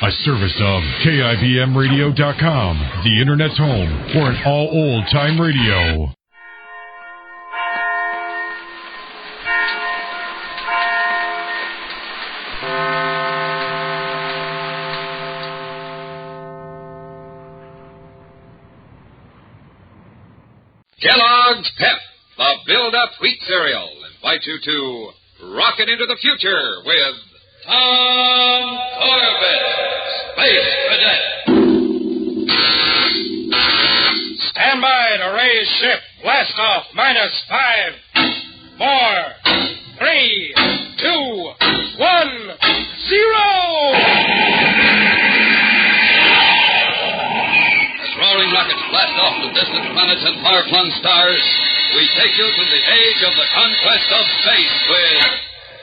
A service of KIBMradio.com, the Internet's home for an all old-time radio. Kellogg's Pep, the build-up wheat cereal, invite you to rocket into the future with Tom Corbett, Space Cadet. Stand by to raise ship. Blast off. -5, 4, 3, 2, 1, 0. As roaring rockets blast off to distant planets and far-flung stars, we take you to the age of the conquest of space with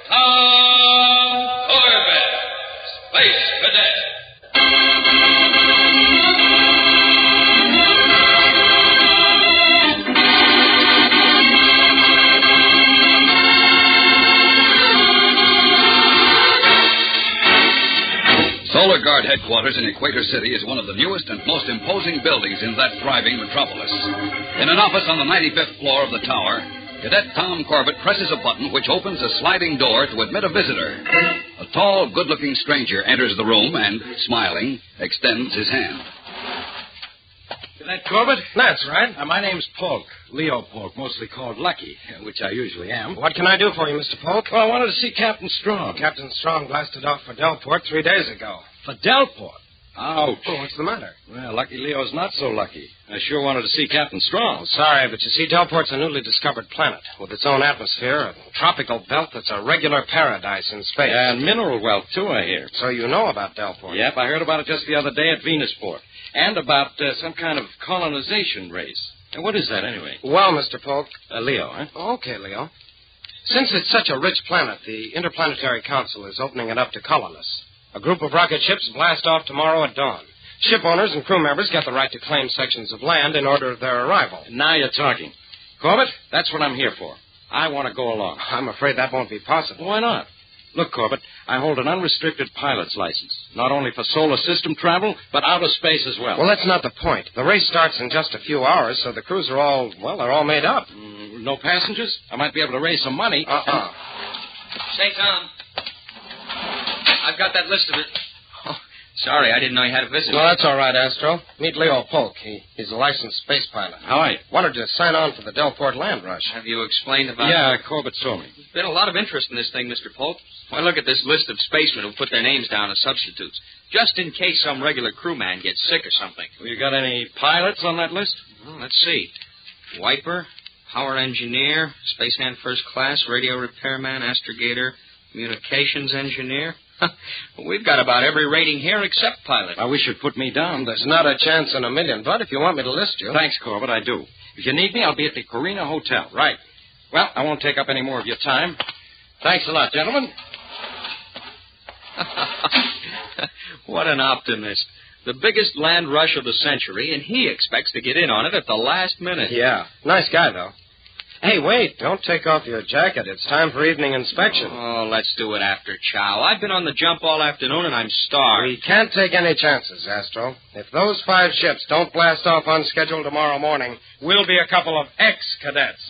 Tom Corbett, Space Cadet. Solar Guard headquarters in Equator City is one of the newest and most imposing buildings in that thriving metropolis. In an office on the 95th floor of the tower, Cadet Tom Corbett presses a button which opens a sliding door to admit a visitor. A tall, good-looking stranger enters the room and, smiling, extends his hand. Cadet Corbett? That's right. My name's Polk, Leo Polk, mostly called Lucky, which I usually am. What can I do for you, Mr. Polk? Well, I wanted to see Captain Strong. Captain Strong blasted off for Delport 3 days ago. For Delport? Ouch. Oh, what's the matter? Well, Lucky Leo's not so lucky. I sure wanted to see Captain Strong. Oh, sorry, but you see, Delport's a newly discovered planet with its own atmosphere, a tropical belt that's a regular paradise in space. And mineral wealth, too, I hear. So you know about Delport? Yep, I heard about it just the other day at Venusport. And about some kind of colonization race. And what is that, anyway? Well, Mr. Polk... Leo, huh? Okay, Leo. Since it's such a rich planet, the Interplanetary Council is opening it up to colonists. A group of rocket ships blast off tomorrow at dawn. Ship owners and crew members get the right to claim sections of land in order of their arrival. Now you're talking. Corbett, that's what I'm here for. I want to go along. I'm afraid that won't be possible. Why not? Look, Corbett, I hold an unrestricted pilot's license, not only for solar system travel, but outer space as well. Well, that's not the point. The race starts in just a few hours, so the crews are all, well, they're all made up. No passengers? I might be able to raise some money. Say, Tom, I've got that list of it. Oh, sorry, I didn't know you had a visitor. No, that's all right, Astro. Meet Leo Polk. He's a licensed space pilot. How are you? Wanted to sign on for the Delport land rush. Have you explained about... Yeah, Corbett told me. There's been a lot of interest in this thing, Mr. Polk. Why, look at this list of spacemen who put their names down as substitutes, just in case some regular crewman gets sick or something. Well, you got any pilots on that list? Well, let's see. Wiper, power engineer, spaceman first class, radio repairman, astrogator, communications engineer. We've got about every rating here except pilot. I wish you'd put me down. There's not a chance in a million, Bud, if you want me to list you. Thanks, Corbett, I do. If you need me, I'll be at the Corina Hotel. Right. Well, I won't take up any more of your time. Thanks a lot, gentlemen. What an optimist. The biggest land rush of the century, and he expects to get in on it at the last minute. Yeah. Nice guy, though. Hey, wait. Don't take off your jacket. It's time for evening inspection. Oh, let's do it after chow. I've been on the jump all afternoon, and I'm starved. We can't take any chances, Astro. If those 5 ships don't blast off on schedule tomorrow morning, we'll be a couple of ex-cadets.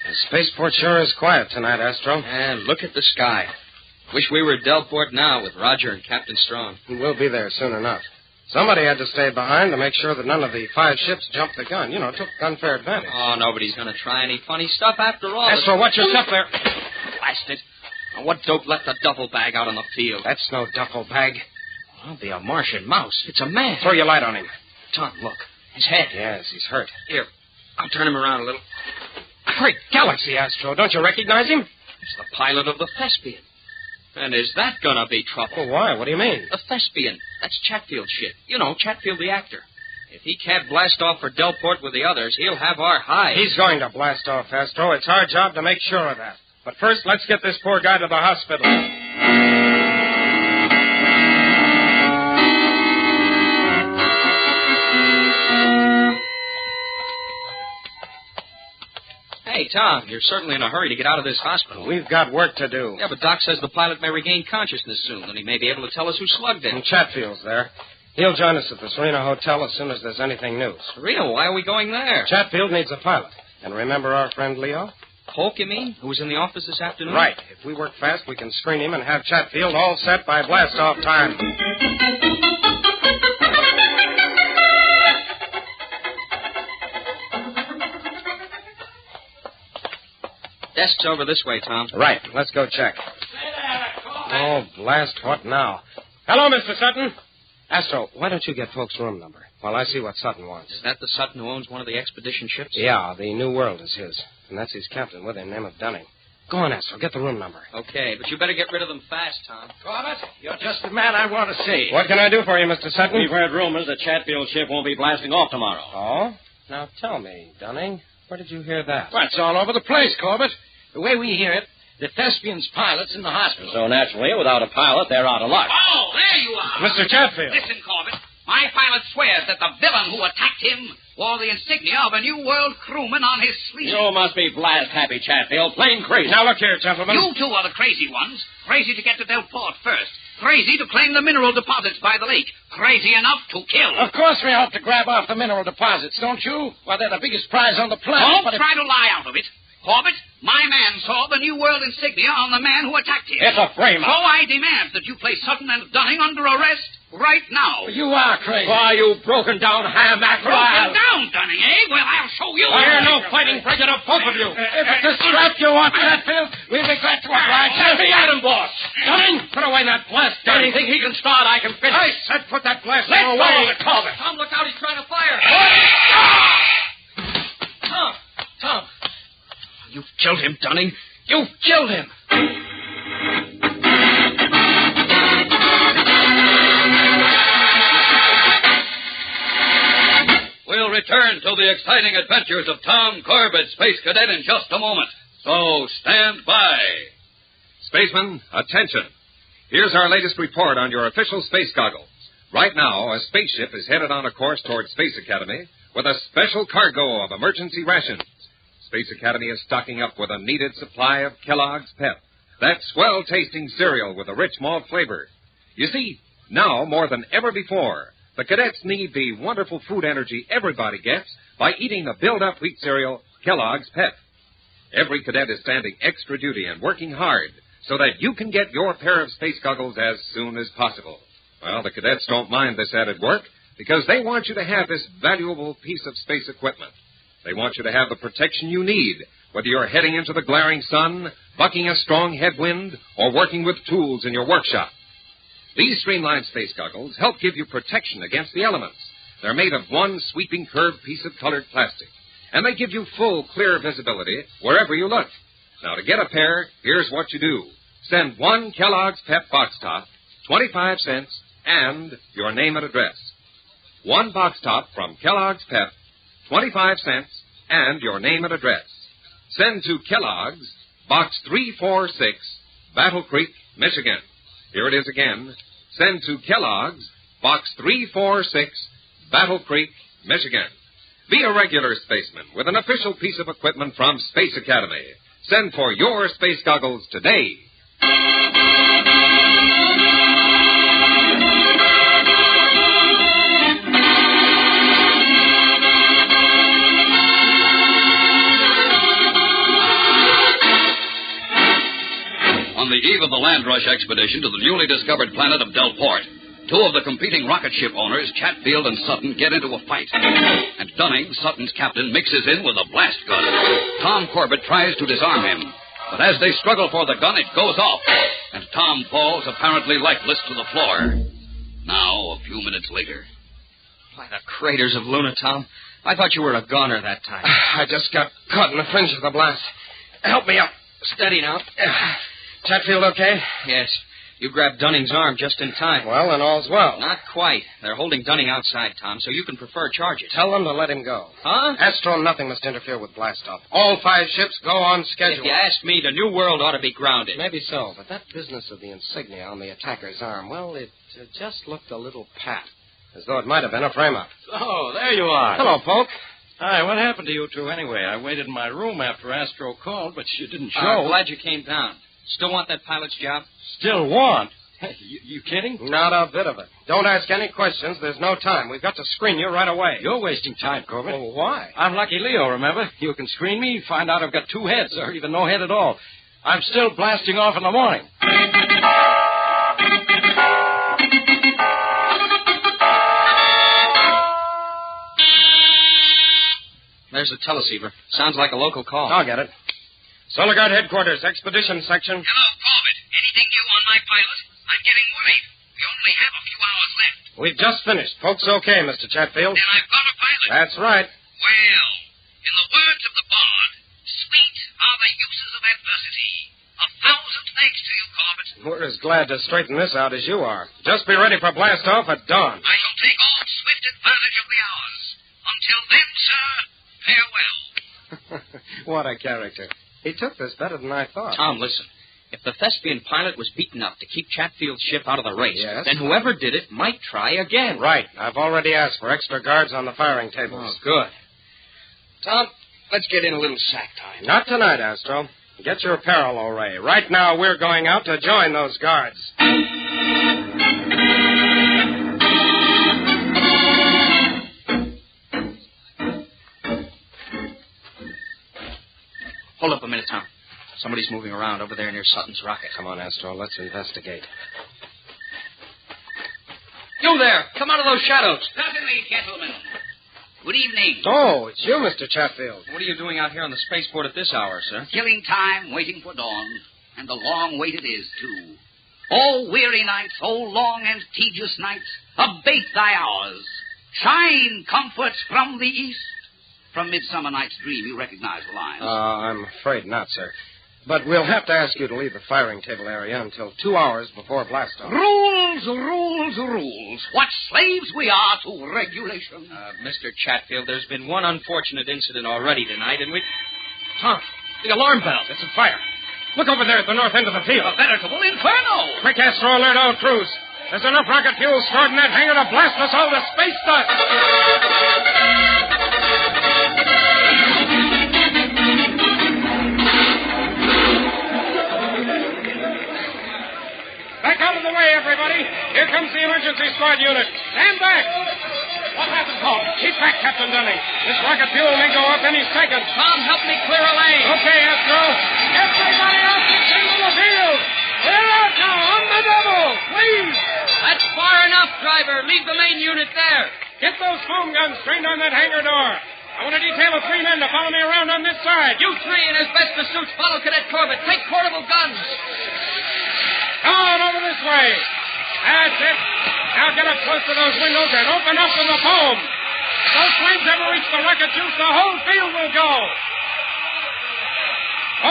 The spaceport sure is quiet tonight, Astro. And look at the sky. Wish we were at Delport now with Roger and Captain Strong. We'll be there soon enough. Somebody had to stay behind to make sure that none of the 5 ships jumped the gun. You know, took unfair advantage. Oh, nobody's going to try any funny stuff after all. Astro, watch your step there. Blast it. Now, what dope left a duffel bag out on the field? That's no duffel bag. Well, it'll be a Martian mouse. It's a man. Throw your light on him. Tom, look. His head. Yes, he's hurt. Here, I'll turn him around a little. Great galaxy, Astro. Don't you recognize him? It's the pilot of the Thespian. And is that gonna be trouble? Well, why? What do you mean? The Thespian. That's Chatfield shit. You know, Chatfield the actor. If he can't blast off for Delport with the others, he'll have our hide. He's going to blast off, Astro. It's our job to make sure of that. But first, let's get this poor guy to the hospital. Hey, Tom, you're certainly in a hurry to get out of this hospital. We've got work to do. Yeah, but Doc says the pilot may regain consciousness soon, and he may be able to tell us who slugged him. And Chatfield's there. He'll join us at the Serena Hotel as soon as there's anything new. Serena, why are we going there? Chatfield needs a pilot. And remember our friend Leo? Polk, you mean? Who was in the office this afternoon? Right. If we work fast, we can screen him and have Chatfield all set by blast-off time. Desk's over this way, Tom. Right. Let's go check. Oh, blast. What now? Hello, Mr. Sutton. Astro, why don't you get Polk's room number while I see what Sutton wants? Is that the Sutton who owns one of the expedition ships? Yeah, the New World is his. And that's his captain with him, name of Dunning. Go on, Astro. Get the room number. Okay, but you better get rid of them fast, Tom. Corbett, you're just the man I want to see. What can I do for you, Mr. Sutton? We've heard rumors that Chatfield's ship won't be blasting off tomorrow. Oh? Now tell me, Dunning, where did you hear that? Well, it's all over the place, Corbett. The way we hear it, the Thespian's pilot's in the hospital. So naturally, without a pilot, they're out of luck. Oh, there you are. Mr. Chatfield. Listen, Corbett. My pilot swears that the villain who attacked him wore the insignia of a New World crewman on his sleeve. You must be blast happy, Chatfield. Plain crazy. Now, look here, gentlemen. You two are the crazy ones. Crazy to get to Delport first. Crazy to claim the mineral deposits by the lake. Crazy enough to kill. Of course we hope to grab off the mineral deposits, don't you? Why, they're the biggest prize on the planet. Don't try to lie out of it. Corbett, my man saw the New World insignia on the man who attacked him. It's a frame-up. So I demand that you place Sutton and Dunning under arrest right now. You are crazy. Why, you broken-down ham-act. Broken down, Dunning, eh? Well, I'll show you. We're no fighting prejudice of both of you. If it's the strap you want, Chatfield, we'll be glad to oblige. Heavy at him, boss. Dunning, put away that blast. Anything he can start, I can finish. I said put that blast Let away. go of it, Corbett. Tom, look out, he's trying to fire. Tom. You killed him, Dunning. You killed him. We'll return to the exciting adventures of Tom Corbett, Space Cadet, in just a moment. So stand by. Spacemen, attention. Here's our latest report on your official space goggles. Right now, a spaceship is headed on a course toward Space Academy with a special cargo of emergency rations. Space Academy is stocking up with a needed supply of Kellogg's Pep, that swell-tasting cereal with a rich malt flavor. You see, now more than ever before, the cadets need the wonderful food energy everybody gets by eating the build-up wheat cereal, Kellogg's Pep. Every cadet is standing extra duty and working hard so that you can get your pair of space goggles as soon as possible. Well, the cadets don't mind this added work because they want you to have this valuable piece of space equipment. They want you to have the protection you need, whether you're heading into the glaring sun, bucking a strong headwind, or working with tools in your workshop. These streamlined space goggles help give you protection against the elements. They're made of one sweeping curved piece of colored plastic, and they give you full, clear visibility wherever you look. Now, to get a pair, here's what you do. Send one Kellogg's Pep box top, 25 cents, and your name and address. One box top from Kellogg's Pep, 25 cents, and your name and address. Send to Kellogg's, Box 346, Battle Creek, Michigan. Here it is again. Send to Kellogg's, Box 346, Battle Creek, Michigan. Be a regular spaceman with an official piece of equipment from Space Academy. Send for your space goggles today. On the eve of the land rush expedition to the newly discovered planet of Delport, two of the competing rocket ship owners, Chatfield and Sutton, get into a fight. And Dunning, Sutton's captain, mixes in with a blast gun. Tom Corbett tries to disarm him. But as they struggle for the gun, it goes off. And Tom falls apparently lifeless to the floor. Now, a few minutes later. By the craters of Luna, Tom. I thought you were a goner that time. I just got caught in the fringe of the blast. Help me up. Steady now. Chatfield okay? Yes. You grabbed Dunning's arm just in time. Well, then all's well. Not quite. They're holding Dunning outside, Tom, so you can prefer charges. Tell them to let him go. Huh? Astro, nothing must interfere with blastoff. All 5 ships go on schedule. If you ask me, the New World ought to be grounded. Maybe so, but that business of the insignia on the attacker's arm, well, it just looked a little pat. As though it might have been a frame-up. Oh, there you are. Hello, Polk. Hi, what happened to you two anyway? I waited in my room after Astro called, but she didn't show. Glad you came down. Still want that pilot's job? Still want? You kidding? Not a bit of it. Don't ask any questions. There's no time. We've got to screen you right away. You're wasting time, Corbett. Oh, why? I'm Lucky Leo, remember? You can screen me, find out I've got two heads, or even no head at all. I'm still blasting off in the morning. There's the teleceiver. Sounds like a local call. I'll get it. Solar Guard Headquarters, Expedition Section. Hello, Corbett. Anything new on my pilot? I'm getting worried. We only have a few hours left. We've just finished. Folks okay, Mr. Chatfield? Then I've got a pilot. That's right. Well, in the words of the bard, sweet are the uses of adversity. 1,000 thanks to you, Corbett. We're as glad to straighten this out as you are. Just be ready for blast-off at dawn. I shall take all swift advantage of the hours. Until then, sir, farewell. What a character. He took this better than I thought. Tom, listen. If the thespian pilot was beaten up to keep Chatfield's ship out of the race, Yes? then whoever did it might try again. Right. I've already asked for extra guards on the firing tables. Oh, good. Tom, let's get in a little sack time. Not tonight, Astro. Get your parallel ray. Right now, we're going out to join those guards. Hold up a minute, Tom. Somebody's moving around over there near Sutton's rocket. Come on, Astro. Let's investigate. You there! Come out of those shadows. Certainly, gentlemen. Good evening. Oh, it's you, Mr. Chatfield. What are you doing out here on the spaceport at this hour, sir? Killing time, waiting for dawn. And a long wait it is, too. Oh, weary nights, oh, long and tedious nights, abate thy hours. Shine, comforts from the east. From Midsummer Night's Dream, you recognize the lines. I'm afraid not, sir. But we'll have to ask you to leave the firing table area until 2 hours before blast-off. Rules, rules, rules. What slaves we are to regulation. Mr. Chatfield, there's been one unfortunate incident already tonight, and we... Tom, the alarm bell. It's a fire. Look over there at the north end of the field. A veritable inferno. Quick, Astro, alert all crews. There's enough rocket fuel stored in that hangar to blast us all to space dust. Back out of the way, everybody. Here comes the emergency squad unit. Stand back. What happened, Paul? Keep back, Captain Dunning. This rocket fuel may go up any second. Tom, help me clear a lane. Okay, Astro. Everybody out into the field. Clear out now, on the double, please. That's far enough, driver. Leave the main unit there. Get those foam guns trained on that hangar door. I want to detail the 3 men to follow me around on this side. You three in asbestos suits follow Cadet Corbett. Take portable guns. Come on over this way. That's it. Now get up close to those windows and open up with the foam. If those flames ever reach the rocket juice, the whole field will go.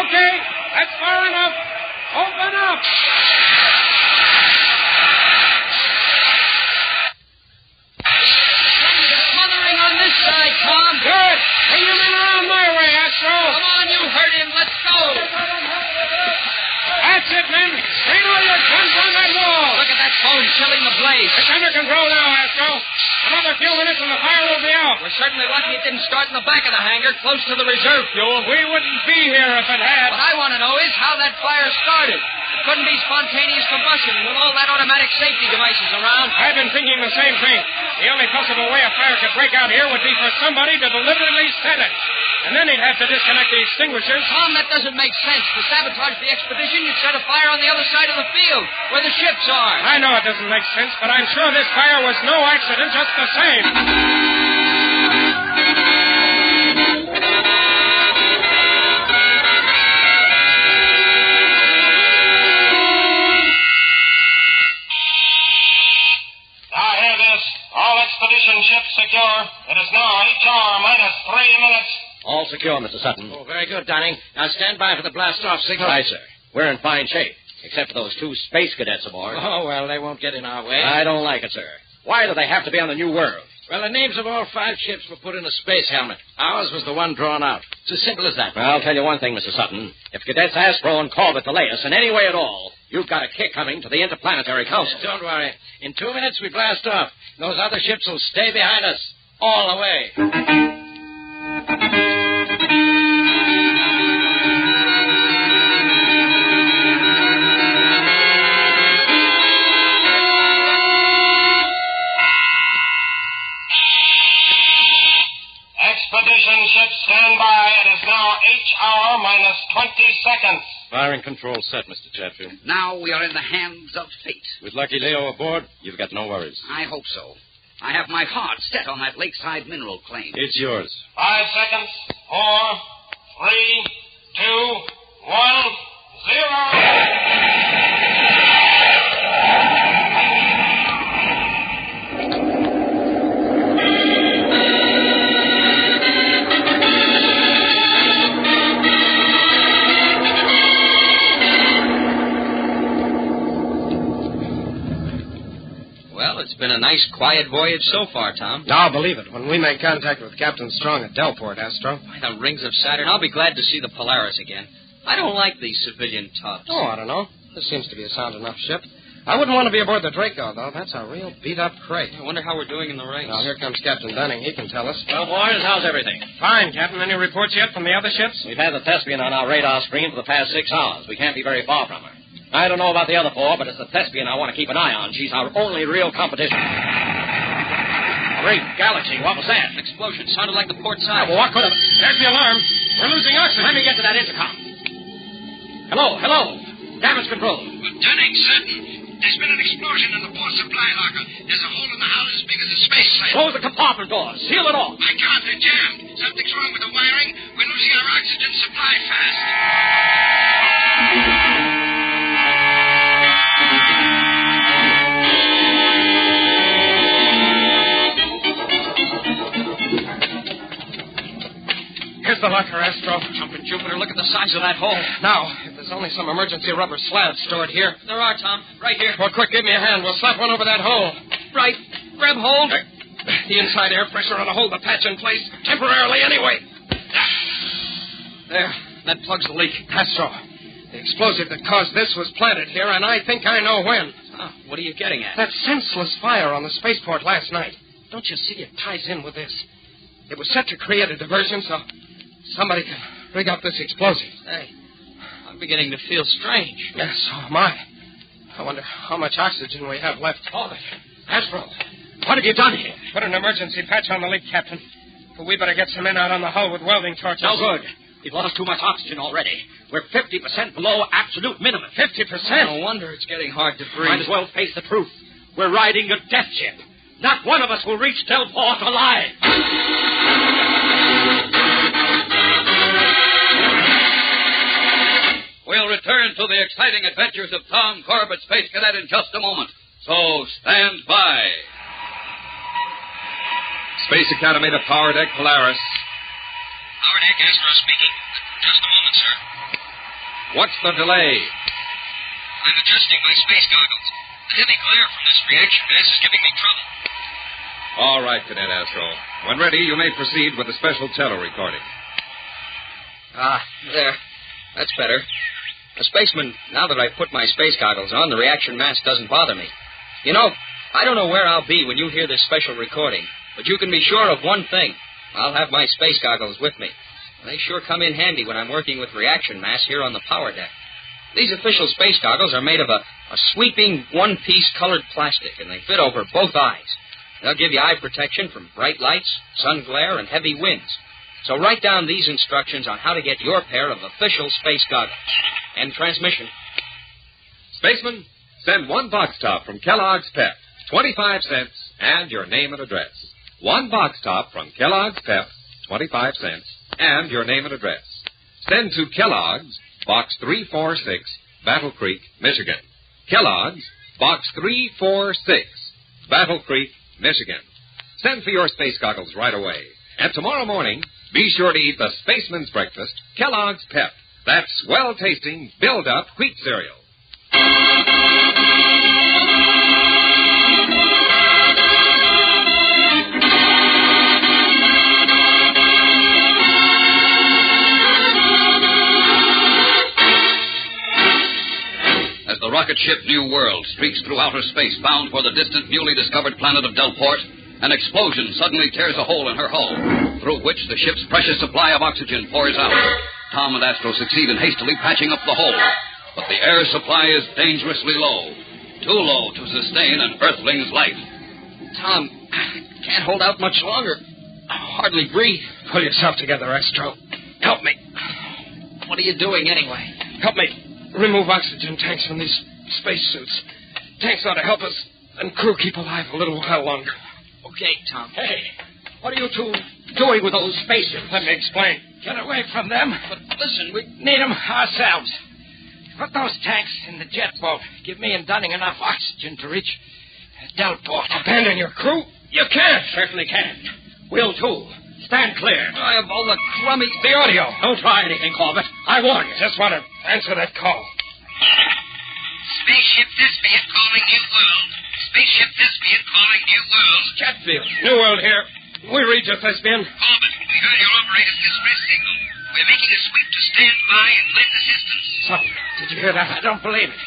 Okay, that's far enough. Open up. Smothering on this side, Tom. Good. Bring your men around my way, Astro. Come on, you heard him. Let's go. That's it, men. Train all your guns on that wall. Look at that phone chilling the blaze. It's under control now, Astro. Another few minutes and the fire will be out. We're certainly lucky it didn't start in the back of the hangar, close to the reserve fuel. We wouldn't be here if it had. What I want to know is how that fire started. It couldn't be spontaneous combustion with all that automatic safety devices around. I've been thinking the same thing. The only possible way a fire could break out here would be for somebody to deliberately set it. And then he'd have to disconnect the extinguishers. Tom, that doesn't make sense. To sabotage the expedition, you'd set a fire on the other side of the field, where the ships are. I know it doesn't make sense, but I'm sure this fire was no accident just the same. Now hear this. All expedition ships secure. It is now 8 hours minus 3 minutes. All secure, Mr. Sutton. Oh, very good, Dunning. Now stand by for the blast-off signal. Aye, sir. We're in fine shape, except for those 2 space cadets aboard. Oh, well, they won't get in our way. I don't like it, sir. Why do they have to be on the New World? Well, the names of all 5 ships were put in a space helmet. Ours was the one drawn out. It's as simple as that. Well, I'll tell you one thing, Mr. Sutton. If Cadets Astro and Corbett delay us in any way at all, you've got a kick coming to the Interplanetary Council. Don't worry. In 2 minutes, we blast off. Those other ships will stay behind us all the way. Corbett, stand by. It is now H-hour minus 20 seconds. Firing control set, Mr. Chatfield. Now we are in the hands of fate. With Lucky Leo aboard, you've got no worries. I hope so. I have my heart set on that lakeside mineral claim. It's yours. 5 seconds. 4, 3, 2, 1, 0. Well, it's been a nice, quiet voyage so far, Tom. I'll believe it. When we make contact with Captain Strong at Delport, Astro. By the rings of Saturn, I'll be glad to see the Polaris again. I don't like these civilian tubs. Oh, I don't know. This seems to be a sound enough ship. I wouldn't want to be aboard the Draco, though. That's a real beat-up crate. I wonder how we're doing in the race. Now, here comes Captain Dunning. He can tell us. Well, boys, how's everything? Fine, Captain. Any reports yet from the other ships? We've had the Thespian on our radar screen for the past 6 hours. We can't be very far from her. I don't know about the other 4, but it's the Thespian I want to keep an eye on. She's our only real competition. Great galaxy. What was that? An explosion. Sounded like the port side. Well, what could have... There's the alarm. We're losing oxygen. Let me get to that intercom. Hello. Damage control. Dunning, certain. There's been an explosion in the port supply locker. There's a hole in the hull as big as a space sail. Close the compartment doors. Seal it off. I can't. They're jammed. Something's wrong with the wiring. We're losing our oxygen supply fast. Here's the locker, Astro. Jumping Jupiter, look at the size of that hole. Now, if there's only some emergency rubber slabs stored here. There are, Tom. Right here. Well, quick, give me a hand. We'll slap one over that hole. Right. Grab hold. The inside air pressure ought to hold the patch in place temporarily anyway. There. That plugs the leak. Astro, the explosive that caused this was planted here, and I think I know when. What are you getting at? That senseless fire on the spaceport last night. Don't you see it ties in with this? It was set to create a diversion so somebody can rig up this explosive. Hey, I'm beginning to feel strange. Yes, so am I. I wonder how much oxygen we have left. Oh, Astro, what have you done here? Put an emergency patch on the leak, Captain. But we better get some men out on the hull with welding torches. No good. We've lost too much oxygen already. We're 50% below absolute minimum. 50%? No wonder it's getting hard to breathe. Might as well face the truth. We're riding a death ship. Not one of us will reach Delport alive. We'll return to the exciting adventures of Tom Corbett, Space Cadet, in just a moment. So stand by. Space Academy to Power Deck Polaris. Power deck, Astro speaking. Just a moment, sir. What's the delay? I'm adjusting my space goggles. The heavy glare from this reaction gas is giving me trouble. All right, Cadet Astro. When ready, you may proceed with the special tele recording. There. That's better. Spaceman, now that I've put my space goggles on, the reaction mass doesn't bother me. You know, I don't know where I'll be when you hear this special recording, but you can be sure of one thing. I'll have my space goggles with me. They sure come in handy when I'm working with reaction mass here on the power deck. These official space goggles are made of a sweeping one-piece colored plastic, and they fit over both eyes. They'll give you eye protection from bright lights, sun glare, and heavy winds. So write down these instructions on how to get your pair of official space goggles. End transmission. Spaceman, send 1 box top from Kellogg's Pep, 25 cents, and your name and address. 1 box top from Kellogg's Pep, 25 cents, and your name and address. Send to Kellogg's, Box 346, Battle Creek, Michigan. Kellogg's, Box 346, Battle Creek, Michigan. Send for your space goggles right away. And tomorrow morning, be sure to eat the Spaceman's Breakfast, Kellogg's Pep. That's well-tasting, build-up wheat cereal. As the rocket ship New World streaks through outer space bound for the distant, newly discovered planet of Delport, an explosion suddenly tears a hole in her hull, through which the ship's precious supply of oxygen pours out. Tom and Astro succeed in hastily patching up the hole, but the air supply is dangerously low, too low to sustain an Earthling's life. Tom, can't hold out much longer. I hardly breathe. Pull yourself together, Astro. Help me. What are you doing anyway? Help me remove oxygen tanks from these spacesuits. Tanks ought to help us and crew keep alive a little while longer. Okay, Tom. Hey, what are you two doing with those spaceships? Let me explain. Get away from them. But listen, we Need them ourselves. Put those tanks in the jet boat. Give me and Dunning enough oxygen to reach Delport. Abandon your crew? You can't. Certainly can't. Will, too. Stand clear. I have all the crummy... The audio. Don't try anything, Corbett. I warn you. Just want to answer that call. Spaceship Thespian calling New World. Spaceship Thespian calling New World. Chatfield. New World here. We read you, Thespian. Corbett, we heard your operator's distress signal. We're making a sweep to stand by and lend assistance. Something. Did you hear that? I don't believe it.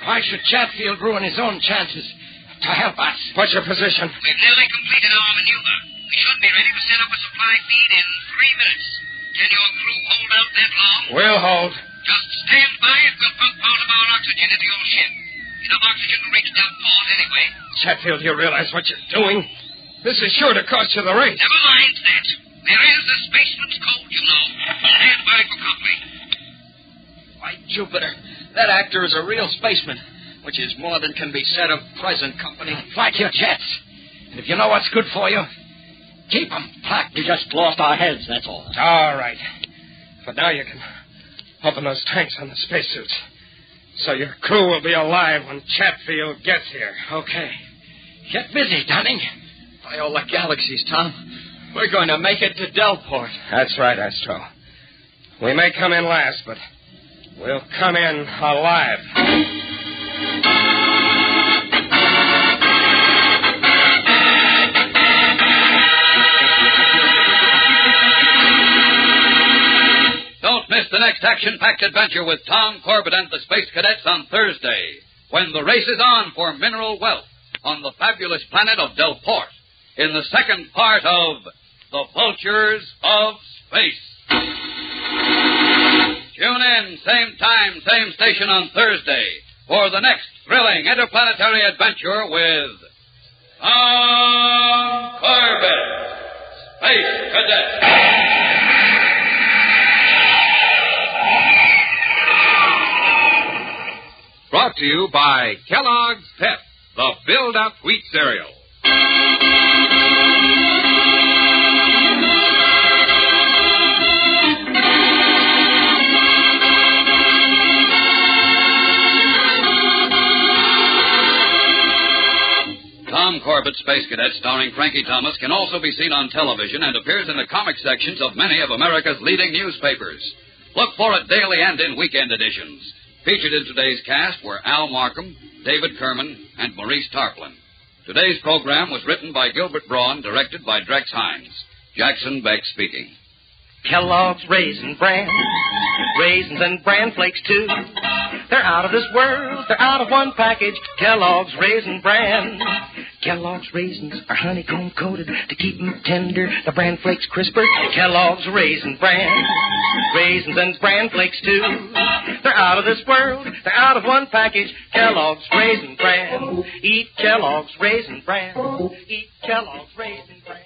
Why should Chatfield ruin his own chances to help us? What's your position? We've nearly completed our maneuver. We should be ready to set up a supply feed in 3 minutes. Can your crew hold out that long? We'll hold. Just stand by and we'll pump part of our oxygen into your ship. Enough oxygen to reach Delport anyway. Chatfield, you realize what you're doing? This is sure to cost you the race. Never mind that. There is a spaceman's code, you know. Stand by for company. By Jupiter, that actor is a real spaceman, which is more than can be said of present company. Like your jets. And if you know what's good for you, keep them. You just lost our heads, that's all. All right. But now you can open those tanks on the spacesuits. So your crew will be alive when Chatfield gets here. Okay. Get busy, Dunning. By all the galaxies, Tom. We're going to make it to Delport. That's right, Astro. We may come in last, but we'll come in alive. Don't miss the next action-packed adventure with Tom Corbett and the Space Cadets on Thursday, when the race is on for mineral wealth on the fabulous planet of Delport, in the second part of The Vultures of Space. Tune in, same time, same station on Thursday, for the next thrilling interplanetary adventure with Tom Corbett, Space Cadet. Brought to you by Kellogg's Pep, the build-up wheat cereal. Tom Corbett, Space Cadet, starring Frankie Thomas, can also be seen on television and appears in the comic sections of many of America's leading newspapers. Look for it daily and in weekend editions. Featured in today's cast were Al Markham, David Kerman, and Maurice Tarplin. Today's program was written by Gilbert Braun, directed by Drex Hines. Jackson Beck speaking. Kellogg's Raisin Bran, raisins and bran flakes too. They're out of this world, they're out of one package. Kellogg's Raisin Bran. Kellogg's raisins are honeycomb coated to keep them tender, the bran flakes crisper. Kellogg's Raisin Bran, raisins and bran flakes too. They're out of this world, they're out of one package. Kellogg's Raisin Bran. Eat Kellogg's Raisin Bran. Eat Kellogg's Raisin Bran.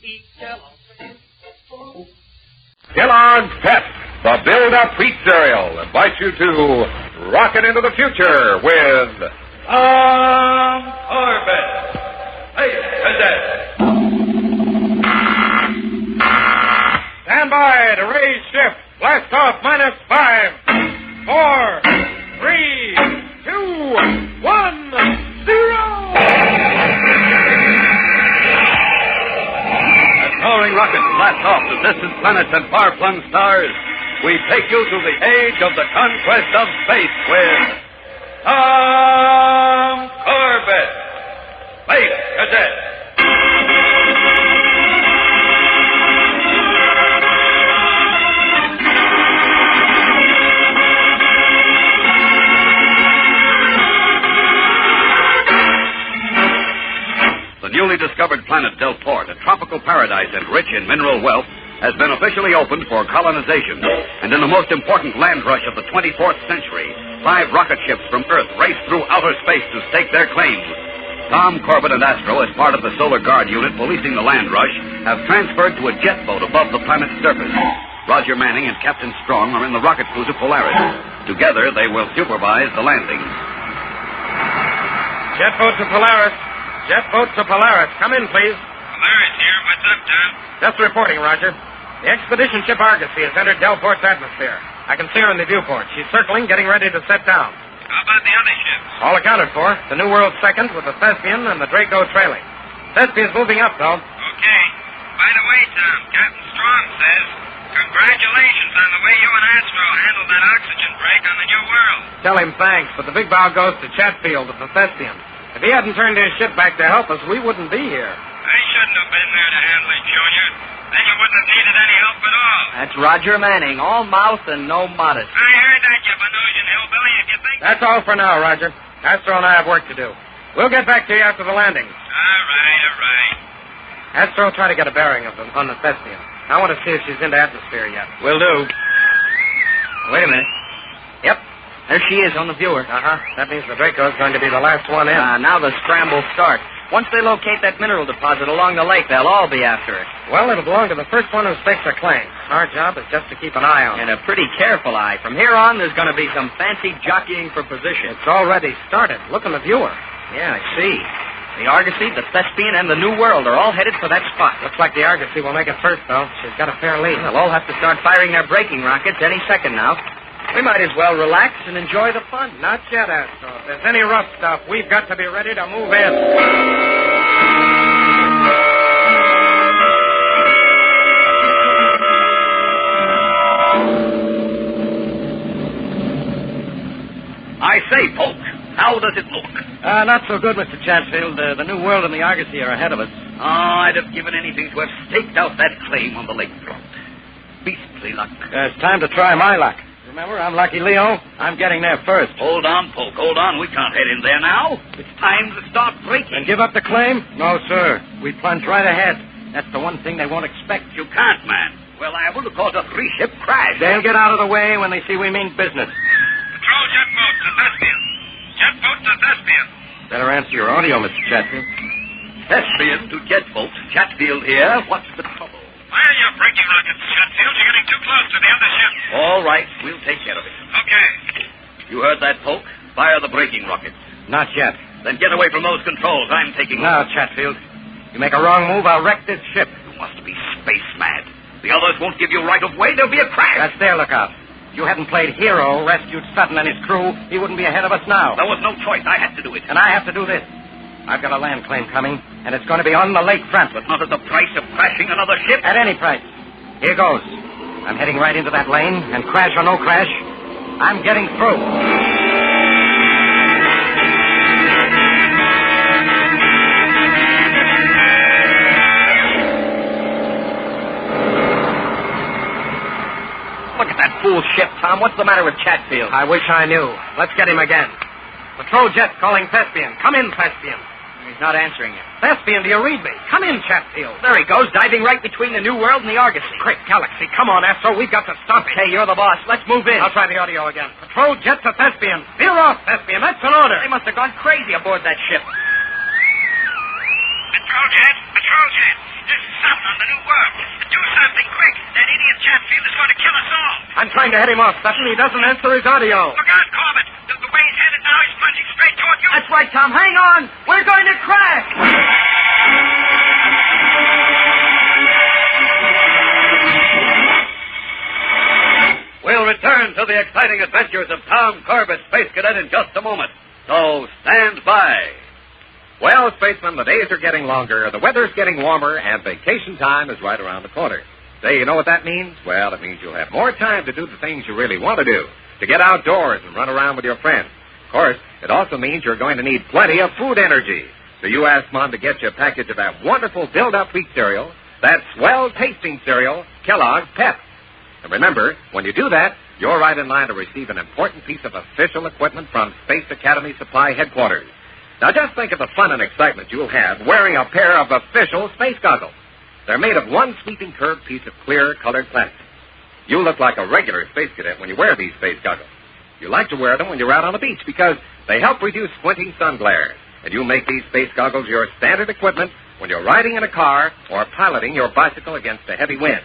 Eat Kellogg's Raisin Bran. Kellogg's Pep, the build-up wheat cereal, invites you to rocket into the future with Tom Corbett, Space Cadet. Stand by to raise shift. Blast off -5, 4, 3, 2, 1, 0. Towering rockets blast off to distant planets and far-flung stars. We take you to the age of the conquest of space with Tom Corbett, Space Cadet. The newly discovered planet Delport, a tropical paradise and rich in mineral wealth, has been officially opened for colonization. And in the most important land rush of the 24th century, 5 rocket ships from Earth race through outer space to stake their claims. Tom Corbett and Astro, as part of the Solar Guard unit policing the land rush, have transferred to a jet boat above the planet's surface. Roger Manning and Captain Strong are in the rocket cruiser Polaris. Together, they will supervise the landing. Jet boat to Polaris. Jet boat to Polaris. Come in, please. Polaris here. What's up, Tom? Just reporting, Roger. The expedition ship Argosy has entered Delport's atmosphere. I can see her in the viewport. She's circling, getting ready to set down. How about the other ships? All accounted for. The New World second with the Thespian and the Draco trailing. Thespian's moving up, though. Okay. By the way, Tom, Captain Strong says, congratulations on the way you and Astro handled that oxygen break on the New World. Tell him thanks, but the big bow goes to Chatfield at the Thespian. If he hadn't turned his ship back to help us, we wouldn't be here. I shouldn't have been there to handle it, Junior. Then you wouldn't have needed any help at all. That's Roger Manning, all mouth and no modesty. I heard that, you Venusian hillbilly, if you think... That's all for now, Roger. Astro and I have work to do. We'll get back to you after the landing. All right. Astro, try to get a bearing of them on the Thespian. I want to see if she's into atmosphere yet. Will do. Wait a minute. Yep. There she is on the viewer. Uh-huh. That means the Draco's going to be the last one in. Now the scramble starts. Once they locate that mineral deposit along the lake, they'll all be after it. Well, it'll belong to the first one who stakes a claim. Our job is just to keep an eye on it. And a pretty careful eye. From here on, there's going to be some fancy jockeying for position. It's already started. Look on the viewer. Yeah, I see. The Argosy, the Thespian, and the New World are all headed for that spot. Looks like the Argosy will make it first, though. She's got a fair lead. They'll all have to start firing their braking rockets any second now. We might as well relax and enjoy the fun. Not yet, Astro. If there's any rough stuff, we've got to be ready to move in. I say, Polk, how does it look? Not so good, Mr. Chatfield. The New World and the Argosy are ahead of us. I'd have given anything to have staked out that claim on the lakefront. Beastly luck. It's time to try my luck. Remember, I'm Lucky Leo. I'm getting there first. Hold on, Polk, hold on. We can't head in there now. It's time to start braking. And give up the claim? No, sir. We plunge right ahead. That's the one thing they won't expect. You can't, man. We're liable to cause a three-ship crash. They'll get out of the way when they see we mean business. Patrol jet boat to Thespian. Jet boat to Thespian. Better answer your audio, Mr. Chatfield. Thespian to jet boat. Chatfield here. What's the trouble? Fire your braking rockets, Chatfield. You're getting too close to the other ship. All right. We'll take care of it. Okay. You heard that, Polk? Fire the braking rockets. Not yet. Then get away from those controls. I'm taking Now, Chatfield. You make a wrong move, I'll wreck this ship. You must be space mad. The others won't give you right of way. There'll be a crash. That's their lookout. If you hadn't played hero, rescued Sutton and his crew, he wouldn't be ahead of us now. There was no choice. I had to do it. And I have to do this. I've got a land claim coming, and it's going to be on the lakefront. But not at the price of crashing another ship. At any price. Here goes. I'm heading right into that lane, and crash or no crash, I'm getting through. Look at that fool ship, Tom. What's the matter with Chatfield? I wish I knew. Let's get him again. Patrol jet calling Thespian. Come in, Thespian. He's not answering you. Thespian, do you read me? Come in, Chatfield. There he goes, diving right between the New World and the Argosy. Quick, Galaxy. Come on, Astro. We've got to stop it. Hey, you're the boss. Let's move in. I'll try the audio again. Patrol jet to Thespian. Veer off, Thespian. That's an order. They must have gone crazy aboard that ship. Patrol jet. This is Sutton on the New World. Do something quick. That idiot Chatfield is going to kill us all. I'm trying to head him off, Sutton. He doesn't answer his audio. Look out, Corbett. The way he's headed now, he's plunging straight toward you. That's right, Tom. Hang on. We're going to crash. We'll return to the exciting adventures of Tom Corbett, Space Cadet, in just a moment. So stand by. Well, spacemen, the days are getting longer, the weather's getting warmer, and vacation time is right around the corner. Say, you know what that means? Well, it means you'll have more time to do the things you really want to do, to get outdoors and run around with your friends. Of course, it also means you're going to need plenty of food energy. So you ask Mom to get you a package of that wonderful build-up wheat cereal, that swell-tasting cereal, Kellogg's Pep. And remember, when you do that, you're right in line to receive an important piece of official equipment from Space Academy Supply Headquarters. Now, just think of the fun and excitement you'll have wearing a pair of official space goggles. They're made of one sweeping curved piece of clear colored plastic. You look like a regular space cadet when you wear these space goggles. You like to wear them when you're out on the beach because they help reduce squinting sun glare. And you make these space goggles your standard equipment when you're riding in a car or piloting your bicycle against a heavy wind.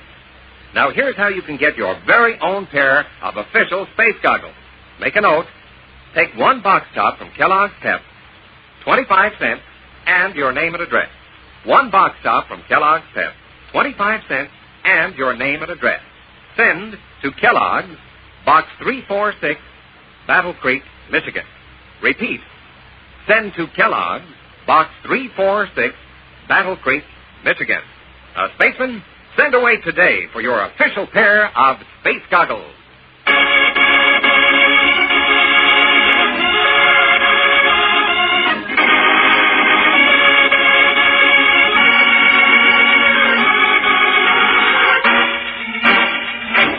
Now, here's how you can get your very own pair of official space goggles. Make a note. Take one box top from Kellogg's Pep, 25 cents, and your name and address. One box top from Kellogg's Pep, 25 cents, and your name and address. Send to Kellogg's, Box 346, Battle Creek, Michigan. Repeat. Send to Kellogg's, Box 346, Battle Creek, Michigan. Spaceman, send away today for your official pair of space goggles.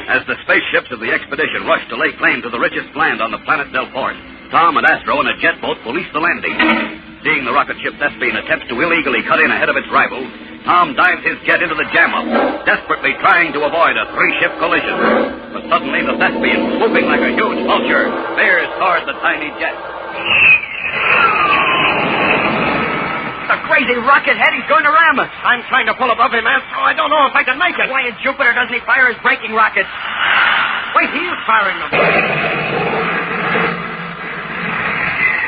As the spaceships of the expedition rushed to lay claim to the richest land on the planet Del Port, Tom and Astro in a jet boat policed the landing. Seeing the rocket ship Thespian attempts to illegally cut in ahead of its rivals, Tom dives his jet into the jam-up, desperately trying to avoid a three-ship collision. But suddenly the Thespian, swooping like a huge vulture, veers toward the tiny jet. The crazy rocket head, he's going to ram us. I'm trying to pull above him, Astro. I don't know if I can make it. Why in Jupiter doesn't he fire his braking rockets? Wait, he is firing them.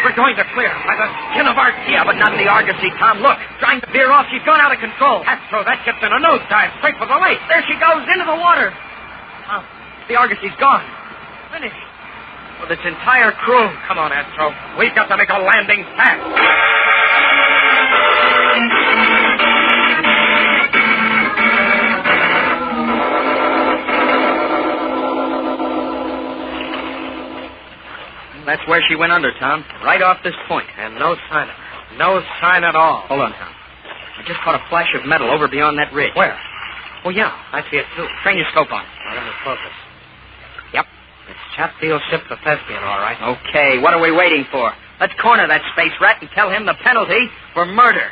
We're going to clear by the skin of our teeth. Yeah, but not the Argosy, Tom. Look, trying to veer off. She's gone out of control. Astro, that ship's in a nosedive straight for the lake. There she goes, into the water. Oh, the Argosy's gone. Finished. With its entire crew. Come on, Astro. We've got to make a landing fast. That's where she went under, Tom. Right off this point. And no sign of her. No sign at all. Hold on, Tom. I just caught a flash of metal over beyond that ridge. Where? Oh, yeah. I see it, too. Train your scope on. Let me focus. Yep. It's Chatfield's ship, the Thespian, all right. Okay, what are we waiting for? Let's corner that space rat and tell him the penalty for murder.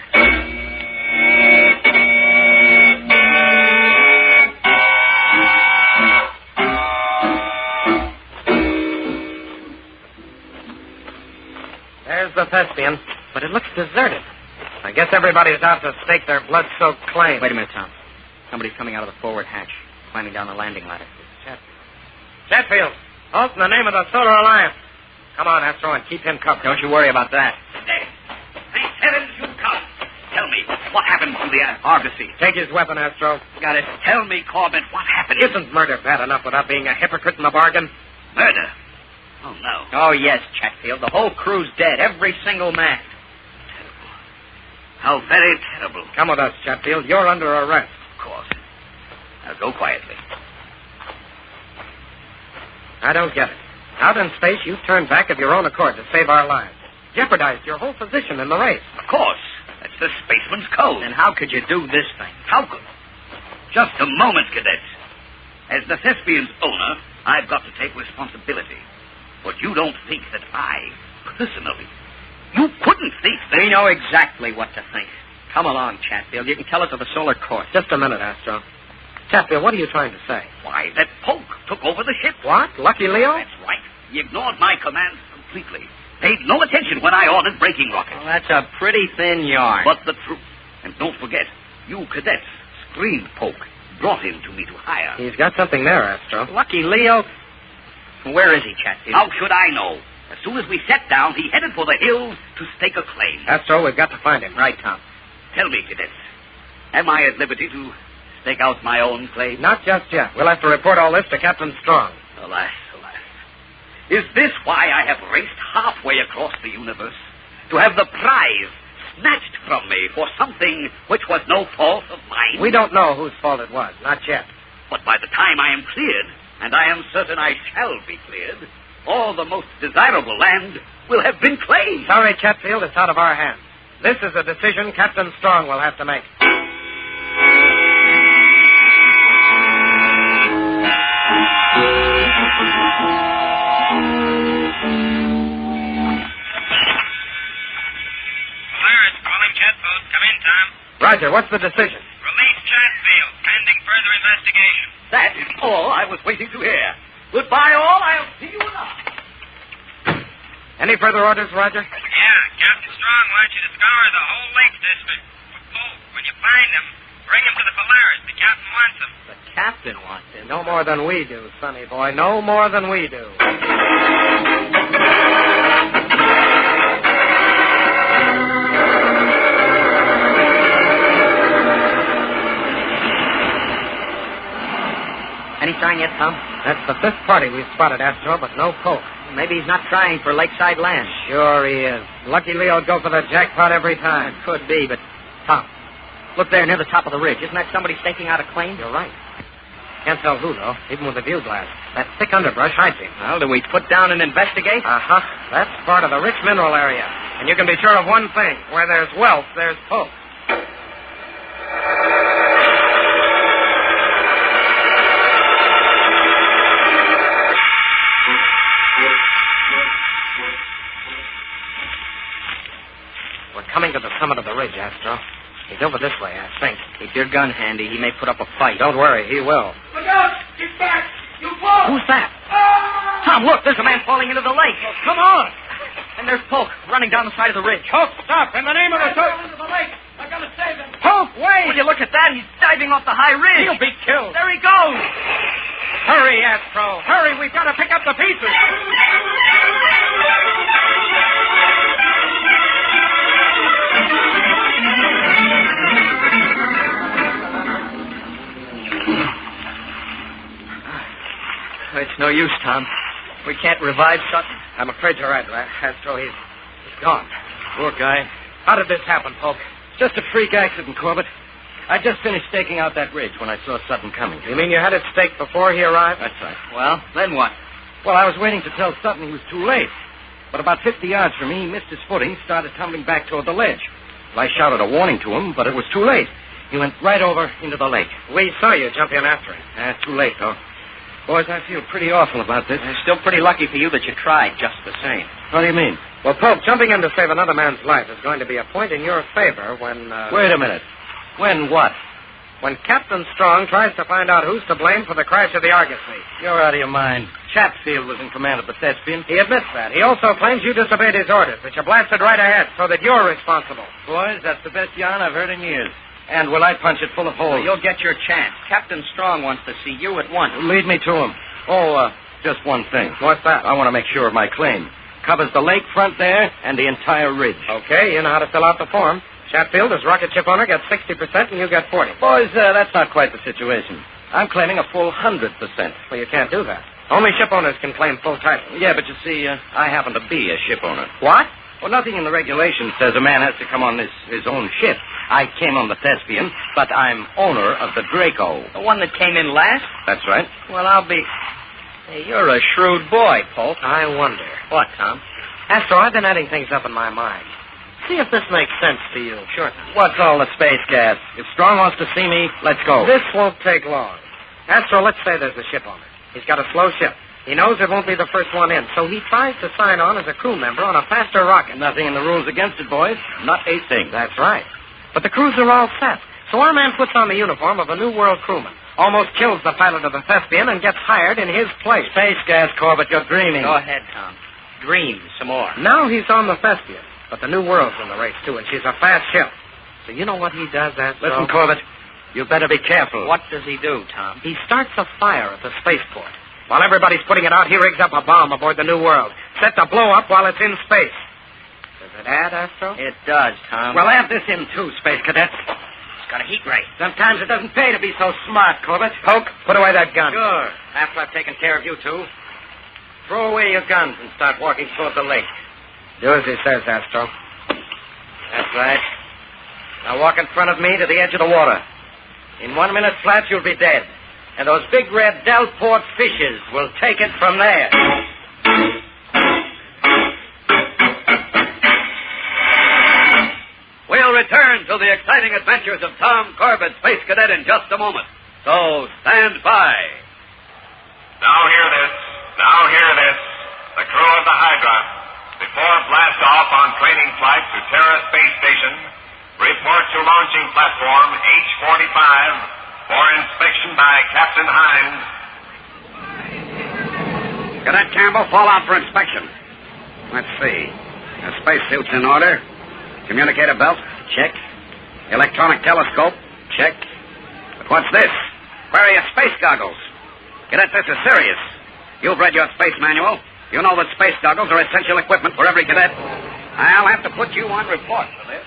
There's the Thespian, but it looks deserted. I guess everybody's out to stake their blood-soaked claim. Wait a minute, Tom. Somebody's coming out of the forward hatch, climbing down the landing ladder. Chatfield, halt in the name of the Solar Alliance. Come on, Astro, and keep him covered. Don't you worry about that. Thank heavens you come. Tell me, what happened to the Argosy? Take his weapon, Astro. Got it. Tell me, Corbett, what happened? Isn't murder bad enough without being a hypocrite in the bargain? Murder? Oh, no. Oh, yes, Chatfield. The whole crew's dead. Every single man. Terrible. How very terrible. Come with us, Chatfield. You're under arrest. Of course. Now go quietly. I don't get it. Out in space, you turned back of your own accord to save our lives. Jeopardized your whole position in the race. Of course. That's the spaceman's code. And how could you do this thing? How could? Just a moment, cadets. As the Thespian's owner, I've got to take responsibility. But you don't think that I, personally, you couldn't think that... We know exactly what to think. Come along, Chatfield. You can tell it to the solar course. Just a minute, Astro. Chatfield, what are you trying to say? Why, that Polk took over the ship. What? Lucky Leo? That's right. He ignored my commands completely. Paid no attention when I ordered braking rockets. Well, that's a pretty thin yarn. But the truth. And don't forget, you cadets screened Polk, brought him to me to hire. He's got something there, Astro. Lucky Leo. Where is he, Chatfield? How should I know? As soon as we sat down, he headed for the hills to stake a claim. Astro, we've got to find him. Right, Tom. Tell me, cadets, am I at liberty to stake out my own claim? Not just yet. We'll have to report all this to Captain Strong. Alas, alas. Is this why I have raced halfway across the universe? To have the prize snatched from me for something which was no fault of mine? We don't know whose fault it was. Not yet. But by the time I am cleared, and I am certain I shall be cleared, all the most desirable land will have been claimed. Sorry, Chatfield, it's out of our hands. This is a decision Captain Strong will have to make. Pirates calling Chatboat. Come in, Tom. Roger, what's the decision? Release Chatfield, pending further investigation. That is all I was waiting to hear. Goodbye, all. I'll see you around. Any further orders, Roger? Yeah, Captain Strong wants you to scour the whole Lake District for Polk, When you find him, bring him to the Polaris. The captain wants him. The captain wants him. No more than we do, sonny boy. No more than we do. Any sign yet, Tom? That's the fifth party we've spotted, Astro, but no Coke. Maybe he's not trying for lakeside land. Sure he is. Lucky Leo'd go for the jackpot every time. It could be, but... Tom, look there near the top of the ridge. Isn't that somebody staking out a claim? You're right. Can't tell who, though, even with a view glass. That thick underbrush hides him. Well, do we put down and investigate? Uh-huh. That's part of the rich mineral area. And you can be sure of one thing. Where there's wealth, there's Coke. Coming to the summit of the ridge, Astro. He's over this way, I think. Keep your gun handy. He may put up a fight. Don't worry, he will. Look out! He's back! You fall! Who's that? Ah! Tom, look, there's a man falling into the lake. Oh, come on! And there's Polk running down the side of the ridge. Polk, stop! In the name of the... into the lake! I gotta save him! Polk, wait! Will you look at that? He's diving off the high ridge. He'll be killed. There he goes! Hurry, Astro! Hurry! We've got to pick up the pieces! It's no use, Tom. We can't revive Sutton. I'm afraid you're right, Astro. He's gone. Poor guy. How did this happen, Polk? Just a freak accident, Corbett. I just finished staking out that ridge when I saw Sutton coming. You mean you had it staked before he arrived? That's right. Well, then what? Well, I was waiting to tell Sutton he was too late. But about 50 yards from me, he missed his footing, started tumbling back toward the ledge. Well, I shouted a warning to him, but it was too late. He went right over into the lake. We saw you jump in after him. Too late, though. Boys, I feel pretty awful about this. It's still pretty lucky for you that you tried just the same. What do you mean? Well, Polk, jumping in to save another man's life is going to be a point in your favor when... Wait a minute. When what? When Captain Strong tries to find out who's to blame for the crash of the Argosy. You're out of your mind. Chatfield was in command of the Thespian. He admits that. He also claims you disobeyed his orders, that you blasted right ahead, so that you're responsible. Boys, that's the best yarn I've heard in years. And will I punch it full of holes? Well, you'll get your chance. Captain Strong wants to see you at once. Lead me to him. Oh, just one thing. What's that? I want to make sure of my claim. Covers the lakefront there and the entire ridge. Okay, you know how to fill out the form. Chatfield, as rocket ship owner, gets 60% and you get 40%. Boys, that's not quite the situation. I'm claiming a full 100%. Well, you can't do that. Only ship owners can claim full title. Yeah, but you see, I happen to be a ship owner. What? Well, nothing in the regulations says a man has to come on his own ship. I came on the Thespian, but I'm owner of the Draco. The one that came in last? That's right. Well, I'll be... Hey, you're a shrewd boy, Polk. I wonder. What, Tom? Astro, I've been adding things up in my mind. See if this makes sense to you. Sure, Tom. What's all the space gas? If Strong wants to see me, let's go. This won't take long. Astro, let's say there's a ship owner. He's got a slow ship. He knows it won't be the first one in, so he tries to sign on as a crew member on a faster rocket. Nothing in the rules against it, boys. Not a thing. That's right. But the crews are all set. So our man puts on the uniform of a New World crewman, almost kills the pilot of the Thespian, and gets hired in his place. Space gas, Corbett, you're dreaming. Go ahead, Tom. Dream some more. Now he's on the Thespian, but the New World's in the race, too, and she's a fast ship. So you know what he does, Astro? Listen, Corbett, you better be careful. What does he do, Tom? He starts a fire at the spaceport. While everybody's putting it out, he rigs up a bomb aboard the New World, set to blow up while it's in space. Does it add, Astro? It does, Tom. Well, add this in, too, Space Cadet. It's got a heat ray. Sometimes it doesn't pay to be so smart, Corbett. Poke, put away that gun. Sure. After I've taken care of you two, throw away your guns and start walking toward the lake. Do as he says, Astro. That's right. Now walk in front of me to the edge of the water. In 1 minute flat, you'll be dead. And those big red Delport fishes will take it from there. We'll return to the exciting adventures of Tom Corbett, Space Cadet, in just a moment. So stand by. Now hear this. The crew of the Hydra, before blast-off on training flight to Terra Space Station, report to launching platform H-45 for inspection by Captain Hines. Cadet Campbell, fall out for inspection. Let's see. The spacesuit's in order. Communicator belt? Check. Electronic telescope? Check. But what's this? Where are your space goggles? Cadet, this is serious. You've read your space manual. You know that space goggles are essential equipment for every cadet. I'll have to put you on report for this.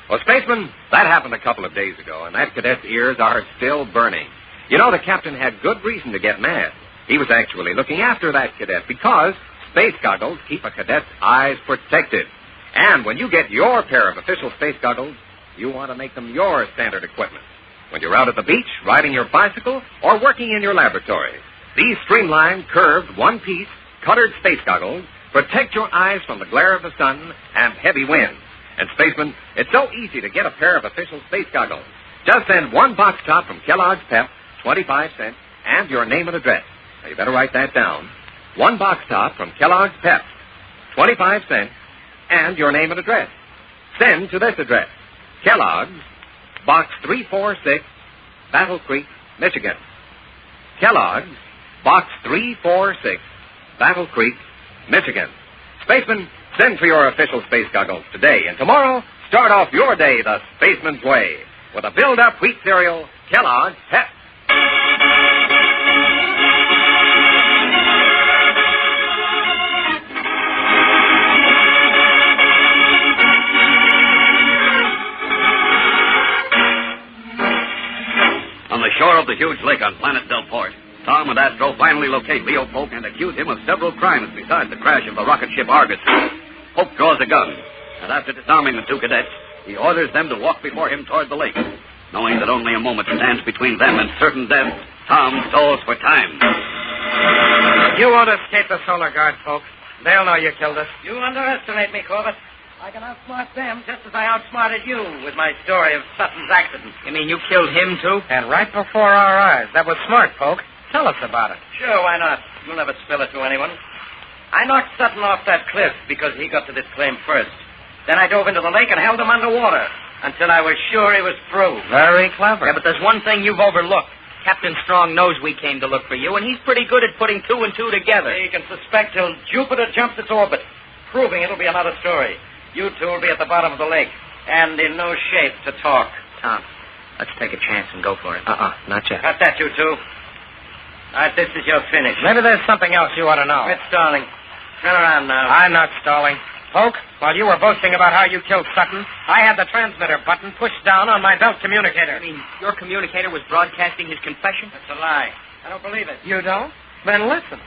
Well, Spaceman, that happened a couple of days ago, and that cadet's ears are still burning. You know, the captain had good reason to get mad. He was actually looking after that cadet because space goggles keep a cadet's eyes protected. And when you get your pair of official space goggles, you want to make them your standard equipment. When you're out at the beach, riding your bicycle, or working in your laboratory, these streamlined, curved, one-piece, colored space goggles protect your eyes from the glare of the sun and heavy winds. And, Spaceman, it's so easy to get a pair of official space goggles. Just send one box top from Kellogg's Pep, 25 cents, and your name and address. Now, you better write that down. One box top from Kellogg's Pep, 25 cents, and your name and address. Send to this address, Kellogg's, Box 346, Battle Creek, Michigan. Kellogg's, Box 346, Battle Creek, Michigan. Spaceman, send for your official space goggles today, and tomorrow, start off your day the spaceman's way with a build-up wheat cereal, Kellogg's Pep. On the shore of the huge lake on planet Delport, Tom and Astro finally locate Leo Polk and accuse him of several crimes besides the crash of the rocket ship Argus. Polk draws a gun, and after disarming the two cadets, he orders them to walk before him toward the lake. Knowing that only a moment stands between them and certain death, Tom stalls for time. You won't escape the Solar Guard, Polk. They'll know you killed us. You underestimate me, Corbett. I can outsmart them just as I outsmarted you with my story of Sutton's accident. You mean you killed him, too? And right before our eyes. That was smart, Polk. Tell us about it. Sure, why not? You'll never spill it to anyone. I knocked Sutton off that cliff because he got to this claim first. Then I dove into the lake and held him underwater until I was sure he was through. Very clever. Yeah, but there's one thing you've overlooked. Captain Strong knows we came to look for you, and he's pretty good at putting two and two together. You can suspect till Jupiter jumps its orbit, proving it'll be another story. You two will be at the bottom of the lake, and in no shape to talk. Tom, let's take a chance and go for it. Not yet. Got that, you two. All right, this is your finish. Maybe there's something else you ought to know. Quit stalling. Turn around now. I'm not stalling. Polk, while you were boasting about how you killed Sutton, I had the transmitter button pushed down on my belt communicator. You mean your communicator was broadcasting his confession? That's a lie. I don't believe it. You don't? Then listen.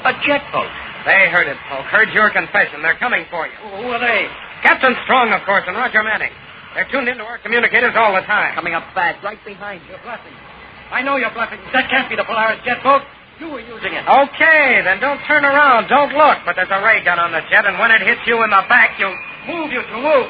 A jet boat. They heard it, Polk. Heard your confession. They're coming for you. Who are they? Captain Strong, of course, and Roger Manning. They're tuned into our communicators all the time. Coming up fast, right behind you. You're bluffing. I know you're bluffing. That can't be the Polaris jet boat. You were using it. Okay, then don't turn around. Don't look. But there's a ray gun on the jet, and when it hits you in the back, you... Move, you two, move.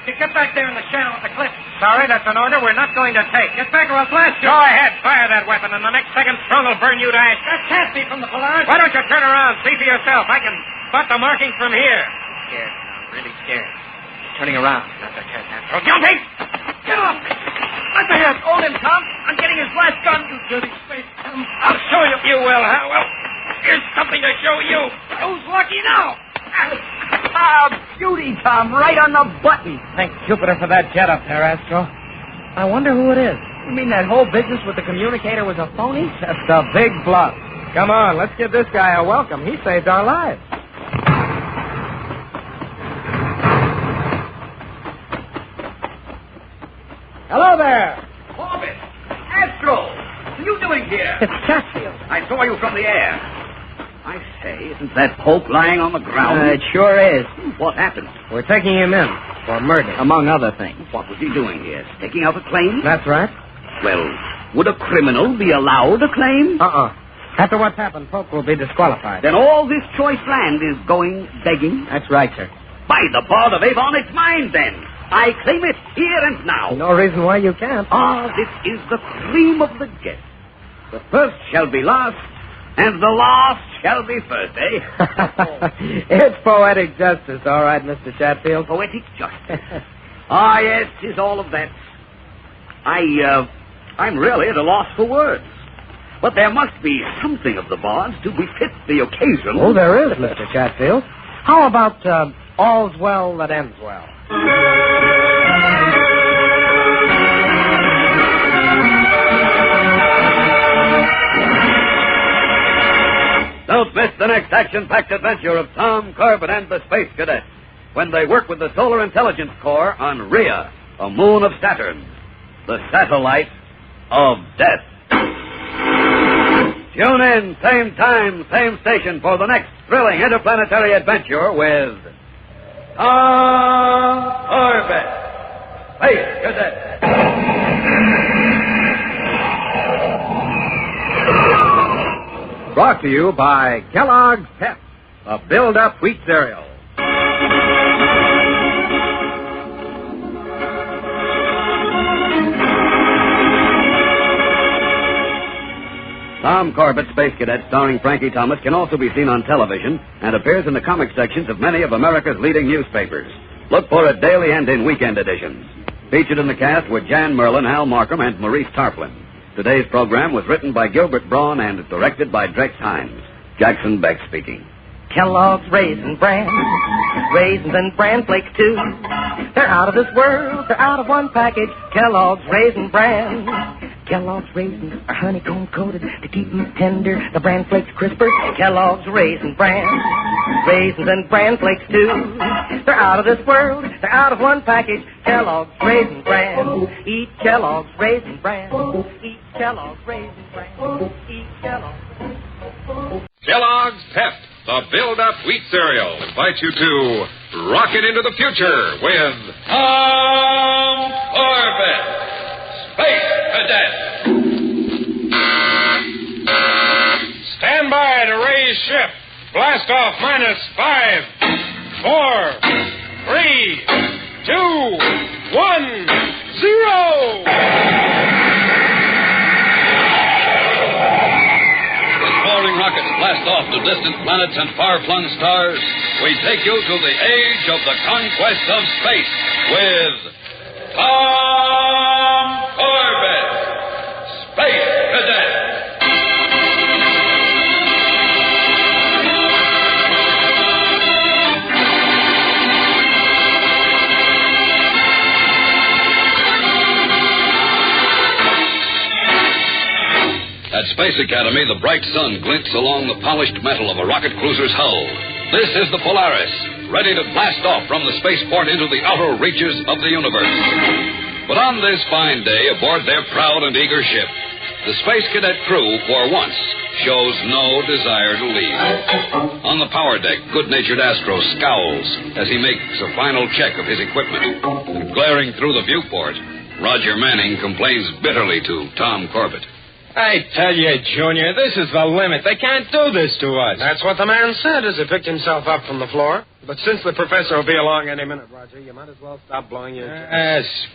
Get back there in the shadow of the cliff. Sorry, that's an order we're not going to take. Get back or I'll blast you. Go ahead, fire that weapon, and the next second Strong will burn you to ash. That can't be from the Polaris. Why don't you turn around? See for yourself. I can spot the markings from here. Scared, Tom. Really scared. Turning around. Not the jet, Astro. Jumping! Get off! Let me have. Hold him, Tom. I'm getting his last gun, you dirty space Tom. I'll show you. You will, huh? Well, here's something to show you. Who's lucky now? Beauty, Tom. Right on the button. Thank Jupiter for that jet up there, Astro. I wonder who it is. You mean that whole business with the communicator was a phony? Just a big bluff. Come on, let's give this guy a welcome. He saved our lives. Hello there. Corbett! Astro! What are you doing here? It's Chatfield. I saw you from the air. I say, isn't that Polk lying on the ground? It sure is. What happened? We're taking him in for murder. Among other things. What was he doing here? Staking out a claim? That's right. Well, would a criminal be allowed a claim? After what's happened, Polk will be disqualified. Then all this choice land is going begging? That's right, sir. By the bard of Avon, it's mine then. I claim it here and now. No reason why you can't. This is the cream of the jest. The first shall be last, and the last shall be first, eh? It's poetic justice, all right, Mr. Chatfield. Poetic justice. Yes, 'tis all of that. I'm really at a loss for words. But there must be something of the bard's to befit the occasion. Oh, there is, Mr. Chatfield. How about all's well that ends well? the next action-packed adventure of Tom Corbett and the Space Cadets when they work with the Solar Intelligence Corps on Rhea, a moon of Saturn, the Satellite of Death. Tune in, same time, same station for the next thrilling interplanetary adventure with Tom Corbett, Space Cadet. Brought to you by Kellogg's Pep, a build-up wheat cereal. Tom Corbett, Space Cadet, starring Frankie Thomas, can also be seen on television and appears in the comic sections of many of America's leading newspapers. Look for it daily and in weekend editions. Featured in the cast were Jan Merlin, Hal Markham, and Maurice Tarplin. Today's program was written by Gilbert Braun and directed by Drex Hines. Jackson Beck speaking. Kellogg's Raisin Bran, raisins and bran flakes too. They're out of this world, they're out of one package. Kellogg's Raisin Bran. Kellogg's raisins are honeycomb coated to keep them tender, the bran flakes crisper. Kellogg's Raisin Bran, raisins and bran flakes too. They're out of this world, they're out of one package. Kellogg's Raisin Bran. Eat Kellogg's Raisin Bran. Eat Kellogg's Raisin Bran. Eat Kellogg's. Kellogg's Pep, the build-up wheat cereal, invites you to rocket into the future with Tom Corbett, Space Cadet. Stand by to raise ship. Blast off -5, 4, 3, 2, 1, 0. Exploring rockets blast off to distant planets and far-flung stars. We take you to the age of the conquest of space with Tom Corbett, Space Cadet. At Space Academy, the bright sun glints along the polished metal of a rocket cruiser's hull. This is the Polaris, ready to blast off from the spaceport into the outer reaches of the universe. But on this fine day, aboard their proud and eager ship, the Space Cadet crew, for once, shows no desire to leave. On the power deck, good-natured Astro scowls as he makes a final check of his equipment. And glaring through the viewport, Roger Manning complains bitterly to Tom Corbett. I tell you, Junior, this is the limit. They can't do this to us. That's what the man said as he picked himself up from the floor. But since the professor will be along any minute, Roger, you might as well stop blowing your...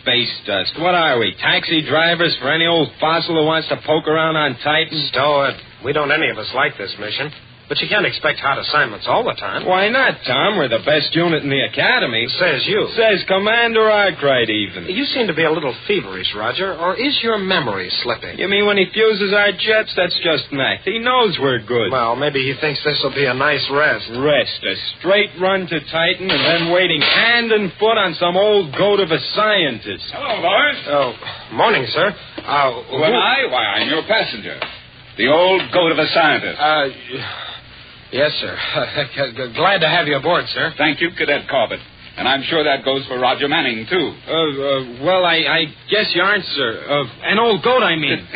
Space dust. What are we, taxi drivers for any old fossil who wants to poke around on Titan? Stow it. We don't any of us like this mission. But you can't expect hot assignments all the time. Why not, Tom? We're the best unit in the Academy. Says you. Says Commander Arkwright, even. You seem to be a little feverish, Roger, or is your memory slipping? You mean when he fuses our jets? That's just next. He knows we're good. Well, maybe he thinks this will be a nice rest. Rest. A straight run to Titan and then waiting hand and foot on some old goat of a scientist. Hello, boys. Oh, morning, sir. Who am I? Why, I'm your passenger. The old goat of a scientist. Yes, sir. Glad to have you aboard, sir. Thank you, Cadet Corbett. And I'm sure that goes for Roger Manning, too. Well, I guess you aren't, sir. An old goat, I mean.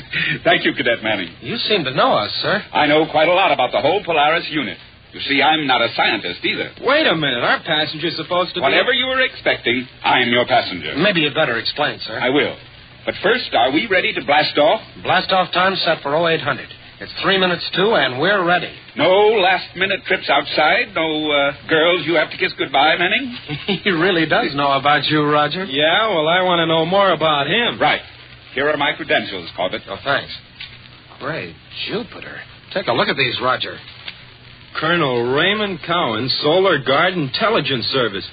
Thank you, Cadet Manning. You seem to know us, sir. I know quite a lot about the whole Polaris unit. You see, I'm not a scientist either. Wait a minute. Our passenger's supposed to be... Whatever you were expecting, I'm your passenger. Maybe you'd better explain, sir. I will. But first, are we ready to blast off? Blast off time set for 0800. It's 3 minutes to, and we're ready. No last-minute trips outside? No girls you have to kiss goodbye, Manning? He really does know about you, Roger. Yeah, well, I want to know more about him. Right. Here are my credentials, Corbett. Oh, thanks. Great Jupiter. Take a look at these, Roger. Colonel Raymond Cowan, Solar Guard Intelligence Service.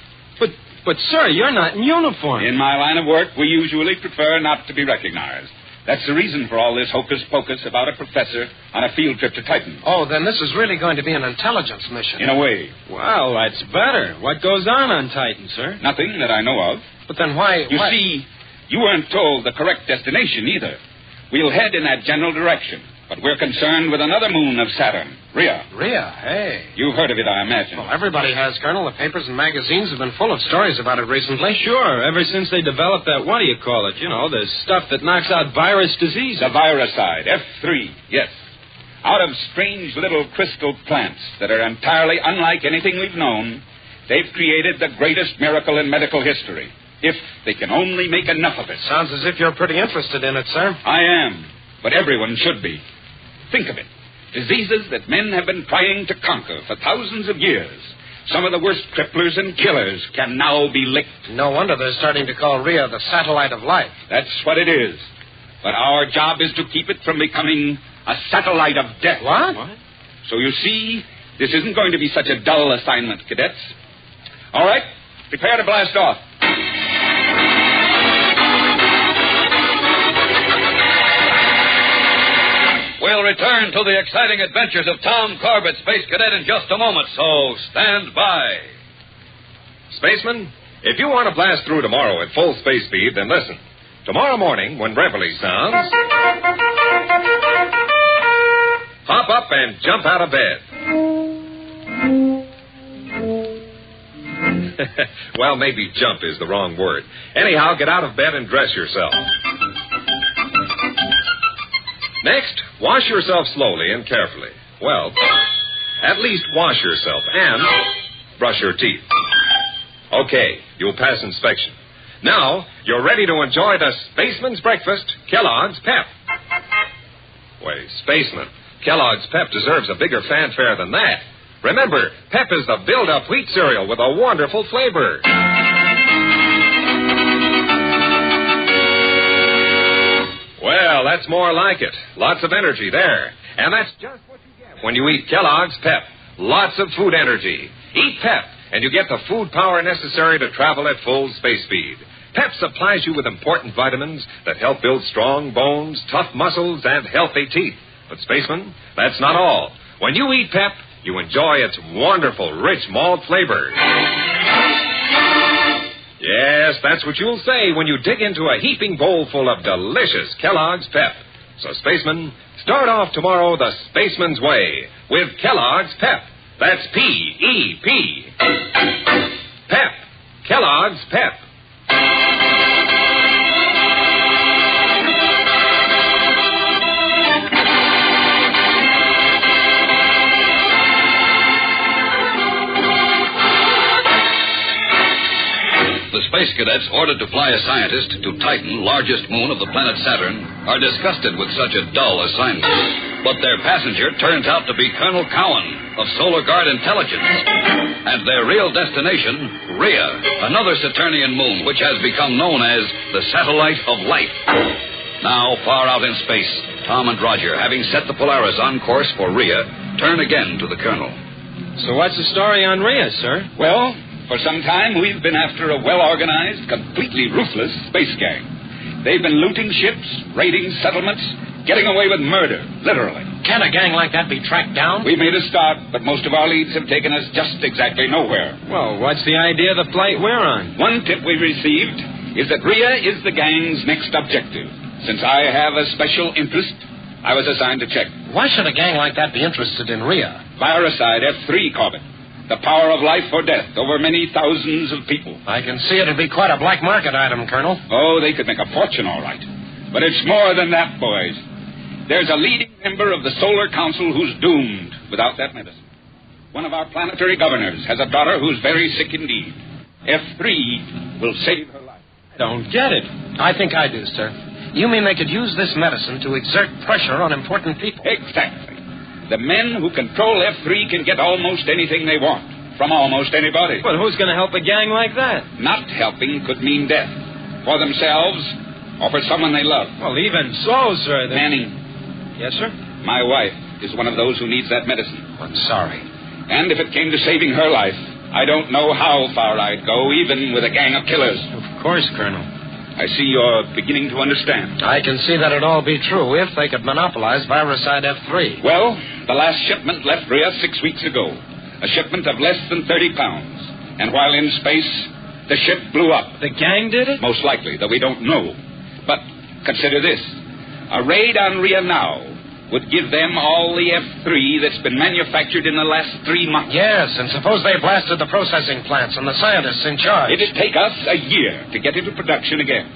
But, sir, you're not in uniform. In my line of work, we usually prefer not to be recognized. That's the reason for all this hocus-pocus about a professor on a field trip to Titan. Oh, then this is really going to be an intelligence mission. In a way. Well, that's better. What goes on Titan, sir? Nothing that I know of. But then why... You see, you weren't told the correct destination either. We'll head in that general direction. But we're concerned with another moon of Saturn, Rhea. Rhea, hey. You've heard of it, I imagine. Well, everybody has, Colonel. The papers and magazines have been full of stories about it recently. Sure, ever since they developed that, what do you call it? You know, the stuff that knocks out virus diseases. The viricide, F3, yes. Out of strange little crystal plants that are entirely unlike anything we've known, they've created the greatest miracle in medical history. If they can only make enough of it. Sounds as if you're pretty interested in it, sir. I am, but everyone should be. Think of it. Diseases that men have been trying to conquer for thousands of years. Some of the worst cripplers and killers can now be licked. No wonder they're starting to call Rhea the satellite of life. That's what it is. But our job is to keep it from becoming a satellite of death. What? So you see, this isn't going to be such a dull assignment, cadets. All right, prepare to blast off. We'll return to the exciting adventures of Tom Corbett, Space Cadet, in just a moment, so stand by. Spaceman, if you want to blast through tomorrow at full space speed, then listen. Tomorrow morning, when Reveille sounds, hop up and jump out of bed. Well, maybe jump is the wrong word. Anyhow, get out of bed and dress yourself. Next, wash yourself slowly and carefully. Well, at least wash yourself and brush your teeth. Okay, you'll pass inspection. Now, you're ready to enjoy the Spaceman's Breakfast, Kellogg's Pep. Wait, Spaceman, Kellogg's Pep deserves a bigger fanfare than that. Remember, Pep is the build-up wheat cereal with a wonderful flavor. Well, that's more like it. Lots of energy there. And that's just what you get when you eat Kellogg's Pep. Lots of food energy. Eat Pep, and you get the food power necessary to travel at full space speed. Pep supplies you with important vitamins that help build strong bones, tough muscles, and healthy teeth. But, Spaceman, that's not all. When you eat Pep, you enjoy its wonderful, rich malt flavor. Yes, that's what you'll say when you dig into a heaping bowl full of delicious Kellogg's Pep. So, Spaceman, start off tomorrow the Spaceman's way with Kellogg's Pep. That's P-E-P. Pep. Kellogg's Pep. The Space Cadets ordered to fly a scientist to Titan, largest moon of the planet Saturn, are disgusted with such a dull assignment. But their passenger turns out to be Colonel Cowan of Solar Guard Intelligence. And their real destination, Rhea, another Saturnian moon which has become known as the Satellite of Life. Now, far out in space, Tom and Roger, having set the Polaris on course for Rhea, turn again to the Colonel. So what's the story on Rhea, sir? Well, for some time, we've been after a well-organized, completely ruthless space gang. They've been looting ships, raiding settlements, getting away with murder, literally. Can a gang like that be tracked down? We've made a start, but most of our leads have taken us just exactly nowhere. Well, what's the idea of the flight we're on? One tip we received is that Rhea is the gang's next objective. Since I have a special interest, I was assigned to check. Why should a gang like that be interested in Rhea? Viricide F3, Corbett. The power of life or death over many thousands of people. I can see it'd be quite a black market item, Colonel. Oh, they could make a fortune, all right. But it's more than that, boys. There's a leading member of the Solar Council who's doomed without that medicine. One of our planetary governors has a daughter who's very sick indeed. F3 will save her life. Don't get it. I think I do, sir. You mean they could use this medicine to exert pressure on important people? Exactly. The men who control F3 can get almost anything they want from almost anybody. Well, who's going to help a gang like that? Not helping could mean death. For themselves or for someone they love. Well, even so, sir. Manning. Yes, sir? My wife is one of those who needs that medicine. I'm sorry. And if it came to saving her life, I don't know how far I'd go, even with a gang of killers. Of course, Colonel. I see you're beginning to understand. I can see that it'd all be true if they could monopolize Viricide F3. Well, the last shipment left Rhea 6 weeks ago. A shipment of less than 30 pounds. And while in space, the ship blew up. The gang did it? Most likely, though we don't know. But consider this. A raid on Rhea now would give them all the F3 that's been manufactured in the last 3 months. Yes, and suppose they blasted the processing plants and the scientists in charge. It'd take us a year to get into production again.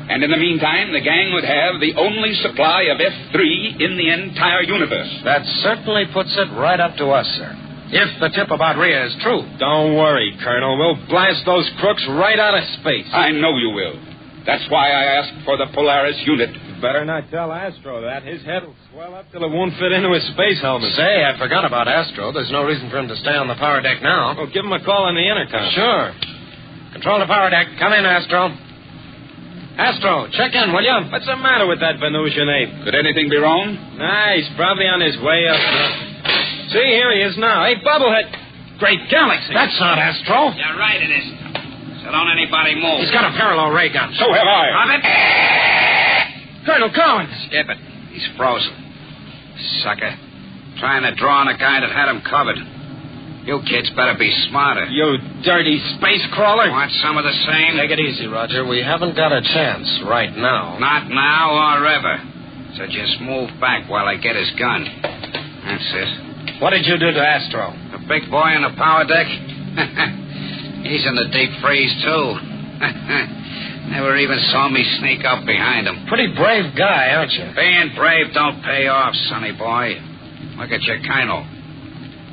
And in the meantime, the gang would have the only supply of F3 in the entire universe. That certainly puts it right up to us, sir. If the tip about Rhea is true. Don't worry, Colonel. We'll blast those crooks right out of space. I know you will. That's why I asked for the Polaris unit. You better not tell Astro that. His head will swell up till it won't fit into his space helmet. Say, I forgot about Astro. There's no reason for him to stay on the power deck now. Well, give him a call on the intercom. Sure. Control the power deck. Come in, Astro. Astro, check in, will you? What's the matter with that Venusian ape? Could anything be wrong? Nah, he's probably on his way up. See, here he is now. Hey, Bubblehead. Great galaxy. That's not Astro. You're right, it isn't. So don't anybody move. He's got a parallel ray gun. So have I. Drop it. Colonel Cowan. Skip it. He's frozen. Sucker. Trying to draw on a guy that had him covered. You kids better be smarter. You dirty space crawler. Want some of the same? Take it easy, Roger. We haven't got a chance right now. Not now or ever. So just move back while I get his gun. That's it. What did you do to Astro? The big boy on the power deck? He's in the deep freeze, too. Never even saw me sneak up behind him. Pretty brave guy, aren't you? Being brave don't pay off, sonny boy. Look at your colonel.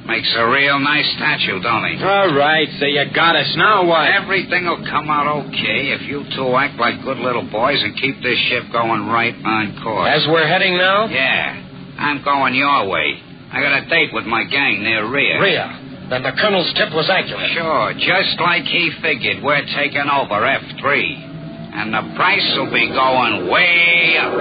Makes a real nice statue, don't he? All right, so you got us. Now what? Everything will come out okay if you two act like good little boys and keep this ship going right on course. As we're heading now? Yeah. I'm going your way. I got a date with my gang near Rhea. Rhea? Then the colonel's tip was accurate. Sure. Just like he figured, we're taking over F3. And the price will be going way up.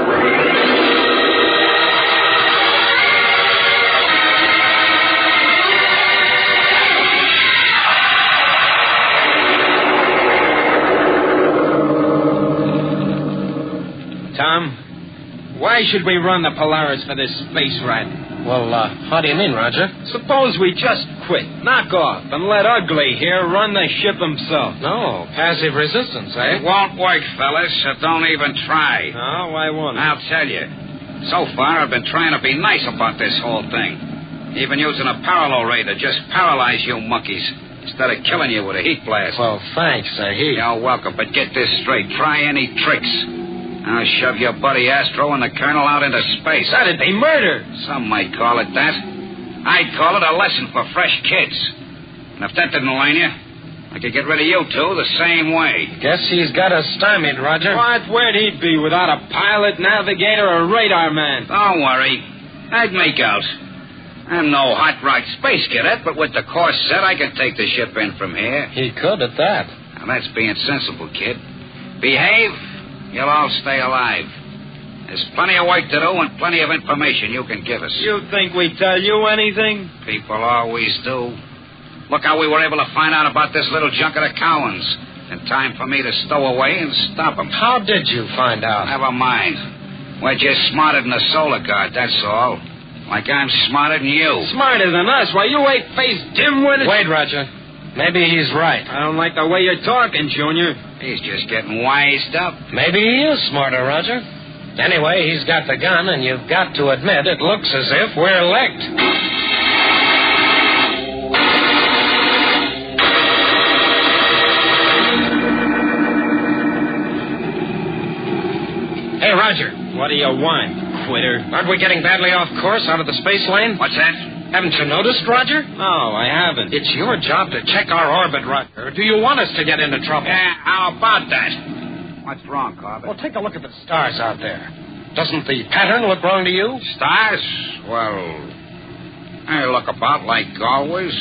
Tom, why should we run the Polaris for this space rat? Well, how do you mean, Roger? Suppose we just quit, knock off, and let Ugly here run the ship himself. No, passive resistance, eh? It won't work, fellas, so don't even try. Oh, why won't it? I'll tell you. So far, I've been trying to be nice about this whole thing. Even using a parallel ray to just paralyze you monkeys instead of killing you with a heat blast. Well, thanks, Heat. You're welcome, but get this straight. Try any tricks. I'll shove your buddy Astro and the colonel out into space. That'd be murder. Some might call it that. I'd call it a lesson for fresh kids. And if that didn't learn you, I could get rid of you two the same way. Guess he's got us stymied, Roger. What? Where'd he be without a pilot, navigator, or radar man? Don't worry. I'd make out. I'm no hot rod space cadet, but with the course set, I can take the ship in from here. He could at that. Now, that's being sensible, kid. Behave. You'll all stay alive. There's plenty of work to do and plenty of information you can give us. You think we tell you anything? People always do. Look how we were able to find out about this little junk of the Cowans. In time for me to stow away and stop them. How did you find out? Never mind. We're just smarter than the Solar Guard, that's all. Like I'm smarter than you. Smarter than us? Why, you eight-faced dimwit. Wait, Roger. Maybe he's right. I don't like the way you're talking, Junior. He's just getting wised up. Maybe he is smarter, Roger. Anyway, he's got the gun, and you've got to admit it looks as if we're licked. Hey, Roger. What do you want, quitter? Aren't we getting badly off course out of the space lane? What's that? Haven't you noticed, Roger? No, I haven't. It's your job to check our orbit, Roger. Do you want us to get into trouble? Yeah, how about that? What's wrong, Corbett? Well, take a look at the stars out there. Doesn't the pattern look wrong to you? Stars? Well, they look about like always.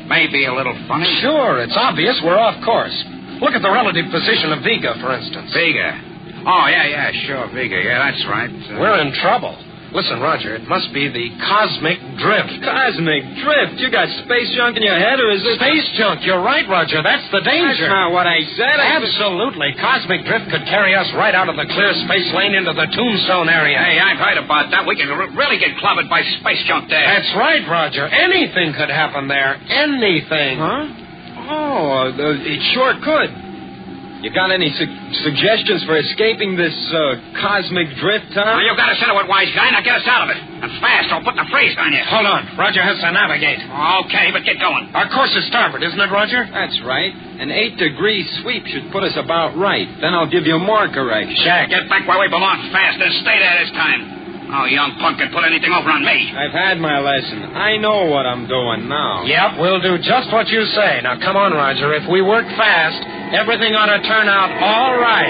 Maybe a little funny. Sure, it's obvious we're off course. Look at the relative position of Vega, for instance. Vega? Oh, yeah, sure, Vega. Yeah, that's right. We're in trouble. Listen, Roger, it must be the cosmic drift. Cosmic drift? You got space junk in your head, or is it... Space junk, you're right, Roger. That's the danger. That's not what I said. Absolutely. Cosmic drift could carry us right out of the clear space lane into the Tombstone area. Hey, I've heard about that. We can really get clobbered by space junk there. That's right, Roger. Anything could happen there. Anything. Huh? Oh, it sure could. You got any suggestions for escaping this cosmic drift, Tom? Well, you've got to settle it, wise guy. Now get us out of it. And fast, or put the freeze on you. Hold on. Roger has to navigate. Okay, but get going. Our course is starboard, isn't it, Roger? That's right. An 8-degree sweep should put us about right. Then I'll give you more correction. Jack, get back where we belong fast and stay there this time. Oh, young punk can put anything over on me. I've had my lesson. I know what I'm doing now. Yep, we'll do just what you say. Now, come on, Roger. If we work fast, everything ought to turn out all right.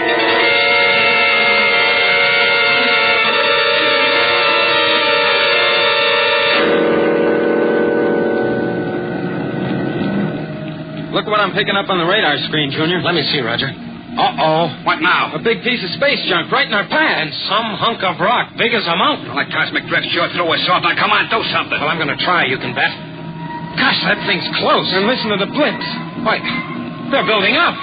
Look what I'm picking up on the radar screen, Junior. Let me see, Roger. Uh-oh. What now? A big piece of space junk right in our path. And some hunk of rock big as a mountain. Well, that cosmic drift sure threw us off. Now, come on, do something. Well, I'm going to try, you can bet. Gosh, that thing's close. And listen to the blips. Why, they're building up.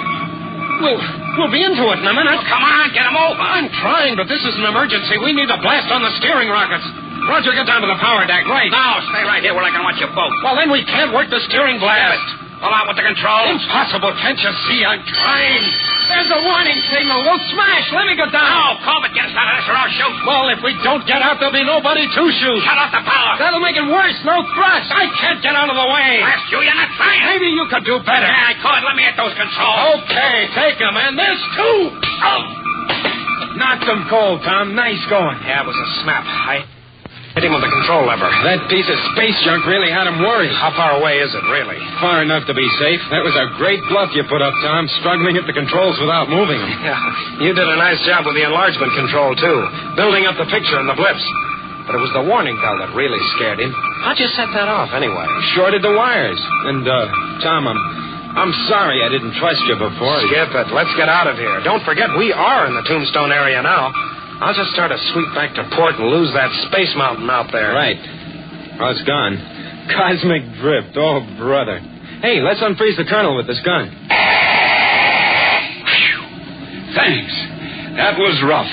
We'll be into it in a minute. Well, come on, get them over. I'm trying, but this is an emergency. We need to blast on the steering rockets. Roger, get down to the power deck, right? No, stay right here where I can watch your boat. Well, then we can't work the steering blast. Pull out with the controls. Impossible. Can't you see I'm trying? There's a warning signal. We'll smash. Let me go down. No, Corbett, get us out of this or I'll shoot. Well, if we don't get out, there'll be nobody to shoot. Shut off the power. That'll make it worse. No thrust. I can't get out of the way. Blast you, you're not trying. Maybe you could do better. Yeah, I could. Let me hit those controls. Okay, take them. And there's two. Oh. Knocked them cold, Tom. Nice going. Yeah, it was a snap. I hit him with the control lever. That piece of space junk really had him worried. How far away is it, really? Far enough to be safe. That was a great bluff you put up, Tom, struggling at the controls without moving them. Yeah, you did a nice job with the enlargement control, too, building up the picture and the blips. But it was the warning bell that really scared him. How'd you set that off, anyway? Shorted the wires. And, Tom, I'm sorry I didn't trust you before. Skip it. Let's get out of here. Don't forget, we are in the Tombstone area now. I'll just start a sweep back to port and lose that space mountain out there. Right. Oh, it's gone. Cosmic drift. Oh, brother. Hey, let's unfreeze the colonel with this gun. Thanks. That was rough.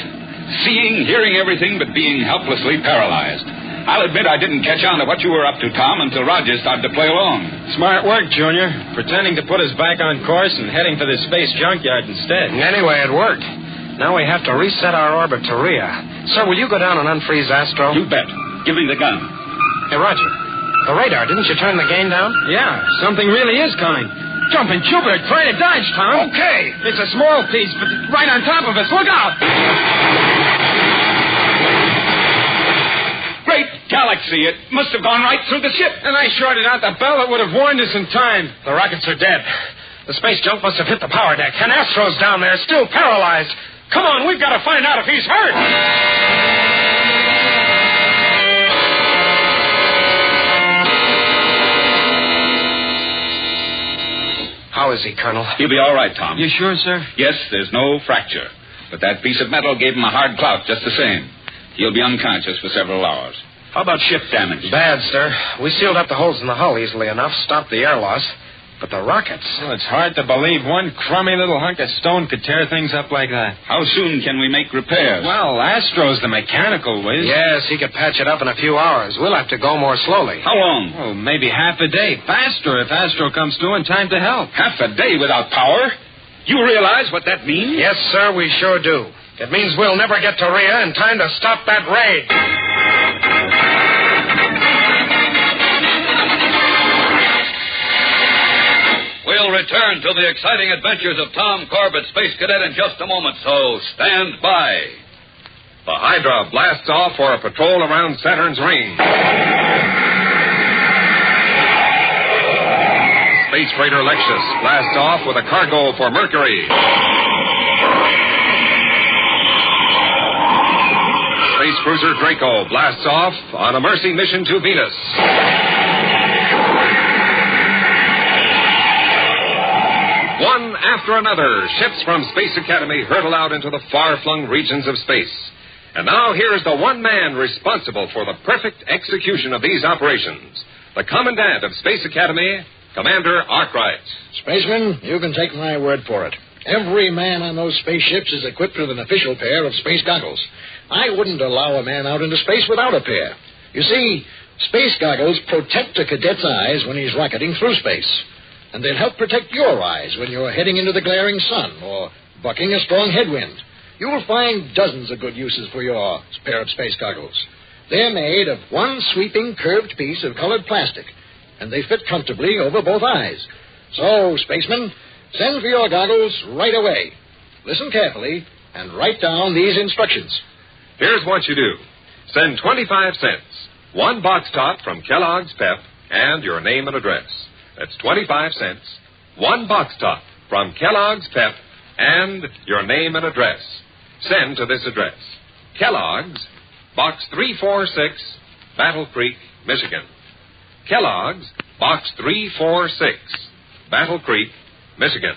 Seeing, hearing everything, but being helplessly paralyzed. I'll admit I didn't catch on to what you were up to, Tom, until Roger started to play along. Smart work, Junior. Pretending to put us back on course and heading for the space junkyard instead. Anyway, it worked. Now we have to reset our orbit to Rhea. Sir, will you go down and unfreeze Astro? You bet. Give me the gun. Hey, Roger. The radar, didn't you turn the gain down? Yeah, something really is coming. Jumping Jupiter, try to dodge, Tom. Okay. It's a small piece, but right on top of us. Look out! Great galaxy. It must have gone right through the ship. And I shorted out the bell that would have warned us in time. The rockets are dead. The space junk must have hit the power deck. And Astro's down there, still paralyzed. Come on, we've got to find out if he's hurt. How is he, Colonel? He'll be all right, Tom. You sure, sir? Yes, there's no fracture. But that piece of metal gave him a hard clout just the same. He'll be unconscious for several hours. How about ship damage? Bad, sir. We sealed up the holes in the hull easily enough, stopped the air loss. But the rockets... Well, it's hard to believe one crummy little hunk of stone could tear things up like that. How soon can we make repairs? Well, Astro's the mechanical whiz. Yes, he could patch it up in a few hours. We'll have to go more slowly. How long? Oh, maybe half a day. Faster if Astro comes to in time to help. Half a day without power? You realize what that means? Yes, sir, we sure do. It means we'll never get to Rhea in time to stop that raid. We'll return to the exciting adventures of Tom Corbett, Space Cadet, in just a moment, so stand by. The Hydra blasts off for a patrol around Saturn's ring. Space freighter Lexus blasts off with a cargo for Mercury. Space cruiser Draco blasts off on a Mercy mission to Venus. One after another, ships from Space Academy hurtle out into the far-flung regions of space. And now here's the one man responsible for the perfect execution of these operations. The Commandant of Space Academy, Commander Arkwright. Spaceman, you can take my word for it. Every man on those spaceships is equipped with an official pair of space goggles. I wouldn't allow a man out into space without a pair. You see, space goggles protect a cadet's eyes when he's rocketing through space. And they'll help protect your eyes when you're heading into the glaring sun or bucking a strong headwind. You'll find dozens of good uses for your pair of space goggles. They're made of one sweeping, curved piece of colored plastic, and they fit comfortably over both eyes. So, spacemen, send for your goggles right away. Listen carefully and write down these instructions. Here's what you do. Send 25 cents, one box top from Kellogg's Pep, and your name and address. That's 25 cents, one box top from Kellogg's Pep, and your name and address. Send to this address. Kellogg's, Box 346, Battle Creek, Michigan. Kellogg's, Box 346, Battle Creek, Michigan.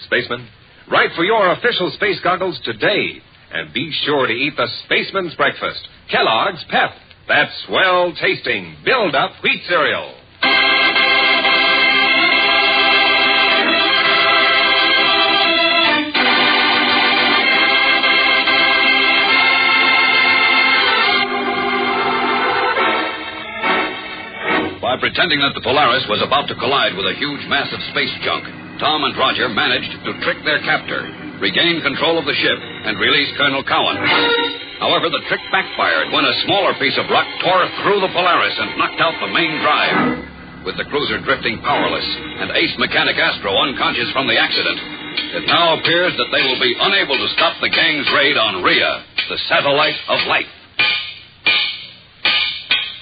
Spaceman, write for your official space goggles today, and be sure to eat the Spaceman's Breakfast. Kellogg's Pep. That swell-tasting, build-up wheat cereal. By pretending that the Polaris was about to collide with a huge mass of space junk, Tom and Roger managed to trick their captor, regain control of the ship, and release Colonel Cowan. However, the trick backfired when a smaller piece of rock tore through the Polaris and knocked out the main drive. With the cruiser drifting powerless and ace mechanic Astro unconscious from the accident, it now appears that they will be unable to stop the gang's raid on Rhea, the satellite of life.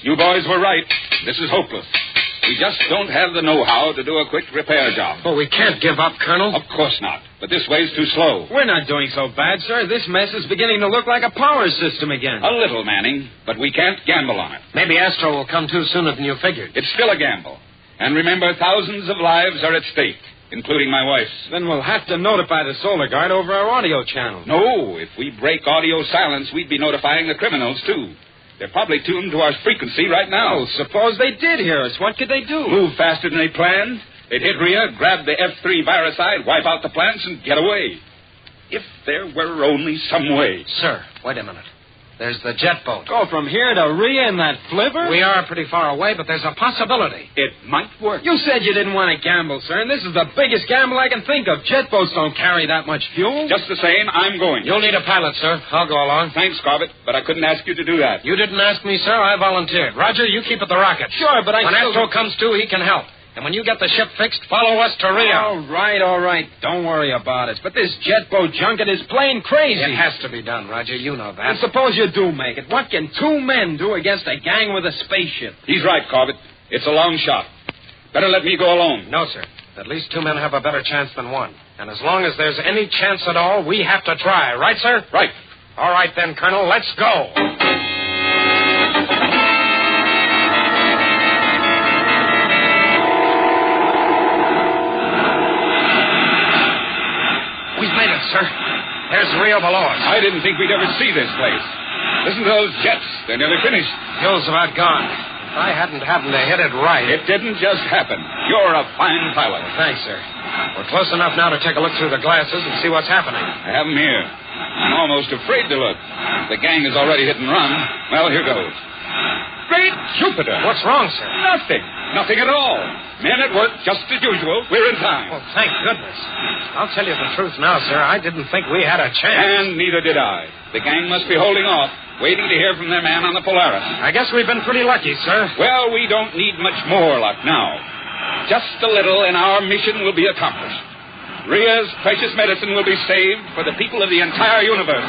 You boys were right. This is hopeless. We just don't have the know-how to do a quick repair job. Well, we can't give up, Colonel. Of course not. But this way's too slow. We're not doing so bad, sir. This mess is beginning to look like a power system again. A little, Manning, but we can't gamble on it. Maybe Astro will come too sooner than you figured. It's still a gamble. And remember, thousands of lives are at stake, including my wife's. Then we'll have to notify the Solar Guard over our audio channel. No, if we break audio silence, we'd be notifying the criminals, too. They're probably tuned to our frequency right now. Oh, suppose they did hear us. What could they do? Move faster than they planned. They'd hit Rhea, grab the F3 viricide, wipe out the plants, and get away. If there were only some way. Sir, wait a minute. There's the jet boat. Go from here to Rhea in that flivver? We are pretty far away, but there's a possibility. It might work. You said you didn't want to gamble, sir, and this is the biggest gamble I can think of. Jet boats don't carry that much fuel. Just the same, I'm going. You'll need a pilot, sir. I'll go along. Thanks, Corbett, but I couldn't ask you to do that. You didn't ask me, sir. I volunteered. Roger, you keep at the rocket. Sure, but when Astro comes to, he can help. And when you get the ship fixed, follow us to Rhea. All right. Don't worry about it. But this jet boat junket is plain crazy. It has to be done, Roger. You know that. And suppose you do make it. What can two men do against a gang with a spaceship? He's right, Corbett. It's a long shot. Better let me go alone. No, sir. At least two men have a better chance than one. And as long as there's any chance at all, we have to try. Right, sir? Right. All right, then, Colonel. Let's go. We've made it, sir. There's Rio below us. I didn't think we'd ever see this place. Listen to those jets. They're nearly finished. Fuel's about gone. If I hadn't happened to hit it right... It didn't just happen. You're a fine pilot. Thanks, sir. We're close enough now to take a look through the glasses and see what's happening. I have them here. I'm almost afraid to look. The gang has already hit and run. Well, here goes. Great Jupiter! What's wrong, sir? Nothing. Nothing at all. Men at work just as usual. We're in time. Well, thank goodness. I'll tell you the truth now, sir. I didn't think we had a chance. And neither did I. The gang must be holding off, waiting to hear from their man on the Polaris. I guess we've been pretty lucky, sir. Well, we don't need much more luck now. Just a little, and our mission will be accomplished. Rhea's precious medicine will be saved for the people of the entire universe.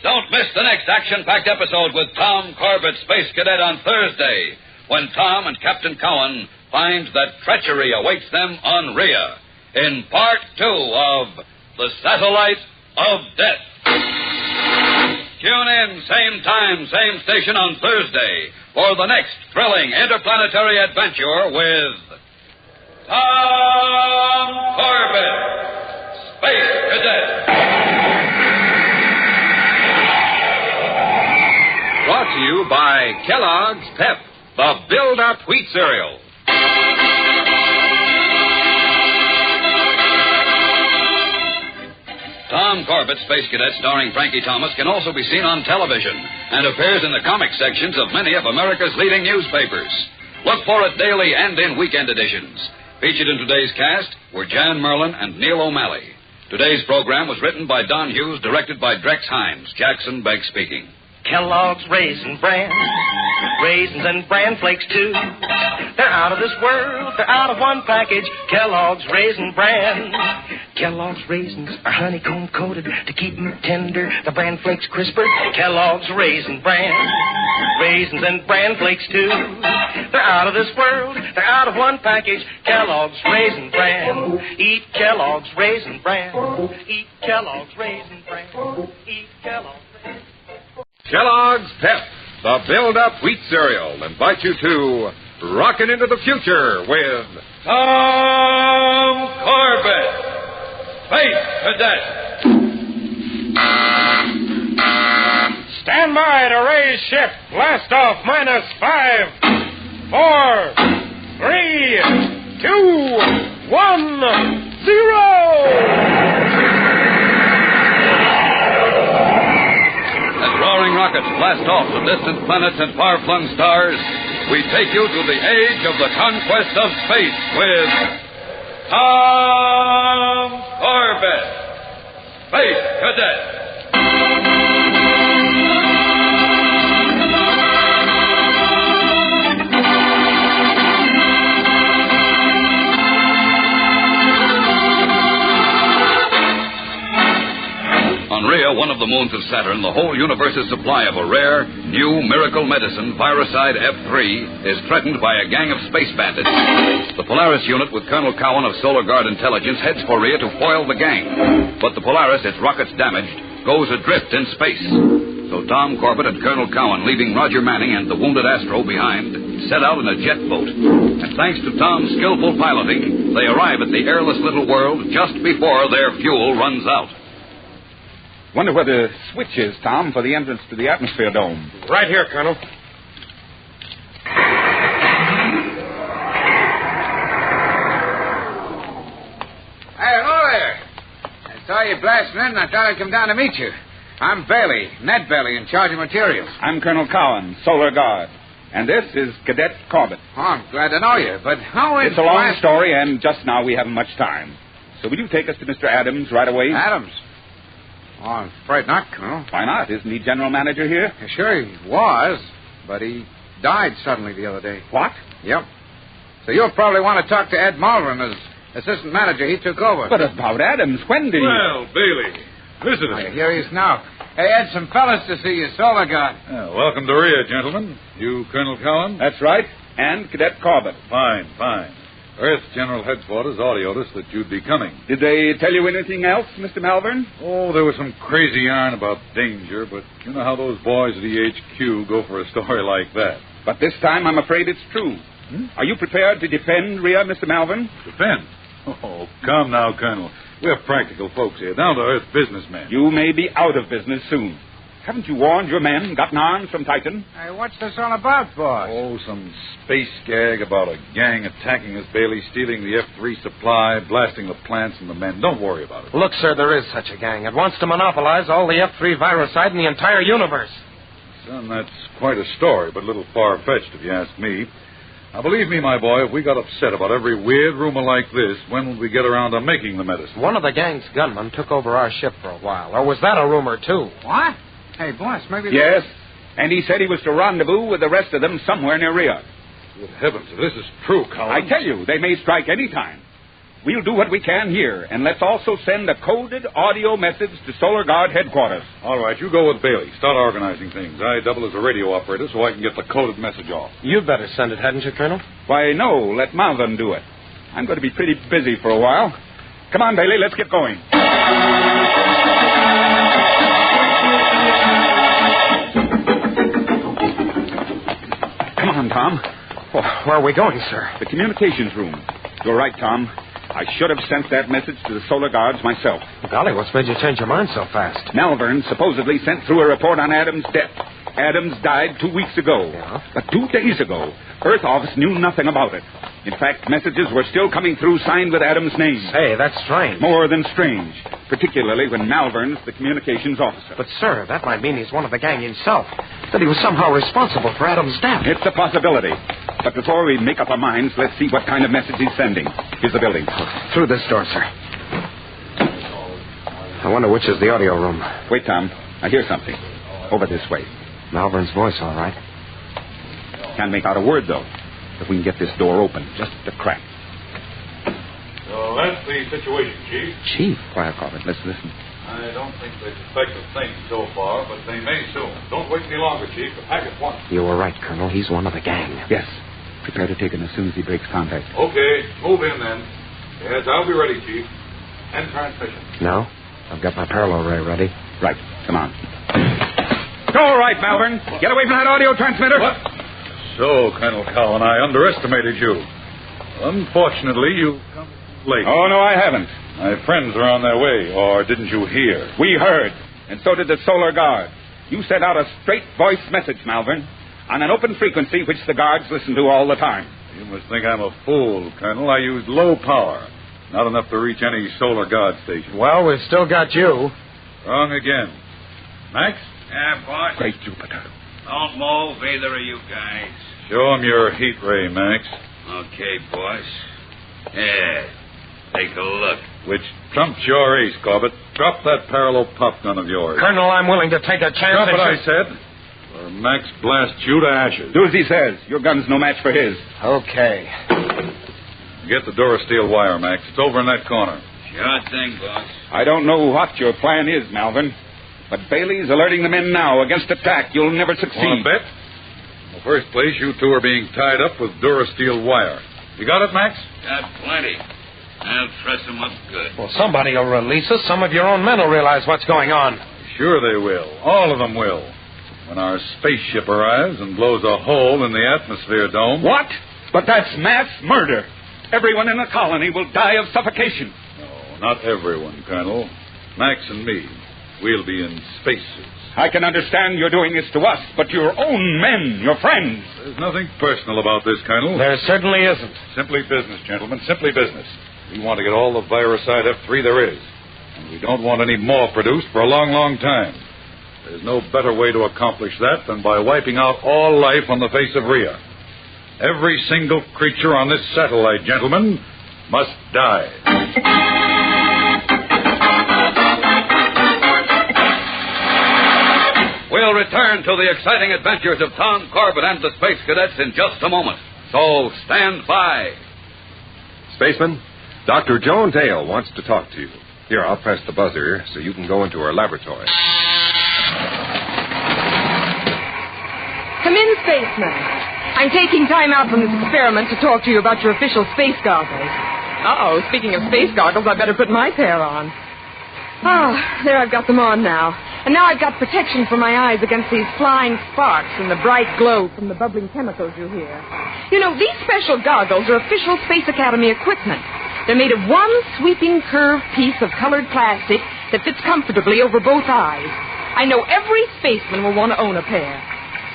Don't miss the next action-packed episode with Tom Corbett, Space Cadet, on Thursday, when Tom and Captain Cowan find that treachery awaits them on Rhea in Part 2 of The Satellite of Death. Tune in, same time, same station on Thursday for the next thrilling interplanetary adventure with Tom Corbett, Space Cadet. Brought to you by Kellogg's Pep, the build-up wheat cereal. Tom Corbett, Space Cadet, starring Frankie Thomas, can also be seen on television and appears in the comic sections of many of America's leading newspapers. Look for it daily and in weekend editions. Featured in today's cast were Jan Merlin and Neil O'Malley. Today's program was written by Don Hughes, directed by Drex Hines. Jackson Begg speaking. Kellogg's Raisin Bran, raisins and bran flakes too. They're out of this world, they're out of one package. Kellogg's Raisin Bran. Kellogg's raisins are honeycomb coated to keep them tender, the bran flakes crisper. Kellogg's Raisin Bran, raisins and bran flakes too. They're out of this world, they're out of one package. Kellogg's Raisin Bran. Eat Kellogg's Raisin Bran. Eat Kellogg's Raisin Bran. Eat Kellogg's Raisin Bran. Kellogg's Pep, the build-up wheat cereal, invite you to Rockin' into the Future with Tom Corbett, Space Cadet. Stand by to raise ship. Blast off -5, 4, 3, 2, 1, 0. As roaring rockets blast off to distant planets and far-flung stars, we take you to the age of the conquest of space with Tom Corbett, Space Cadet. On Rhea, one of the moons of Saturn, the whole universe's supply of a rare, new miracle medicine, Viricide F3, is threatened by a gang of space bandits. The Polaris unit, with Colonel Cowan of Solar Guard Intelligence, heads for Rhea to foil the gang. But the Polaris, its rockets damaged, goes adrift in space. So Tom Corbett and Colonel Cowan, leaving Roger Manning and the wounded Astro behind, set out in a jet boat. And thanks to Tom's skillful piloting, they arrive at the airless little world just before their fuel runs out. Wonder where the switch is, Tom, for the entrance to the atmosphere dome. Right here, Colonel. Hey, hello there. I saw you blasting in, and I thought I'd come down to meet you. I'm Bailey, Ned Bailey, in charge of materials. I'm Colonel Cowan, Solar Guard. And this is Cadet Corbett. Oh, I'm glad to know you, but how is... It's a long story, and just now we haven't much time. So will you take us to Mr. Adams right away? Adams? Oh, I'm afraid not, Colonel. Why not? Isn't he general manager here? Yeah, sure he was, but he died suddenly the other day. What? Yep. So you'll probably want to talk to Ed Malvern as assistant manager. He took over. But about Adams, when did he... Well, Bailey, visitor. Oh, here he is now. Hey, Ed, some fellas to see you, Solar Guard. Welcome to Rhea, gentlemen. You, Colonel Cowan? That's right. And Cadet Corbett. Fine. Earth General Headquarters audioed us that you'd be coming. Did they tell you anything else, Mr. Malvern? Oh, there was some crazy yarn about danger, but you know how those boys at EHQ go for a story like that. But this time I'm afraid it's true. Are you prepared to defend Rhea, Mr. Malvern? Defend? Oh, come now, Colonel. We're practical folks here, down-to-earth businessmen. You may be out of business soon. Haven't you warned your men, gotten arms from Titan? Hey, what's this all about, boss? Oh, some space gag about a gang attacking us, Bailey, stealing the F3 supply, blasting the plants and the men. Don't worry about it. Look, sir, there is such a gang. It wants to monopolize all the F3 viricide in the entire universe. Son, that's quite a story, but a little far-fetched, if you ask me. Now, believe me, my boy, if we got upset about every weird rumor like this, when would we get around to making the medicine? One of the gang's gunmen took over our ship for a while. Or was that a rumor, too? What? Hey, boss, maybe... Yes, and he said he was to rendezvous with the rest of them somewhere near Rhea. Good heavens, if this is true, Cowan... I tell you, they may strike any time. We'll do what we can here, and let's also send a coded audio message to Solar Guard headquarters. All right, you go with Bailey. Start organizing things. I double as a radio operator so I can get the coded message off. You'd better send it, hadn't you, Colonel? Why, no, let Malvern do it. I'm going to be pretty busy for a while. Come on, Bailey, let's get going. Come on, Tom. Well, where are we going, sir? The communications room. You're right, Tom. I should have sent that message to the Solar Guards myself. Golly, what's made you change your mind so fast? Malvern supposedly sent through a report on Adams' death. Adams died 2 weeks ago. Yeah? But 2 days ago, Earth office knew nothing about it. In fact, messages were still coming through signed with Adams' name. Hey, that's strange. More than strange, particularly when Malvern's the communications officer. But, sir, that might mean he's one of the gang himself. That he was somehow responsible for Adam's death. It's a possibility. But before we make up our minds, let's see what kind of message he's sending. Here's the building. Through this door, sir. I wonder which is the audio room. Wait, Tom. I hear something. Over this way. Malvern's voice, all right. Can't make out a word, though. If we can get this door open, just a crack. So that's the situation, Chief. Chief? Quiet, Corbett. Let's listen. I don't think they suspect a thing so far, but they may soon. Don't wait any longer, Chief. Attack at once. You were right, Colonel. He's one of the gang. Yes. Prepare to take him as soon as he breaks contact. Okay. Move in, then. Yes, I'll be ready, Chief. And transmission. No? I've got my parallel ray ready. Right. Come on. All right, Malvern. Get away from that audio transmitter. What? So, Colonel Cowan, I underestimated you. Unfortunately, you come late. Oh, no, I haven't. My friends are on their way, or didn't you hear? We heard, and so did the Solar Guard. You sent out a straight voice message, Malvern, on an open frequency which the guards listen to all the time. You must think I'm a fool, Colonel. I used low power. Not enough to reach any Solar Guard station. Well, we've still got you. Wrong again. Max? Yeah, boss. Great Jupiter. Don't move, either of you guys. Show him your heat ray, Max. Okay, boss. Yeah. Take a look. Which trumps your ace, Corbett. Drop that parallel pop gun of yours. Colonel, I'm willing to take a chance. Drop what I said, or Max blasts you to ashes. Do as he says. Your gun's no match for his. Okay. Get the door of steel wire, Max. It's over in that corner. Sure thing, boss. I don't know what your plan is, Malvern, but Bailey's alerting the men now. Against attack, you'll never succeed. Want to bet? In the first place, you two are being tied up with Durasteel wire. You got it, Max? Got plenty. I'll truss them up good. Well, somebody will release us. Some of your own men will realize what's going on. Sure they will. All of them will. When our spaceship arrives and blows a hole in the atmosphere dome. What? But that's mass murder. Everyone in the colony will die of suffocation. No, not everyone, Colonel. Max and me. We'll be in spacesuits. I can understand you're doing this to us, but your own men, your friends. There's nothing personal about this, Colonel. There certainly isn't. Simply business, gentlemen. Simply business. We want to get all the viruside F3 there is. And we don't want any more produced for a long, long time. There's no better way to accomplish that than by wiping out all life on the face of Rhea. Every single creature on this satellite, gentlemen, must die. We'll return to the exciting adventures of Tom Corbett and the Space Cadets in just a moment. So stand by. Spaceman, Dr. Joan Dale wants to talk to you. Here, I'll press the buzzer so you can go into her laboratory. Come in, Spaceman. I'm taking time out from this experiment to talk to you about your official space goggles. Uh-oh, speaking of space goggles, I better put my pair on. Ah, there, I've got them on now. And now I've got protection for my eyes against these flying sparks and the bright glow from the bubbling chemicals you hear. You know, these special goggles are official Space Academy equipment. They're made of one sweeping curved piece of colored plastic that fits comfortably over both eyes. I know every spaceman will want to own a pair.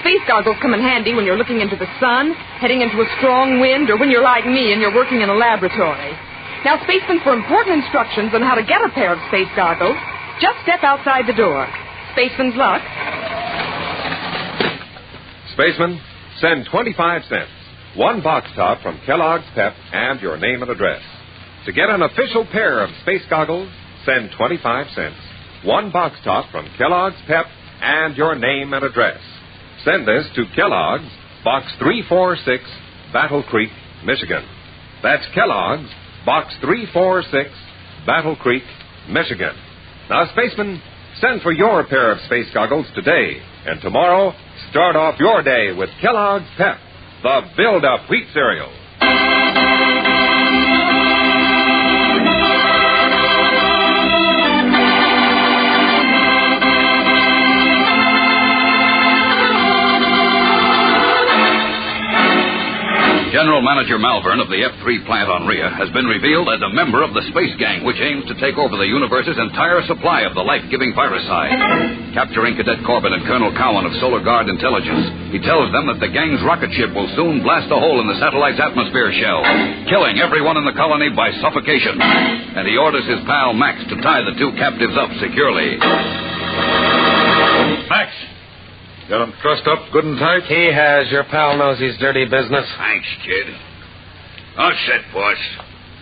Space goggles come in handy when you're looking into the sun, heading into a strong wind, or when you're like me and you're working in a laboratory. Now, spacemen, for important instructions on how to get a pair of space goggles, just step outside the door. Spaceman's luck. Spaceman, send 25 cents. One box top from Kellogg's Pep and your name and address. To get an official pair of space goggles, send 25 cents. One box top from Kellogg's Pep and your name and address. Send this to Kellogg's, Box 346, Battle Creek, Michigan. That's Kellogg's, Box 346, Battle Creek, Michigan. Now, spacemen, send for your pair of space goggles today. And tomorrow, start off your day with Kellogg's Pep, the build-up wheat cereal. General Manager Malvern of the F3 plant on Rhea has been revealed as a member of the space gang which aims to take over the universe's entire supply of the life-giving viruside. Capturing Cadet Corbett and Colonel Cowan of Solar Guard Intelligence, he tells them that the gang's rocket ship will soon blast a hole in the satellite's atmosphere shell, killing everyone in the colony by suffocation. And he orders his pal Max to tie the two captives up securely. Max, Got him trussed up good and tight? He has. Your pal knows he's dirty business. Thanks, kid. All set, boss.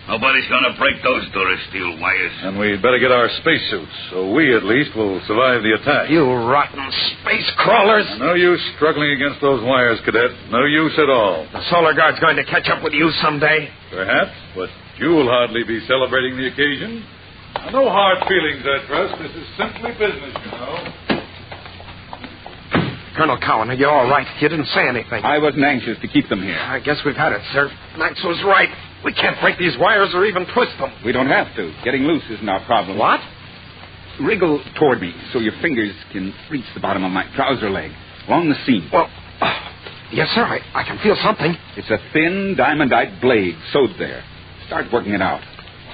Nobody's going to break those Durasteel wires. And we'd better get our spacesuits, so we at least will survive the attack. You rotten space crawlers. No use struggling against those wires, Cadet. No use at all. The Solar Guard's going to catch up with you someday. Perhaps, but you'll hardly be celebrating the occasion. No hard feelings, I trust. This is simply business, you know. Colonel Cowan, are you all right? You didn't say anything. I wasn't anxious to keep them here. I guess we've had it, sir. Max was right. We can't break these wires or even twist them. We don't have to. Getting loose isn't our problem. What? Wriggle toward me so your fingers can reach the bottom of my trouser leg, along the seam. Well, yes, sir. I can feel something. It's a thin diamondite blade sewed there. Start working it out.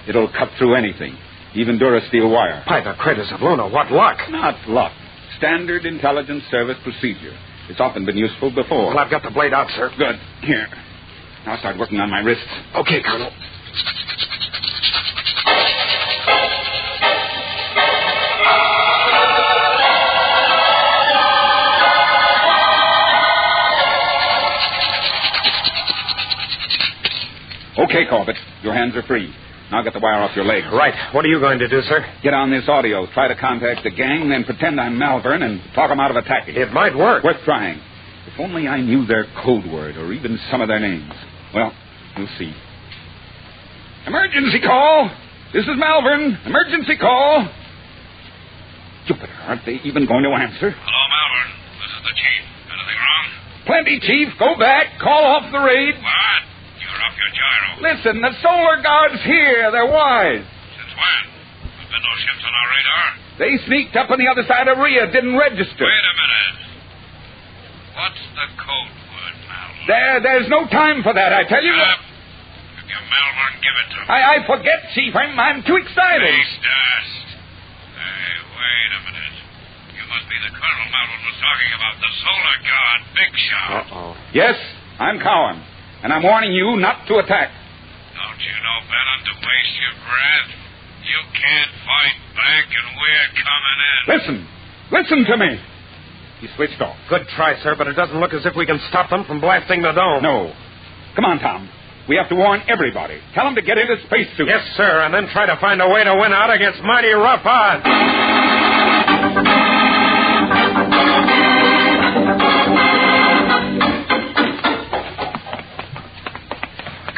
It'll cut through anything, even Durasteel wire. By the craters of Luna, what luck. Not luck. Standard intelligence service procedure. It's often been useful before. Well, I've got the blade out, sir. Good. Here. Now start working on my wrists. Okay, Colonel. Okay, Corbett. Your hands are free. Now get the wire off your leg. Right. What are you going to do, sir? Get on this audio. Try to contact the gang, then pretend I'm Malvern and talk them out of attacking. It might work. Worth trying. If only I knew their code word or even some of their names. Well, we'll see. Emergency call. This is Malvern. Emergency call. Jupiter, aren't they even going to answer? Hello, Malvern. This is the chief. Anything wrong? Plenty, Chief. Go back. Call off the raid. What? You're off your gyro. Listen, the Solar Guard's here. They're wise. Since when? There's been no ships on our radar. They sneaked up on the other side of Rhea, didn't register. Wait a minute. What's the code word, Malvern? There's no time for that, I tell you. If you're Malvern, give it to me. I forget, Chief. I'm too excited. Space dust. Hey, wait a minute. You must be the Colonel Malvern was talking about. The Solar Guard Big Shot. Uh-oh. Yes, I'm Cowan. And I'm warning you not to attack. Don't you know better to waste your breath? You can't fight back, and we're coming in. Listen to me. He switched off. Good try, sir, but it doesn't look as if we can stop them from blasting the dome. No. Come on, Tom. We have to warn everybody. Tell them to get into spacesuits. Yes, sir, and then try to find a way to win out against mighty rough odds.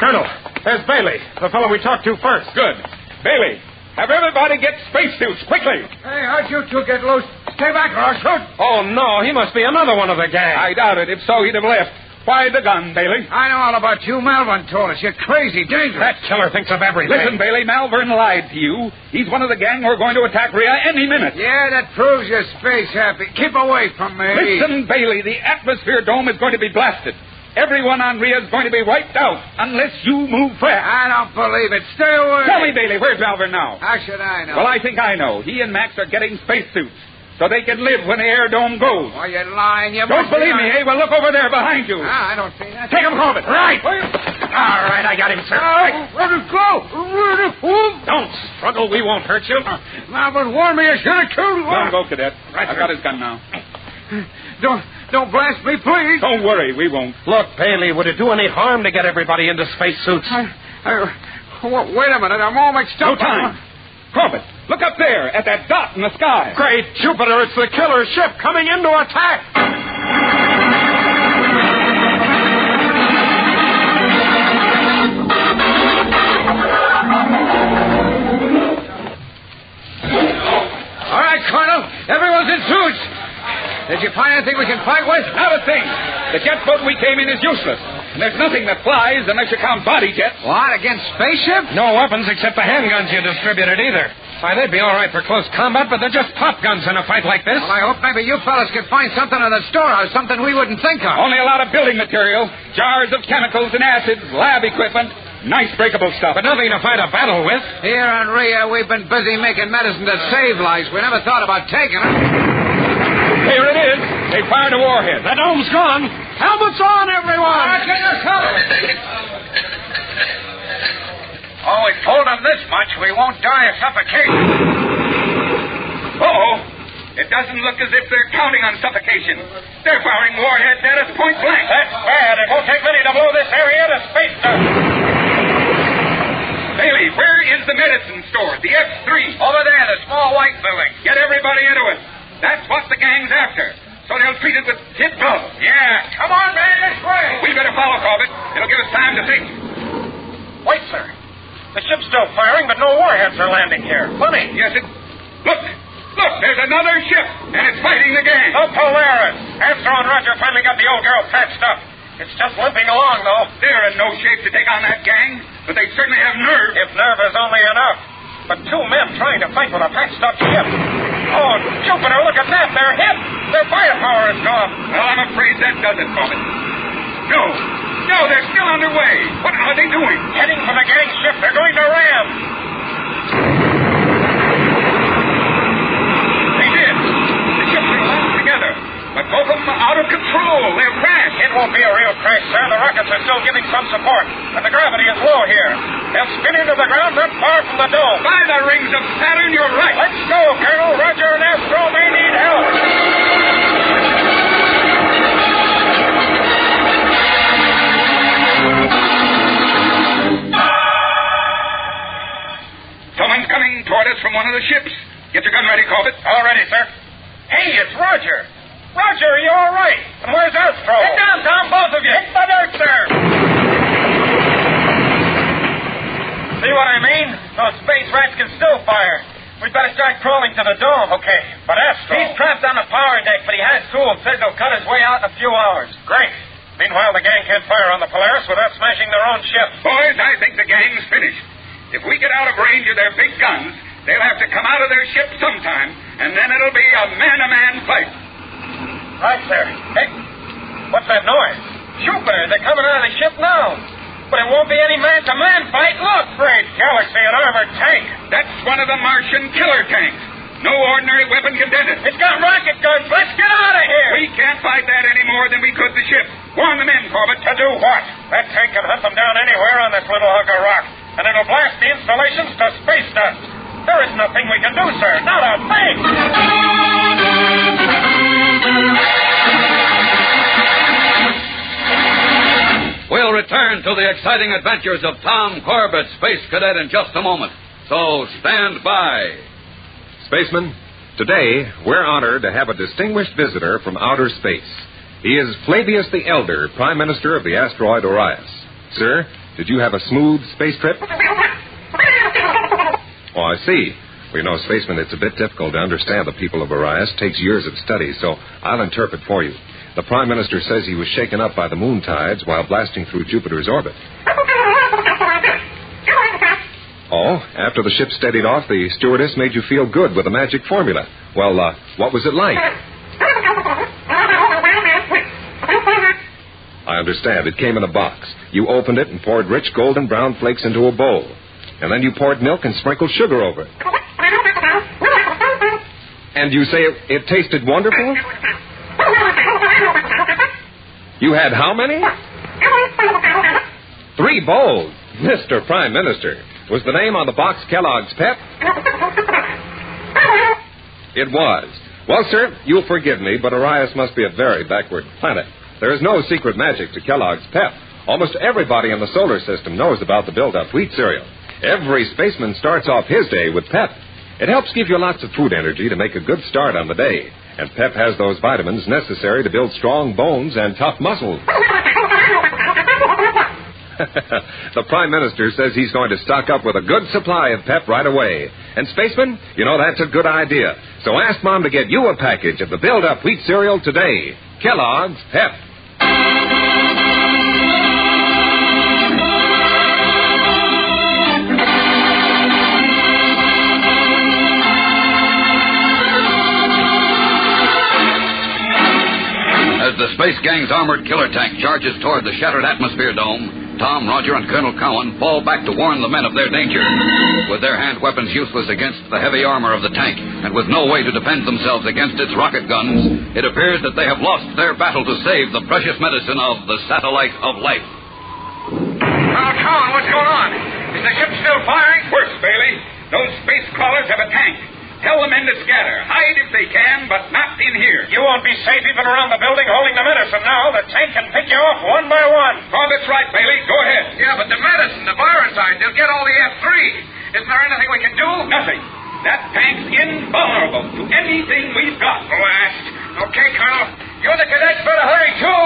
Colonel, there's Bailey, the fellow we talked to first. Good. Bailey, have everybody get spacesuits, quickly. Hey, how'd you two get loose? Stay back or I'll shoot. Oh, no, he must be another one of the gang. I doubt it. If so, he'd have left. Why the gun, Bailey? I know all about you. Malvern told us. You're crazy, dangerous. That killer thinks of everything. Listen, Bailey, Malvern lied to you. He's one of the gang who are going to attack Rhea any minute. Yeah, that proves you're space happy. Keep away from me. Listen, Bailey, the atmosphere dome is going to be blasted. Everyone on Rhea is going to be wiped out unless you move fast. I don't believe it. Stay away. Tell me, Bailey, where's Malvern now? How should I know? Well, I think I know. He and Max are getting spacesuits so they can live when the air dome goes. Oh, you're lying. You Don't believe me, eh? Well, look over there behind you. I don't see that. Take him, Corbett. Right. All right, I got him, sir. Let it go. Don't struggle. We won't hurt you. Malvern warned me I should have killed him. Let him go, Cadet. Right, I've got his gun now. Don't blast me, please. Don't worry, we won't. Look, Bailey, would it do any harm to get everybody into spacesuits? Wait a minute. I'm all mixed up. No time. Corbett, look up there at that dot in the sky. Great Jupiter, it's the killer ship coming in to attack. All right, Colonel. Everyone's in suits. Did you find anything we can fight with? Not a thing. The jet boat we came in is useless. And there's nothing that flies unless you count body jets. What, against spaceships? No weapons except the handguns you distributed either. Why, they'd be all right for close combat, but they're just pop guns in a fight like this. Well, I hope maybe you fellas could find something in the storehouse, something we wouldn't think of. Only a lot of building material, jars of chemicals and acids, lab equipment, nice breakable stuff. But nothing to fight a battle with. Here on Rhea, we've been busy making medicine to save lives. We never thought about taking it. Here it is. They fired a warhead. The dome's gone. Helmets on, everyone! Oh, we told them this much. We won't die of suffocation. Uh-oh. It doesn't look as if they're counting on suffocation. They're firing warheads at us point blank. That's bad. It won't take many to blow this area to space dust. Bailey, where is the medicine store, the F3? Over there, the small white building. Get everybody into it. That's what the gang's after. So they'll treat it with kid gloves. Yeah. Come on, man, this way. We better follow, Corbett. It'll give us time to think. Wait, sir. The ship's still firing, but no warheads are landing here. Funny. Yes, it... Look, there's another ship, and it's fighting the gang. The Polaris. Astro and Roger finally got the old girl patched up. It's just limping along, though. They're in no shape to take on that gang, but they certainly have nerve. If nerve is only enough. But two men trying to fight with a patched-up ship. Oh, Jupiter, look at that. They're hit. Their firepower is gone. Well, I'm afraid that does it, Corbett. No, they're still underway. What are they doing? Heading for the gang ship. They're going to ram. They did. The ships are locked together. But both of them are out of control. They're crashed. It won't be a real crash, sir. The rockets are still giving some support. And the gravity is low here. They'll spin into the ground not far from the dome. By the rings of Saturn, you're right. Let's go, Colonel. Roger and Astro may need help. Someone's coming toward us from one of the ships. Get your gun ready, Corbett. All ready, sir. Hey, it's Roger. Roger, are you all right? And where's Astro? Get down, Tom, both of you. Hit the dirt, sir. See what I mean? Those space rats can still fire. We'd better start crawling to the dome. Okay, but Astro... He's trapped on the power deck, but he has tools. Says he'll cut his way out in a few hours. Great. Meanwhile, the gang can't fire on the Polaris without smashing their own ship. Boys, I think the gang's finished. If we get out of range of their big guns, they'll have to come out of their ship sometime, and then it'll be a man-to-man fight. Right, sir. Hey, what's that noise? Jupiter, they're coming out of the ship now. But it won't be any man-to-man fight. Look, great galaxy, an armored tank. That's one of the Martian killer tanks. No ordinary weapon can dent it. It's got rocket guns. Let's get out of here. We can't fight that any more than we could the ship. Warn the men, Corbett. To do what? That tank can hunt them down anywhere on this little hunk of rock. And it'll blast the installations to space dust. There is nothing we can do, sir. Not a thing. We'll return to the exciting adventures of Tom Corbett, Space Cadet, in just a moment. So stand by. Spacemen, today we're honored to have a distinguished visitor from outer space. He is Flavius the Elder, Prime Minister of the asteroid Orius. Sir, did you have a smooth space trip? Oh, I see. Well, you know, spacemen, it's a bit difficult to understand the people of Orius. It takes years of study, so I'll interpret for you. The Prime Minister says he was shaken up by the moon tides while blasting through Jupiter's orbit. Oh, after the ship steadied off, the stewardess made you feel good with a magic formula. Well, what was it like? I understand. It came in a box. You opened it and poured rich golden brown flakes into a bowl. And then you poured milk and sprinkled sugar over it. And you say it tasted wonderful? You had how many? 3 bowls. Mr. Prime Minister. Was the name on the box Kellogg's Pep? It was. Well, sir, you'll forgive me, but Orius must be a very backward planet. There is no secret magic to Kellogg's Pep. Almost everybody in the solar system knows about the built-up wheat cereal. Every spaceman starts off his day with Pep. It helps give you lots of food energy to make a good start on the day. And Pep has those vitamins necessary to build strong bones and tough muscles. The Prime Minister says he's going to stock up with a good supply of Pep right away. And, spacemen, you know that's a good idea. So ask Mom to get you a package of the build-up wheat cereal today. Kellogg's Pep. As the space gang's armored killer tank charges toward the shattered atmosphere dome, Tom, Roger, and Colonel Cowan fall back to warn the men of their danger. With their hand weapons useless against the heavy armor of the tank, and with no way to defend themselves against its rocket guns, it appears that they have lost their battle to save the precious medicine of the Satellite of Life. Colonel Cowan, what's going on? Is the ship still firing? Worse, Bailey. Those space crawlers have a tank. Tell the men to scatter. Hide if they can, but not in here. You won't be safe even around the building holding the medicine now. The tank can pick you off one by one. Corbett's right, Bailey. Go ahead. Yeah, but the medicine, the viricide, they'll get all the F3. Isn't there anything we can do? Nothing. That tank's invulnerable to anything we've got. Blast. Okay, Colonel. You and the cadets better hurry, too.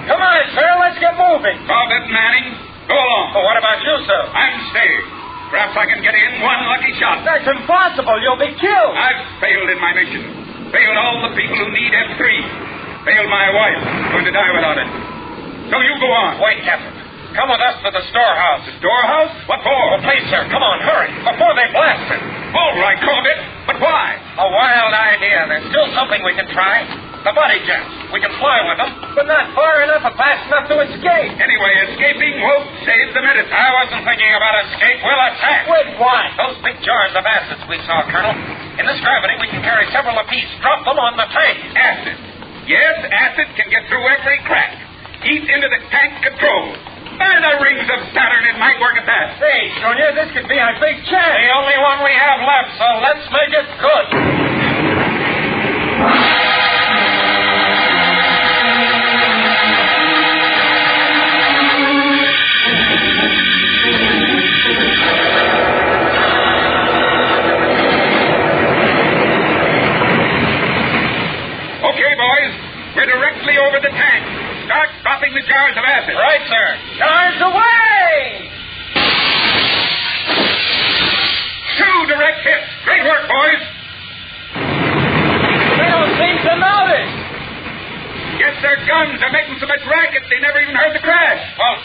Come on, sir. Let's get moving. Corbett Manning, go along. Well, what about you, sir? I'm staying. Perhaps I can get in one lucky shot. That's impossible. You'll be killed. I've failed in my mission. Failed all the people who need F3. Failed my wife. Going to die without it. So you go on. Wait, Captain. Come with us to the storehouse. The storehouse? What for? Oh, please, sir. Come on, hurry. Before they blast it. All right, Corbett. But why? A wild idea. There's still something we can try. The buddy jets. We can fly with them, but not far enough or fast enough to escape. Anyway, escaping won't save the medicine. I wasn't thinking about escape. We'll attack. With what? Those big jars of acids we saw, Colonel. In this gravity, we can carry several apiece. Drop them on the tank. Acid. Yes, acid can get through every crack. Eat into the tank controls. By the rings of Saturn, it might work at that. Say, Junior, this could be our big chance. The only one we have left, so let's make it good. Okay, boys. We're directly over the tank. Start dropping the jars of acid. Right, sir. Jars away! Two direct hits. Great work, boys. They don't seem to notice. Guess their guns are making so much racket they never even heard the crash. Well,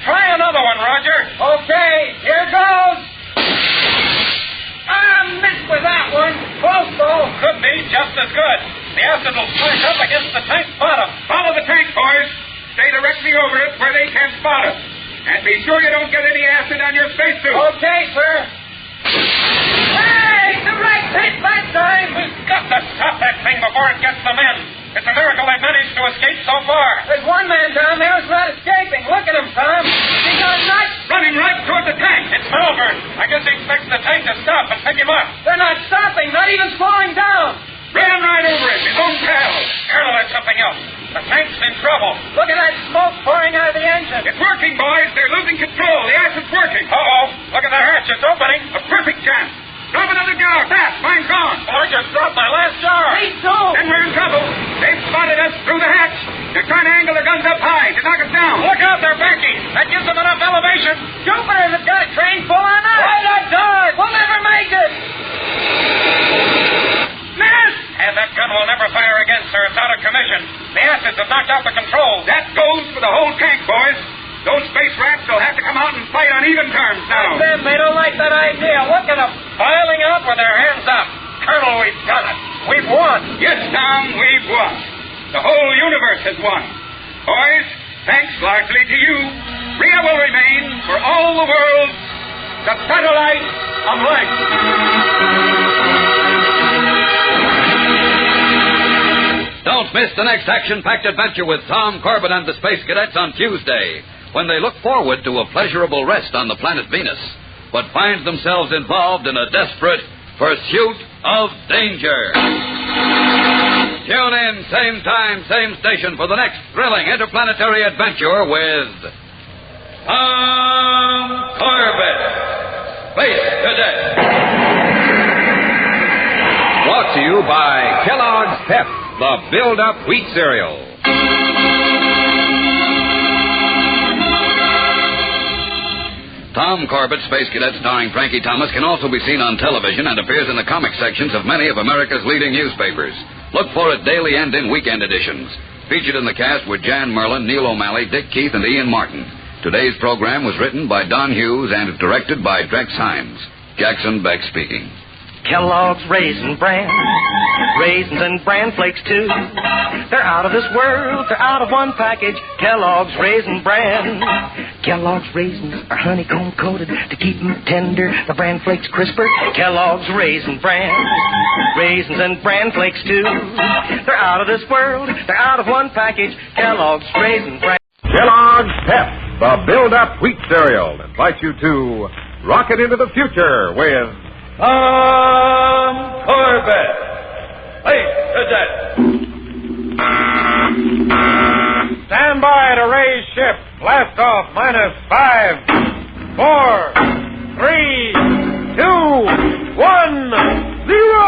try another one, Roger. Okay, here goes. Missed with that one. Close, though. Could be just as good. The acid will splash up against the tank's bottom. Follow the tank, boys. Stay directly over it where they can't spot us. And be sure you don't get any acid on your spacesuit. Okay, sir. Hey, direct hit that time. We've got to stop that thing before it gets the men. It's a miracle they've managed to escape so far. There's one man down there who's not escaping. Look at him, Tom. He's on nuts. Running right toward the tank. It's Melbourne. I guess he expects the tank to stop and pick him up. They're not stopping, not even slowing down. Ran right over him, his own pal. Colonel, there's something else. The tank's in trouble. Look at that smoke pouring out of the engine. It's working, boys. They're losing control. The acid's working. Uh-oh. Look at the hatch. It's opening. A perfect chance. Drop another jar. Fast. Mine's gone. Well, I just dropped my last jar. Me too. Then we're in trouble. They've spotted us through the hatch. They're trying to angle their guns up high to knock us down. Look out, they're backing. That gives them enough elevation. Jupiter has got a train full on us. Right on guard. We'll never make it. Miss! And that gun will never fire again, sir. It's out of commission. The acids have knocked out the controls. That goes for the whole tank, boys. Those space rats will have to come out and fight on even terms now. Them, they don't like that idea. Look at them, piling up with their hands up. Colonel, we've done it. We've won. Yes, Tom, we've won. The whole universe has won. Boys, thanks largely to you, Rhea will remain, for all the world, the satellite of light. Don't miss the next action-packed adventure with Tom Corbett and the Space Cadets on Tuesday, when they look forward to a pleasurable rest on the planet Venus, but find themselves involved in a desperate pursuit of danger. Tune in, same time, same station, for the next thrilling interplanetary adventure with Tom Corbett, Space Cadet. Brought to you by Kellogg's Pep, the build-up wheat cereal. Tom Corbett, Space Cadet, starring Frankie Thomas, can also be seen on television and appears in the comic sections of many of America's leading newspapers. Look for it daily and in weekend editions. Featured in the cast were Jan Merlin, Neil O'Malley, Dick Keith, and Ian Martin. Today's program was written by Don Hughes and directed by Drex Hines. Jackson Beck speaking. Kellogg's Raisin Bran. Raisins and Bran Flakes, too. They're out of this world. They're out of one package. Kellogg's Raisin Bran. Kellogg's raisins are honeycomb coated to keep them tender. The Bran Flakes crisper. Kellogg's Raisin Bran. Raisins and Bran Flakes, too. They're out of this world. They're out of one package. Kellogg's Raisin Bran. Kellogg's Pep, the build-up wheat cereal, invites you to rocket into the future with Tom Corbett. Space Cadet. Stand by to raise ship. Blast off -5, 4, 3, 2, 1, 0.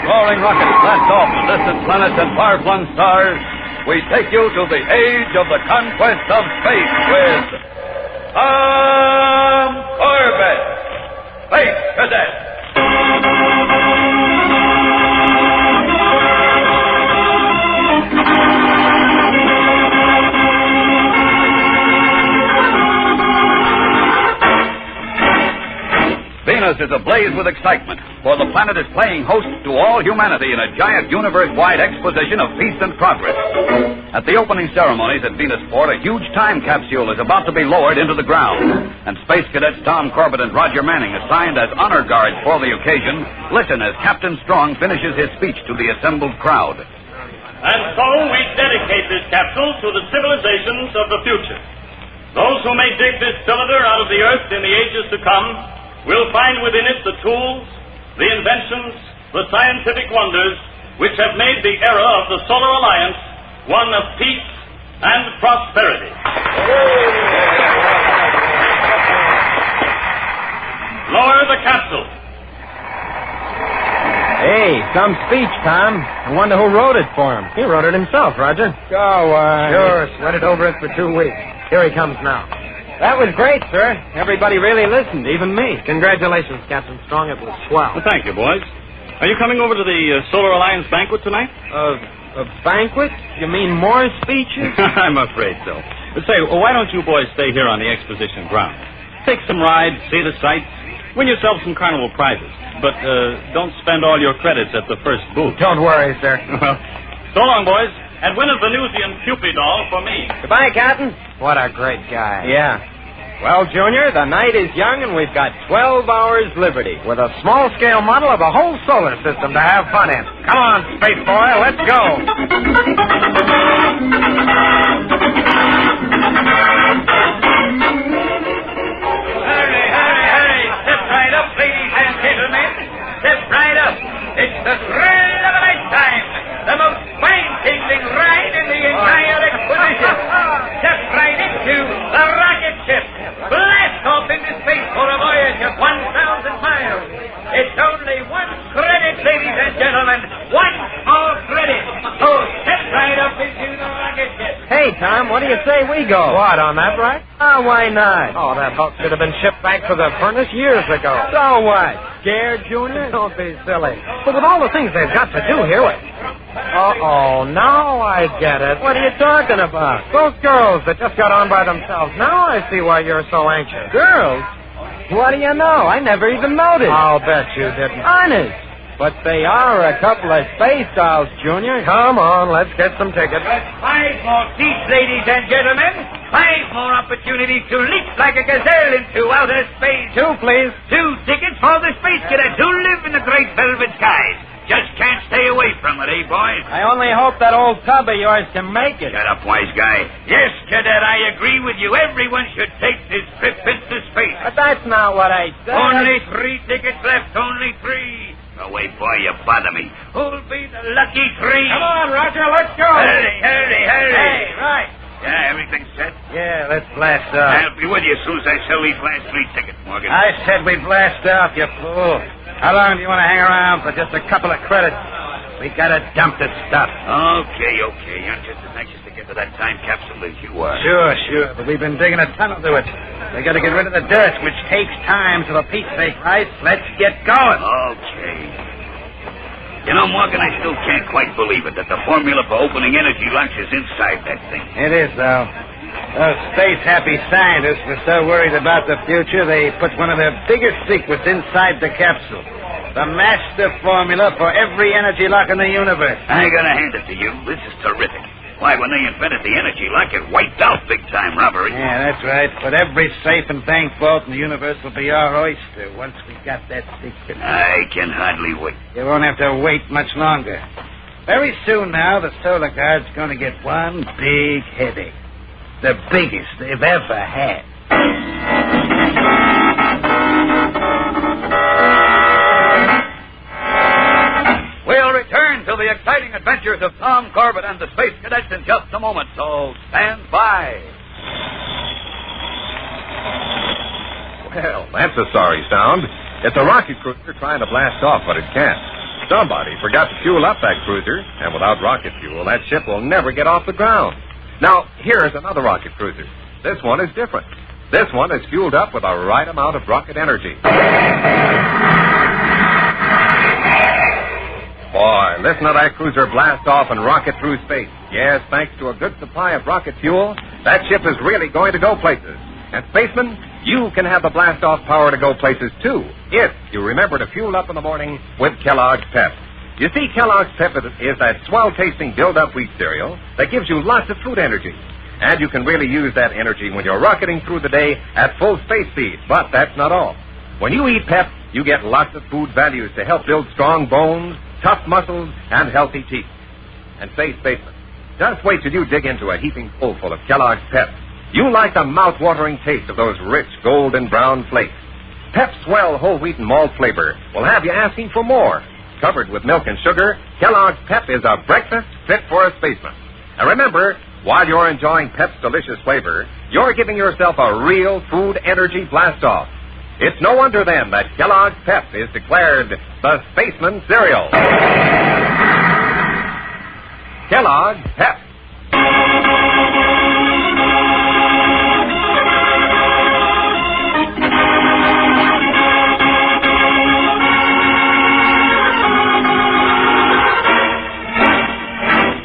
Roaring rockets blast off to distant planets and far-flung stars. We take you to the age of the conquest of space with Tom Corbett, Space Cadet. Venus is ablaze with excitement, for the planet is playing host to all humanity in a giant universe-wide exposition of peace and progress. At the opening ceremonies at Venusport, a huge time capsule is about to be lowered into the ground, and Space Cadets Tom Corbett and Roger Manning, assigned as honor guards for the occasion, listen as Captain Strong finishes his speech to the assembled crowd. And so we dedicate this capsule to the civilizations of the future. Those who may dig this cylinder out of the earth in the ages to come will find within it the tools, the inventions, the scientific wonders which have made the era of the Solar Alliance one of peace and prosperity. Lower the capsule. Hey, some speech, Tom. I wonder who wrote it for him. He wrote it himself, Roger. Sure, sweated over it for 2 weeks. Here he comes now. That was great, sir. Everybody really listened, even me. Congratulations, Captain Strong. It was swell. Well, thank you, boys. Are you coming over to the Solar Alliance banquet tonight? A banquet? You mean more speeches? I'm afraid so. But say, why don't you boys stay here on the exposition grounds? Take some rides, see the sights, win yourself some carnival prizes. But don't spend all your credits at the first booth. Don't worry, sir. Well, so long, boys. And win a Venusian Cupid doll for me. Goodbye, Captain. What a great guy. Yeah. Well, Junior, the night is young and we've got 12 hours liberty. With a small-scale model of the whole solar system to have fun in. Come on, Space Boy, let's go. Hurry. Step right up, ladies and gentlemen. Step right up. It's the thrill of a lifetime. The most spine-tingling ride in the entire exposition. Step right into the rocket ship. Blast off into space for a voyage of 1,000 miles. It's only 1 credit, ladies and gentlemen. 1 small credit. So step right up into the rocket ship. Hey, Tom, what do you say we go? What, on that right? Oh, why not? Oh, that hulk should have been shipped back to the furnace years ago. So what? Scared, Junior? Don't be silly. But with all the things they've got to do here, uh-oh, now I get it. What are you talking about? Those girls that just got on by themselves. Now I see why you're so anxious. Girls? What do you know? I never even noticed. I'll bet you didn't. Honest. But they are a couple of space dolls, Junior. Come on, let's get some tickets. That's 5 more seats, ladies and gentlemen. 5 more opportunities to leap like a gazelle into outer space. 2, please. 2 tickets for the space cadets who live in the great velvet skies. Just can't stay away from it, eh, boys? I only hope that old tub of yours can make it. Shut up, wise guy. Yes, cadet, I agree with you. Everyone should take this trip into space. But that's not what I said. Only 3 tickets left, only 3. Away, boy, you bother me. Who'll be the lucky 3? Come on, Roger, let's go. Hurry. Hey, right. Yeah, everything's set? Yeah, let's blast off. I'll be with you as soon as I sell these last 3 tickets, Morgan. I said we'd blast off, you fool. How long do you want to hang around for just a couple of credits? We gotta dump this stuff. Okay. I'm just as anxious to get to that time capsule as you are. Sure. But we've been digging a tunnel to it. We gotta get rid of the dirt, which takes time, so for Pete's sake, right? Let's get going. Okay. You know, Morgan, I still can't quite believe it that the formula for opening energy locks is inside that thing. It is, though. Those space-happy scientists were so worried about the future, they put one of their biggest secrets inside the capsule. The master formula for every energy lock in the universe. I gotta hand it to you. This is terrific. Why, when they invented the energy lock, it wiped out big-time robbery. Yeah, that's right. But every safe and bank vault in the universe will be our oyster once we got that secret. I can hardly wait. You won't have to wait much longer. Very soon now, the Solar Guard's going to get one big headache. The biggest they've ever had. We'll return to the exciting adventures of Tom Corbett and the Space Cadets in just a moment, so stand by. Well, that's a sorry sound. It's a rocket cruiser trying to blast off, but it can't. Somebody forgot to fuel up that cruiser, and without rocket fuel, that ship will never get off the ground. Now, here's another rocket cruiser. This one is different. This one is fueled up with the right amount of rocket energy. Boy, listen to that cruiser blast off and rocket through space. Yes, thanks to a good supply of rocket fuel, that ship is really going to go places. And spacemen, you can have the blast-off power to go places, too, if you remember to fuel up in the morning with Kellogg's Pep. You see, Kellogg's Pep is that swell-tasting build-up wheat cereal that gives you lots of food energy. And you can really use that energy when you're rocketing through the day at full space speed. But that's not all. When you eat Pep, you get lots of food values to help build strong bones, tough muscles, and healthy teeth. And say, spacemen, just wait till you dig into a heaping bowl full of Kellogg's Pep. You like the mouth-watering taste of those rich golden brown flakes. Pep's swell whole wheat and malt flavor will have you asking for more. Covered with milk and sugar, Kellogg's Pep is a breakfast fit for a spaceman. And remember, while you're enjoying Pep's delicious flavor, you're giving yourself a real food energy blast-off. It's no wonder, then, that Kellogg's Pep is declared the spaceman cereal. Kellogg's Pep.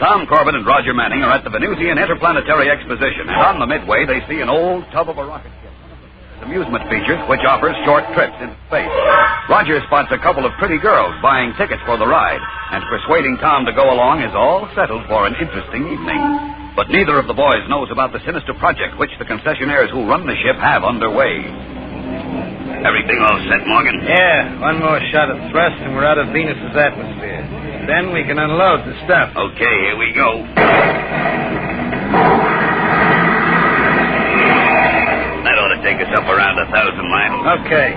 Tom Corbett and Roger Manning are at the Venusian Interplanetary Exposition, and on the Midway they see an old tub of a rocket ship, amusement features which offers short trips into space. Roger spots a couple of pretty girls buying tickets for the ride, and persuading Tom to go along is all settled for an interesting evening. But neither of the boys knows about the sinister project which the concessionaires who run the ship have underway. Everything all set, Morgan? Yeah, one more shot of thrust and we're out of Venus's atmosphere. Then we can unload the stuff. Okay, here we go. That ought to take us up around 1,000 miles. Okay.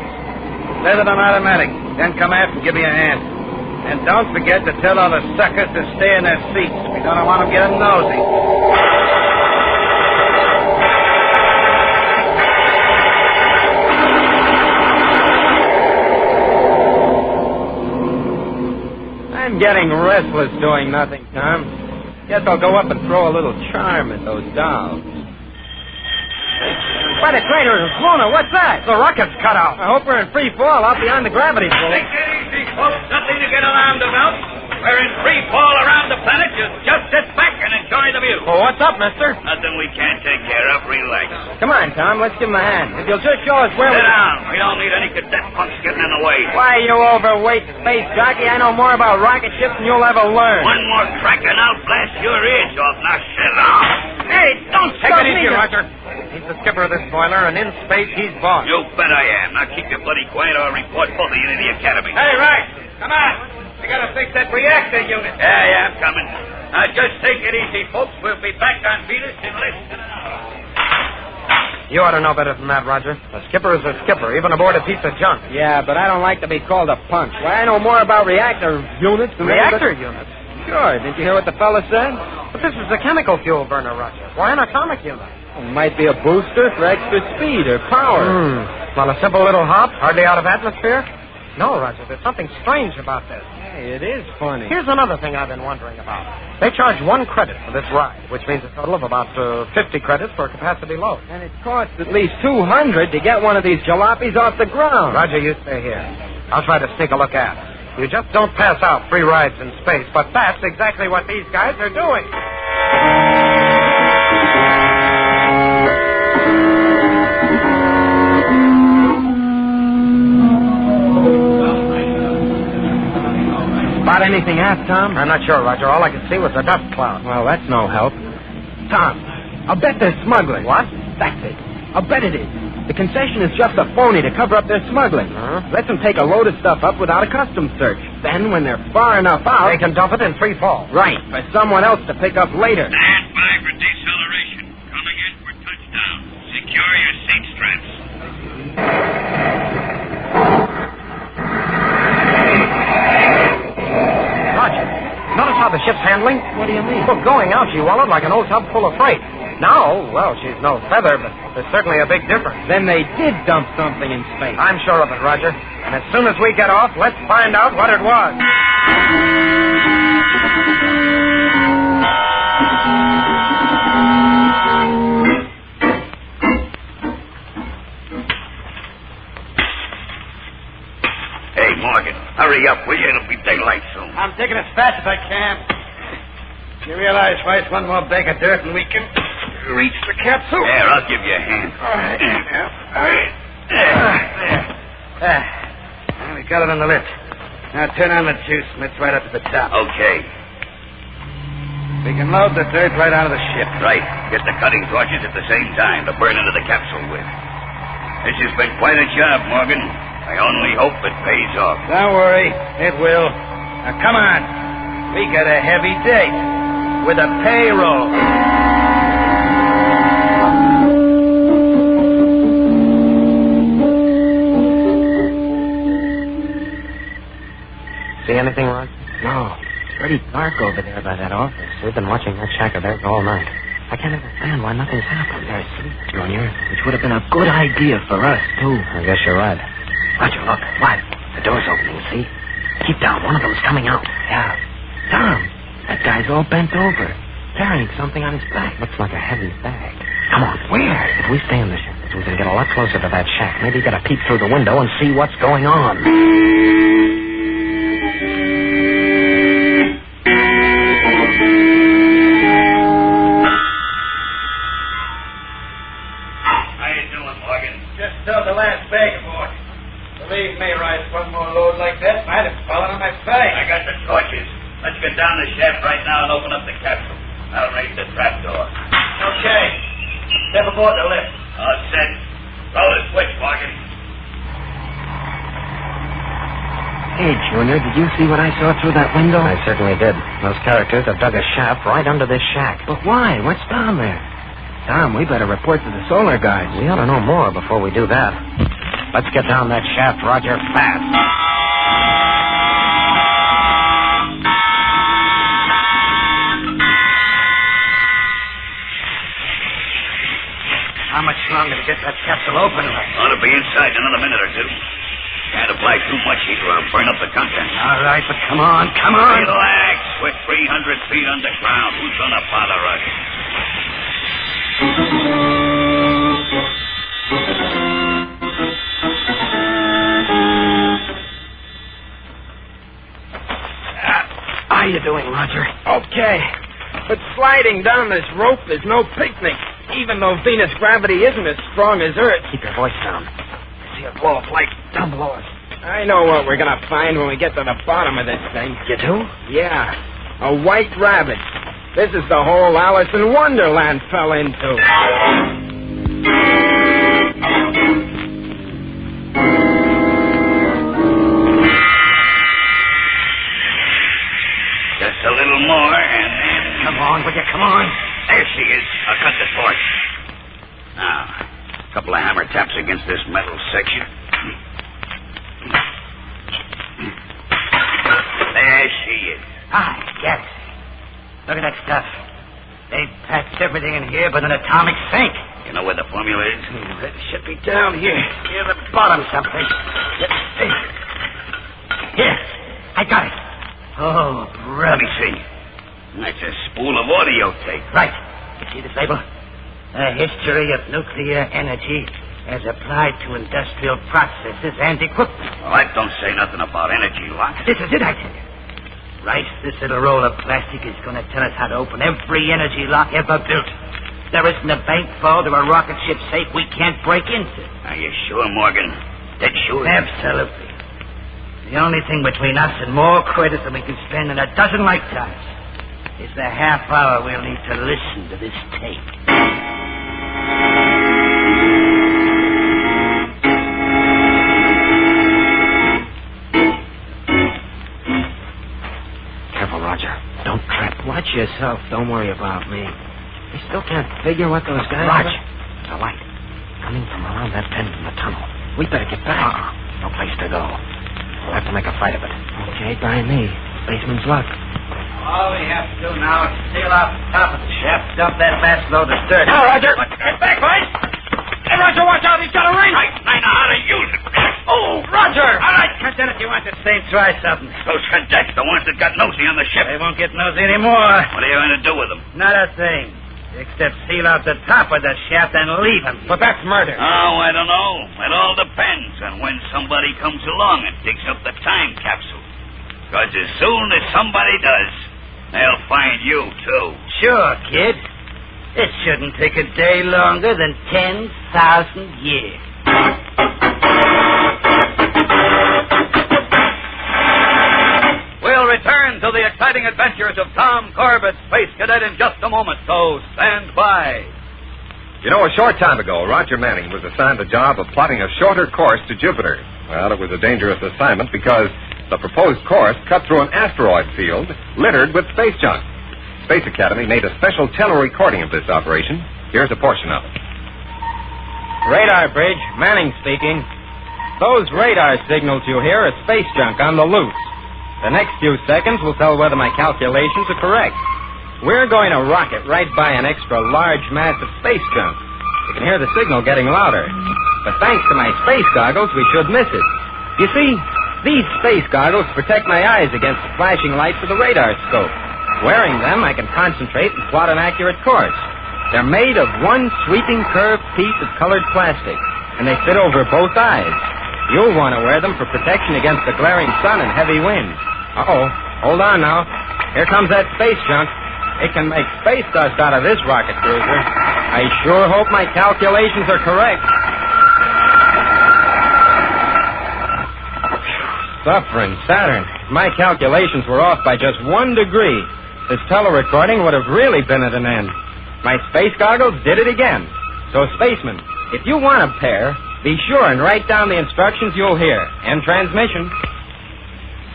Set it on automatic. Then come aft and give me a hand. And don't forget to tell all the suckers to stay in their seats. We don't want them getting nosy. I'm getting restless doing nothing, Tom. Guess I'll go up and throw a little charm at those dolls. By the crater of Luna, what's that? The rocket's cut out. I hope we're in free fall out beyond the gravity pull. Take it easy, folks. Nothing to get alarmed about. We're in free fall around the planet. Just sit back and enjoy the view. Well, what's up, mister? Nothing we can't take care of. Relax. Come on, Tom. Let's give him a hand. If you'll just show us where Sit down. We don't need any cadet punks getting in the way. Why, you overweight space jockey, I know more about rocket ships than you'll ever learn. One more crack and I'll blast your ears off. Now sit down. Hey, don't Take it easy, Roger. He's the skipper of this spoiler, and in space, he's boss. You bet I am. Now keep your bloody quiet or I'll report both of you to the academy. Hey, Rice, come on. We gotta fix that reactor unit. Yeah, I'm coming. Now, just take it easy, folks. We'll be back on Venus in less than an hour. You ought to know better than that, Roger. A skipper is a skipper, even aboard a piece of junk. Yeah, but I don't like to be called a punk. Why, I know more about reactor units than Reactor units? Sure. Didn't you hear what the fella said? But this is a chemical fuel burner, Roger. Why an atomic unit? It might be a booster for extra speed or power. Well, a simple little hop, hardly out of atmosphere? No, Roger, there's something strange about this. Hey, it is funny. Here's another thing I've been wondering about. They charge 1 credit for this ride, which means a total of about 50 credits for a capacity load. And it costs at least 200 to get one of these jalopies off the ground. Roger, you stay here. I'll try to sneak a look at it. You just don't pass out free rides in space, but that's exactly what these guys are doing. Spot anything aft, Tom? I'm not sure, Roger. All I could see was a dust cloud. Well, that's no help. Tom, I'll bet they're smuggling. What? That's it. I'll bet it is. The concession is just a phony to cover up their smuggling. Lets them take a load of stuff up without a customs search. Then, when they're far enough out... They can dump it in free fall. Right, for someone else to pick up later. Stand by for deceleration. Coming in for handling? What do you mean? Well, going out, she wallowed like an old tub full of freight. Now, well, she's no feather, but there's certainly a big difference. Then they did dump something in space. I'm sure of it, Roger. And as soon as we get off, let's find out what it was. Hey, Morgan, hurry up, will you? It'll be daylight soon. I'm taking it as fast as I can. You realize, Vice, one more bag of dirt and we can reach the capsule? There, I'll give you a hand. All right. There. We got it on the lift. Now turn on the juice and let's right up to the top. Okay. We can load the dirt right out of the ship. Right. Get the cutting torches at the same time to burn into the capsule with. This has been quite a job, Morgan. I only hope it pays off. Don't worry. It will. Now, come on. We got a heavy date with a payroll. See anything, Rod? No. It's pretty dark over there by that office. We've been watching that shack of theirs all night. I can't understand why nothing's happened. They're asleep, Junior. Which would have been a good idea for us, too. I guess you're right. Roger, look. What? The door's opening, see? Keep down. One of them's coming out. Yeah. Tom, that guy's all bent over, carrying something on his back. Looks like a heavy bag. Come on. Where? If we stay in the ship, we can get a lot closer to that shack. Maybe get a peek through the window and see what's going on. How you doing, Morgan? Just stowed the last bag aboard. Believe me, Rice, one more load like that might have fallen on my face. I got the torches. Let's get down the shaft right now and open up the capsule. I'll raise the trapdoor. Okay. Step aboard the lift. All set. Throw the switch, Morgan. Hey, Junior, did you see what I saw through that window? I certainly did. Those characters have dug a shaft right under this shack. But why? What's down there? Tom, we better report to the solar guys. We ought to know more before we do that. Let's get down that shaft, Roger, fast. How much longer to get that capsule open? Ought to be inside in another minute or two. Can't apply too much heat or I'll burn up the contents. All right, but come on, come on. Relax. We're 300 feet underground. Who's going to bother us? How you doing, Roger? Okay. But sliding down this rope is no picnic, even though Venus gravity isn't as strong as Earth. Keep your voice down. I see a glow of light down below us. I know what we're going to find when we get to the bottom of this thing. You do? Yeah. A white rabbit. This is the hole Alice in Wonderland fell into. Just a little more and... Come on, will you? Come on. There she is. I'll cut the torch. Now, a couple of hammer taps against this metal section. There she is. Ah, yes. Look at that stuff. They packed everything in here but an atomic sink. You know where the formula is? It should be down here. Near the bottom someplace. Here. I got it. Oh, Let me brother. see. That's a spool of audio tape. Right. You see this label? A history of nuclear energy as applied to industrial processes and equipment. Well, that don't say nothing about energy lock. This is it, I tell you. Right, this little roll of plastic is going to tell us how to open every energy lock ever built. There isn't a bank vault or a rocket ship safe we can't break into. Are you sure, Morgan? Dead sure? Absolutely. The only thing between us and more credit than we can spend in a dozen lifetimes is the half hour we'll need to listen to this tape. Careful, Roger. Don't trip. Watch yourself. Don't worry about me. We still can't figure what those guys Roger. are. There's a light coming from around that bend in the tunnel. We better get back. No place to go. We'll have to make a fight of it. Okay, by me. Spaceman's luck. All we have to do now is seal off the top of the shaft, dump that vast load of dirt. Now, Roger. Get back, boys. Hey, Roger, watch out. He's got a ring. I know how to use it. Oh, Roger. All right, Captain, if you want to stay, try something. Those cadets, the ones that got nosy on the ship. They won't get nosy anymore. What are you going to do with them? Not a thing. Except seal out the top of the shaft and leave him. But that's murder. Oh, I don't know. It all depends on when somebody comes along and digs up the time capsule. Because as soon as somebody does, they'll find you, too. Sure, kid. It shouldn't take a day longer than 10,000 years. We'll return to the exciting adventures of Tom Corbett, Space Cadet, in just a moment, so stand by. You know, a short time ago, Roger Manning was assigned the job of plotting a shorter course to Jupiter. Well, it was a dangerous assignment because the proposed course cut through an asteroid field littered with space junk. Space Academy made a special tele-recording of this operation. Here's a portion of it. Radar bridge, Manning speaking. Those radar signals you hear are space junk on the loose. The next few seconds will tell whether my calculations are correct. We're going to rocket right by an extra large mass of space junk. You can hear the signal getting louder. But thanks to my space goggles, we should miss it. You see, these space goggles protect my eyes against the flashing lights of the radar scope. Wearing them, I can concentrate and plot an accurate course. They're made of one sweeping curved piece of colored plastic, and they fit over both eyes. You'll want to wear them for protection against the glaring sun and heavy winds. Uh-oh. Hold on now. Here comes that space junk. It can make space dust out of this rocket cruiser. I sure hope my calculations are correct. Suffering Saturn. If my calculations were off by just 1 degree, this telerecording would have really been at an end. My space goggles did it again. So, spacemen, if you want a pair, be sure and write down the instructions you'll hear. End transmission.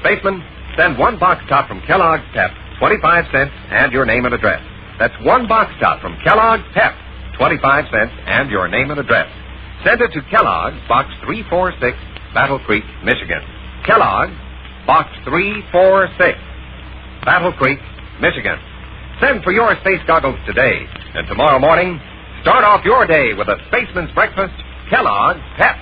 Spaceman, send 1 box top from Kellogg's Pep, 25 cents, and your name and address. That's 1 box top from Kellogg's Pep, 25 cents, and your name and address. Send it to Kellogg's, Box 346, Battle Creek, Michigan. Kellogg's, Box 346, Battle Creek, Michigan. Send for your space goggles today. And tomorrow morning, start off your day with a spaceman's breakfast, Kellogg's Pep.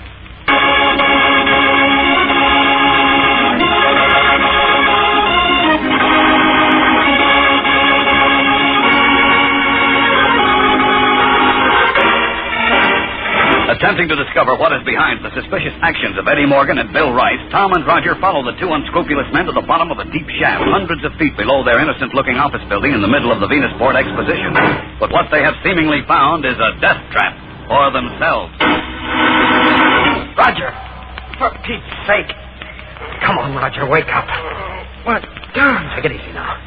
Attempting to discover what is behind the suspicious actions of Eddie Morgan and Bill Rice, Tom and Roger follow the 2 unscrupulous men to the bottom of a deep shaft, hundreds of feet below their innocent-looking office building in the middle of the Venusport Exposition. But what they have seemingly found is a death trap for themselves. Roger, for Pete's sake. Come on, Roger, wake up. What? Take it easy now.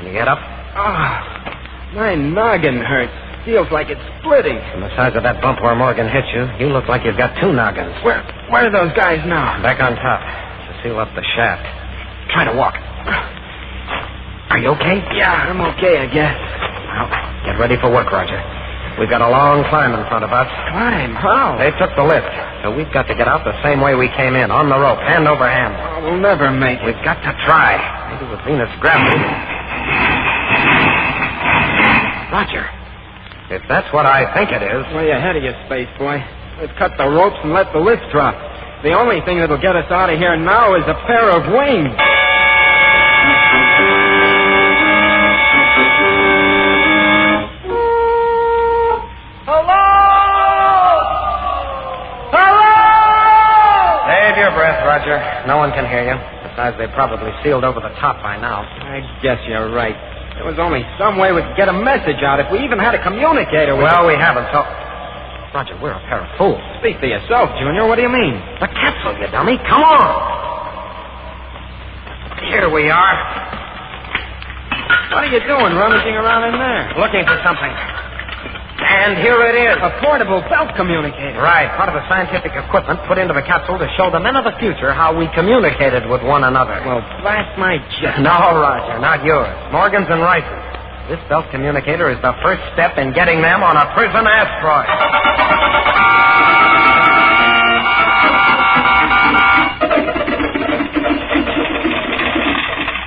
Can you get up? Oh, my noggin hurts. Feels like it's splitting. From the size of that bump where Morgan hit you, you look like you've got 2 noggins. Where are those guys now? Back on top to seal up the shaft. Try to walk. Are you okay? Yeah, I'm okay, I guess. Well, get ready for work, Roger. We've got a long climb in front of us. Climb? How? They took the lift, so we've got to get out the same way we came in, on the rope, hand over hand. Oh, we'll never make it. We've got to try. Maybe with Venus gravity. Roger. If that's what I think it is... Way ahead of you, space boy. Let's cut the ropes and let the lift drop. The only thing that'll get us out of here now is a pair of wings. Hello! Hello! Save your breath, Roger. No one can hear you. Besides, they probably sealed over the top by now. I guess you're right. There was only some way we could get a message out if we even had a communicator. Well, we haven't, so... Roger, we're a pair of fools. Speak for yourself, Junior. What do you mean? The capsule, you dummy. Come on. Here we are. What are you doing rummaging around in there? Looking for something. And here it is. A portable belt communicator. Right. Part of the scientific equipment put into the capsule to show the men of the future how we communicated with one another. Well, blast my jet. No, Roger, not yours. Morgan's and Rice's. This belt communicator is the first step in getting them on a prison asteroid.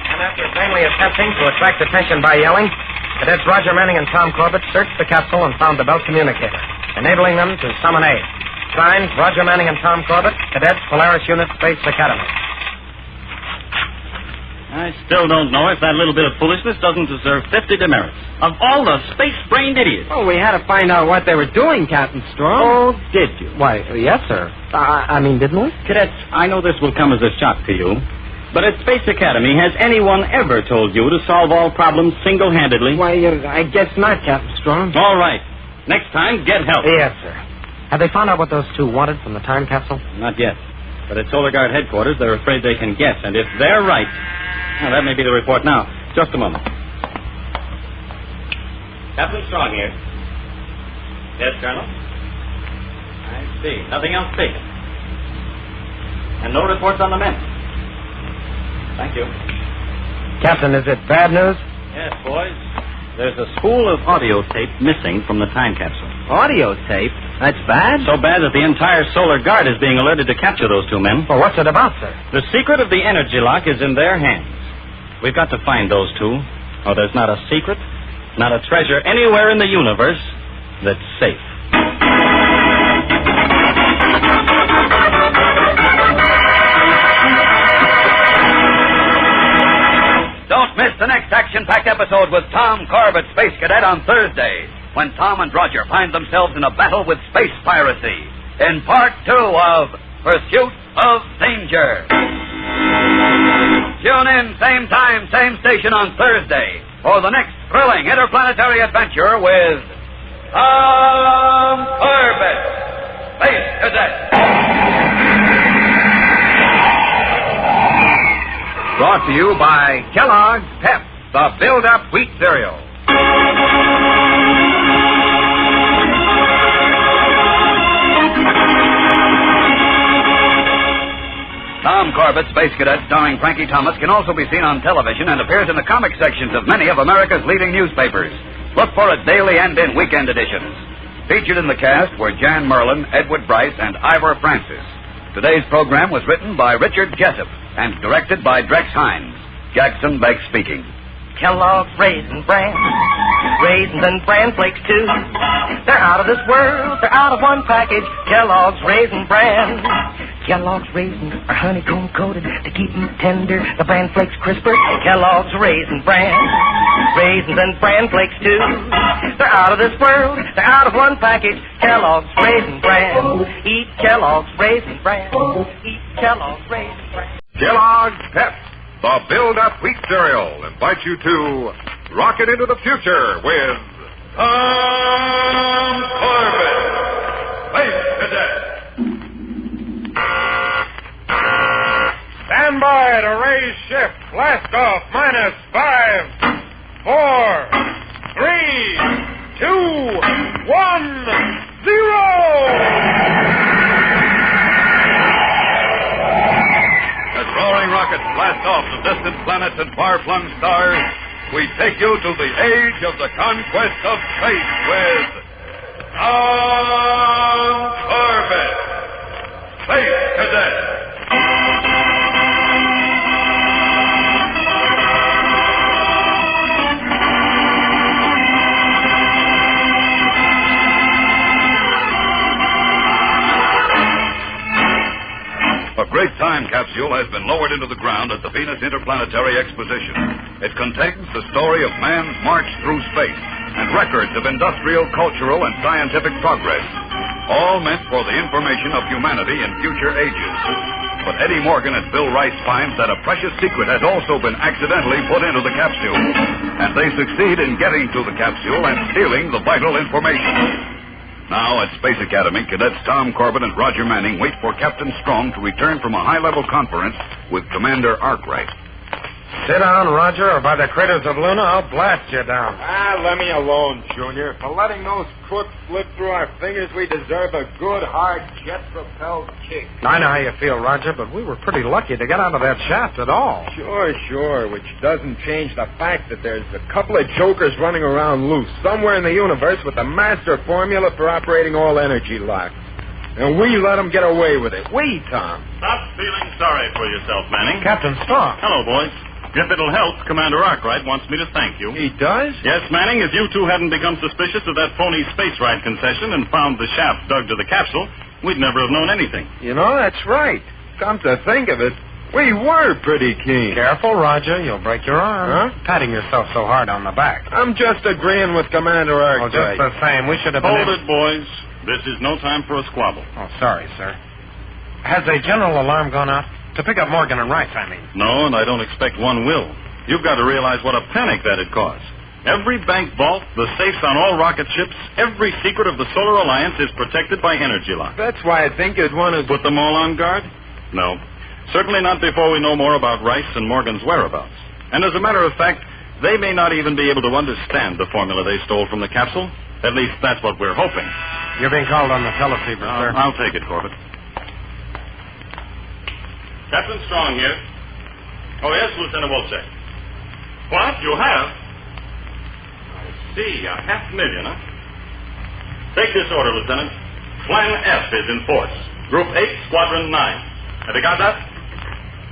And after vainly attempting to To attract attention by yelling, Cadets Roger Manning and Tom Corbett searched the capsule and found the belt communicator, enabling them to summon aid. Signed, Roger Manning and Tom Corbett, Cadets, Polaris Unit, Space Academy. I still don't know if that little bit of foolishness doesn't deserve 50 demerits. Of all the space-brained idiots. Oh, we had to find out what they were doing, Captain Strong. Oh, did you? Why, yes, sir. Didn't we? Cadets, I know this will come as a shock to you, but at Space Academy, has anyone ever told you to solve all problems single-handedly? Why, I guess not, Captain Strong. All right. Next time, get help. Yes, sir. Have they found out what those two wanted from the time capsule? Not yet. But at Solar Guard headquarters, they're afraid they can guess, and if they're right... Well, that may be the report now. Just a moment. Captain Strong here. Yes, Colonel? I see. Nothing else taken. And no reports on the men. Thank you. Captain, is it bad news? Yes, boys. There's a spool of audio tape missing from the time capsule. Audio tape? That's bad? So bad that the entire Solar Guard is being alerted to capture those two men. Well, what's it about, sir? The secret of the energy lock is in their hands. We've got to find those two, or there's not a secret, not a treasure anywhere in the universe that's safe. Don't miss the next action-packed episode with Tom Corbett, Space Cadet, on Thursday, when Tom and Roger find themselves in a battle with space piracy in Part 2 of Pursuit of Danger. Tune in, same time, same station on Thursday for the next thrilling interplanetary adventure with Tom Corbett, Space Cadet. Brought to you by Kellogg's Pep, the build-up wheat cereal. Tom Corbett, Space Cadet, starring Frankie Thomas, can also be seen on television and appears in the comic sections of many of America's leading newspapers. Look for it daily and in weekend editions. Featured in the cast were Jan Merlin, Edward Bryce, and Ivor Francis. Today's program was written by Richard Jessup and directed by Drex Hines. Jackson Begg speaking. Kellogg's Raisin Bran. Raisins and Bran Flakes, too. They're out of this world. They're out of one package. Kellogg's Raisin Bran. Kellogg's raisins are honeycomb coated to keep them tender. The Bran Flakes crisper. Kellogg's Raisin Bran. Raisins and Bran Flakes, too. They're out of this world. They're out of one package. Kellogg's Raisin Bran. Eat Kellogg's Raisin Bran. Eat Kellogg's Raisin Bran. Kellogg's Pep, the build-up wheat cereal, invites you to rocket into the future with Tom Corbett, Space Cadet. Stand by to raise shift. Blast off. -5, 4, 3, 2, 1, 0. As roaring rockets blast off to distant planets and far-flung stars, we take you to the age of the conquest of space with Tom Corbett, Space Cadet. A great time capsule has been lowered into the ground at the Venus Interplanetary Exposition. It contains the story of man's march through space and records of industrial, cultural, and scientific progress, all meant for the information of humanity in future ages. But Eddie Morgan and Bill Rice find that a precious secret has also been accidentally put into the capsule, and they succeed in getting to the capsule and stealing the vital information. Now, at Space Academy, Cadets Tom Corbett and Roger Manning wait for Captain Strong to return from a high-level conference with Commander Arkwright. Sit down, Roger, or by the craters of Luna, I'll blast you down. Let me alone, Junior. For letting those crooks slip through our fingers, we deserve a good, hard, jet-propelled kick. I know how you feel, Roger, but we were pretty lucky to get out of that shaft at all. Sure, which doesn't change the fact that there's a couple of jokers running around loose somewhere in the universe with the master formula for operating all energy locks. And we let them get away with it. We, Tom. Stop feeling sorry for yourself, Manning. Captain Strong. Hello, boys. If it'll help, Commander Arkwright wants me to thank you. He does? Yes, Manning, if you two hadn't become suspicious of that phony space ride concession and found the shaft dug to the capsule, we'd never have known anything. You know, that's right. Come to think of it, we were pretty keen. Careful, Roger. You'll break your arm. Huh? Patting yourself so hard on the back. I'm just agreeing with Commander Arkwright. Oh, just the same. We should have been... Hold it, boys. This is no time for a squabble. Oh, sorry, sir. Has a general alarm gone out? To pick up Morgan and Rice, I mean. No, and I don't expect one will. You've got to realize what a panic that'd cause. Every bank vault, the safes on all rocket ships, every secret of the Solar Alliance is protected by energy lock. That's why I think you'd want to... Put them all on guard? No. Certainly not before we know more about Rice and Morgan's whereabouts. And as a matter of fact, they may not even be able to understand the formula they stole from the capsule. At least that's what we're hoping. You're being called on the teleceiver, sir. I'll take it, Corbett. Captain Strong here. Oh, yes, Lieutenant Wolchek. What? You have? I see. 500,000, huh? Take this order, Lieutenant. Plan F is in force. Group 8, Squadron 9. Have you got that?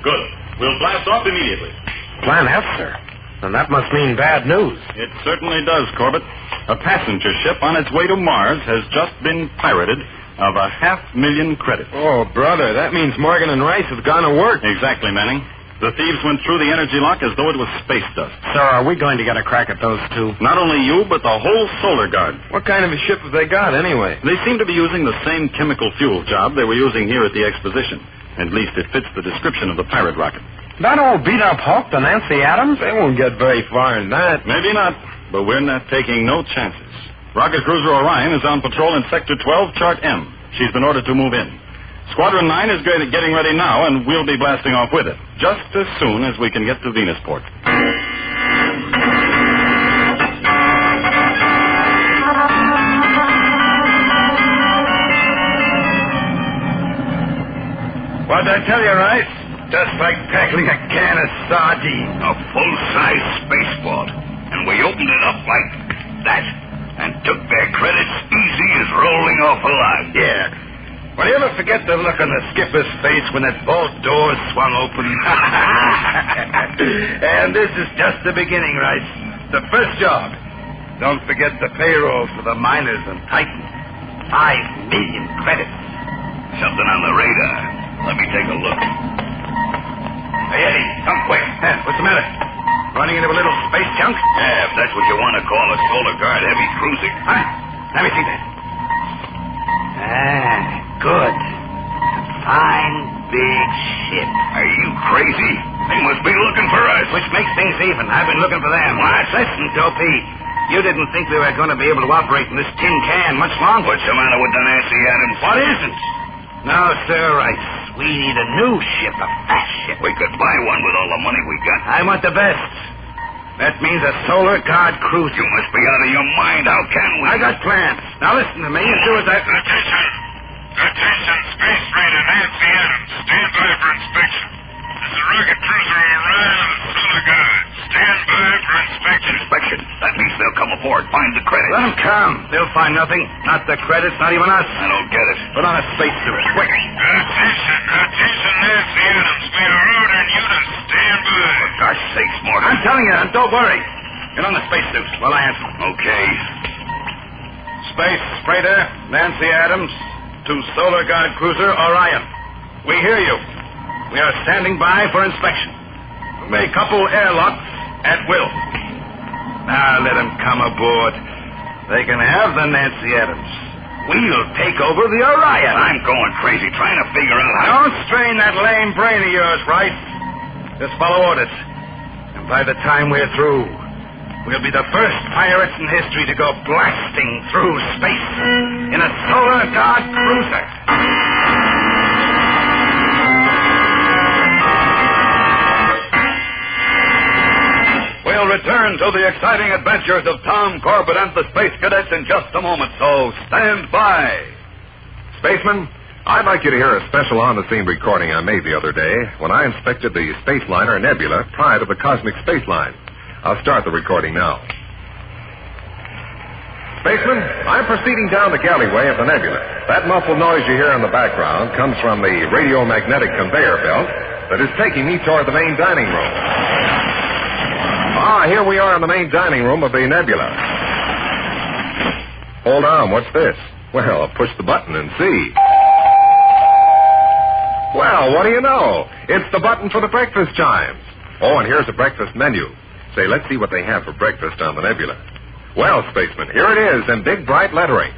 Good. We'll blast off immediately. Plan F, sir. And that must mean bad news. It certainly does, Corbett. A passenger ship on its way to Mars has just been pirated of 500,000 credits. Oh, brother, that means Morgan and Rice have gone to work. Exactly, Manning. The thieves went through the energy lock as though it was space dust. Sir, are we going to get a crack at those two? Not only you, but the whole Solar Guard. What kind of a ship have they got, anyway? They seem to be using the same chemical fuel job they were using here at the exposition. At least it fits the description of the pirate rocket. That old beat-up Hulk, the Nancy Adams? They won't get very far in that. Maybe not, but we're not taking no chances. Rocket cruiser Orion is on patrol in Sector 12, Chart M. She's been ordered to move in. Squadron 9 is getting ready now, and we'll be blasting off with it, just as soon as we can get to Venusport. What'd I tell you, Rice? Just like tackling a can of sardines. A full-size spaceport. And we opened it up like that and took their credits easy as rolling off a log. Yeah. Well, you ever forget the look on the skipper's face when that vault door swung open? And this is just the beginning, Rice. The first job. Don't forget the payroll for the miners and Titan. 5 million credits. Something on the radar. Let me take a look. Hey, Eddie, come quick. What's the matter? Running into a little space junk? Yeah, if that's what you want to call a Solar Guard heavy cruising. Huh? Let me see that. Good. Fine, big ship. Are you crazy? They must be looking for us. Which makes things even. I've been looking for them. What? Listen, Dopey. You didn't think we were going to be able to operate in this tin can much longer. What's the matter with the Nancy Adams? What isn't? No, sir, Rice. We need a new ship, a fast ship. We could buy one with all the money we got. I want the best. That means a Solar Guard cruiser. You must be out of your mind. How can we? I got plans. Now listen to me and do as I... Attention, Space Raider Nancy Adams. Stand by for inspection. This is rocket cruiser Orion of the Solar Guard. Stand by for inspection. Inspection? That means they'll come aboard, find the credits. Let them come. They'll find nothing. Not the credits, not even us. I don't get it. Put on a spacesuit. Quick. Attention, Nancy Adams. We are ordering you to stand by. For gosh sakes, Morgan. I'm telling you, and don't worry. Get on the spacesuit while I answer. Okay. Space Freighter Nancy Adams to Solar Guard cruiser Orion. We hear you. We are standing by for inspection. We may couple airlocks at will. Now let them come aboard. They can have the Nancy Adams. We'll take over the Orion. I'm going crazy trying to figure out how... Don't strain that lame brain of yours, Rice. Just follow orders. And by the time we're through, we'll be the first pirates in history to go blasting through space in a Solar Guard cruiser. We'll return to the exciting adventures of Tom Corbett and the Space Cadets in just a moment, so stand by. Spaceman, I'd like you to hear a special on-the-scene recording I made the other day when I inspected the space liner Nebula prior to the cosmic space line. I'll start the recording now. Spaceman, I'm proceeding down the galleyway of the Nebula. That muffled noise you hear in the background comes from the radiomagnetic conveyor belt that is taking me toward the main dining room. Here we are in the main dining room of the Nebula. Hold on, what's this? Well, I'll push the button and see. Well, what do you know? It's the button for the breakfast chimes. Oh, and here's a breakfast menu. Say, let's see what they have for breakfast on the Nebula. Well, spacemen, here it is in big, bright lettering.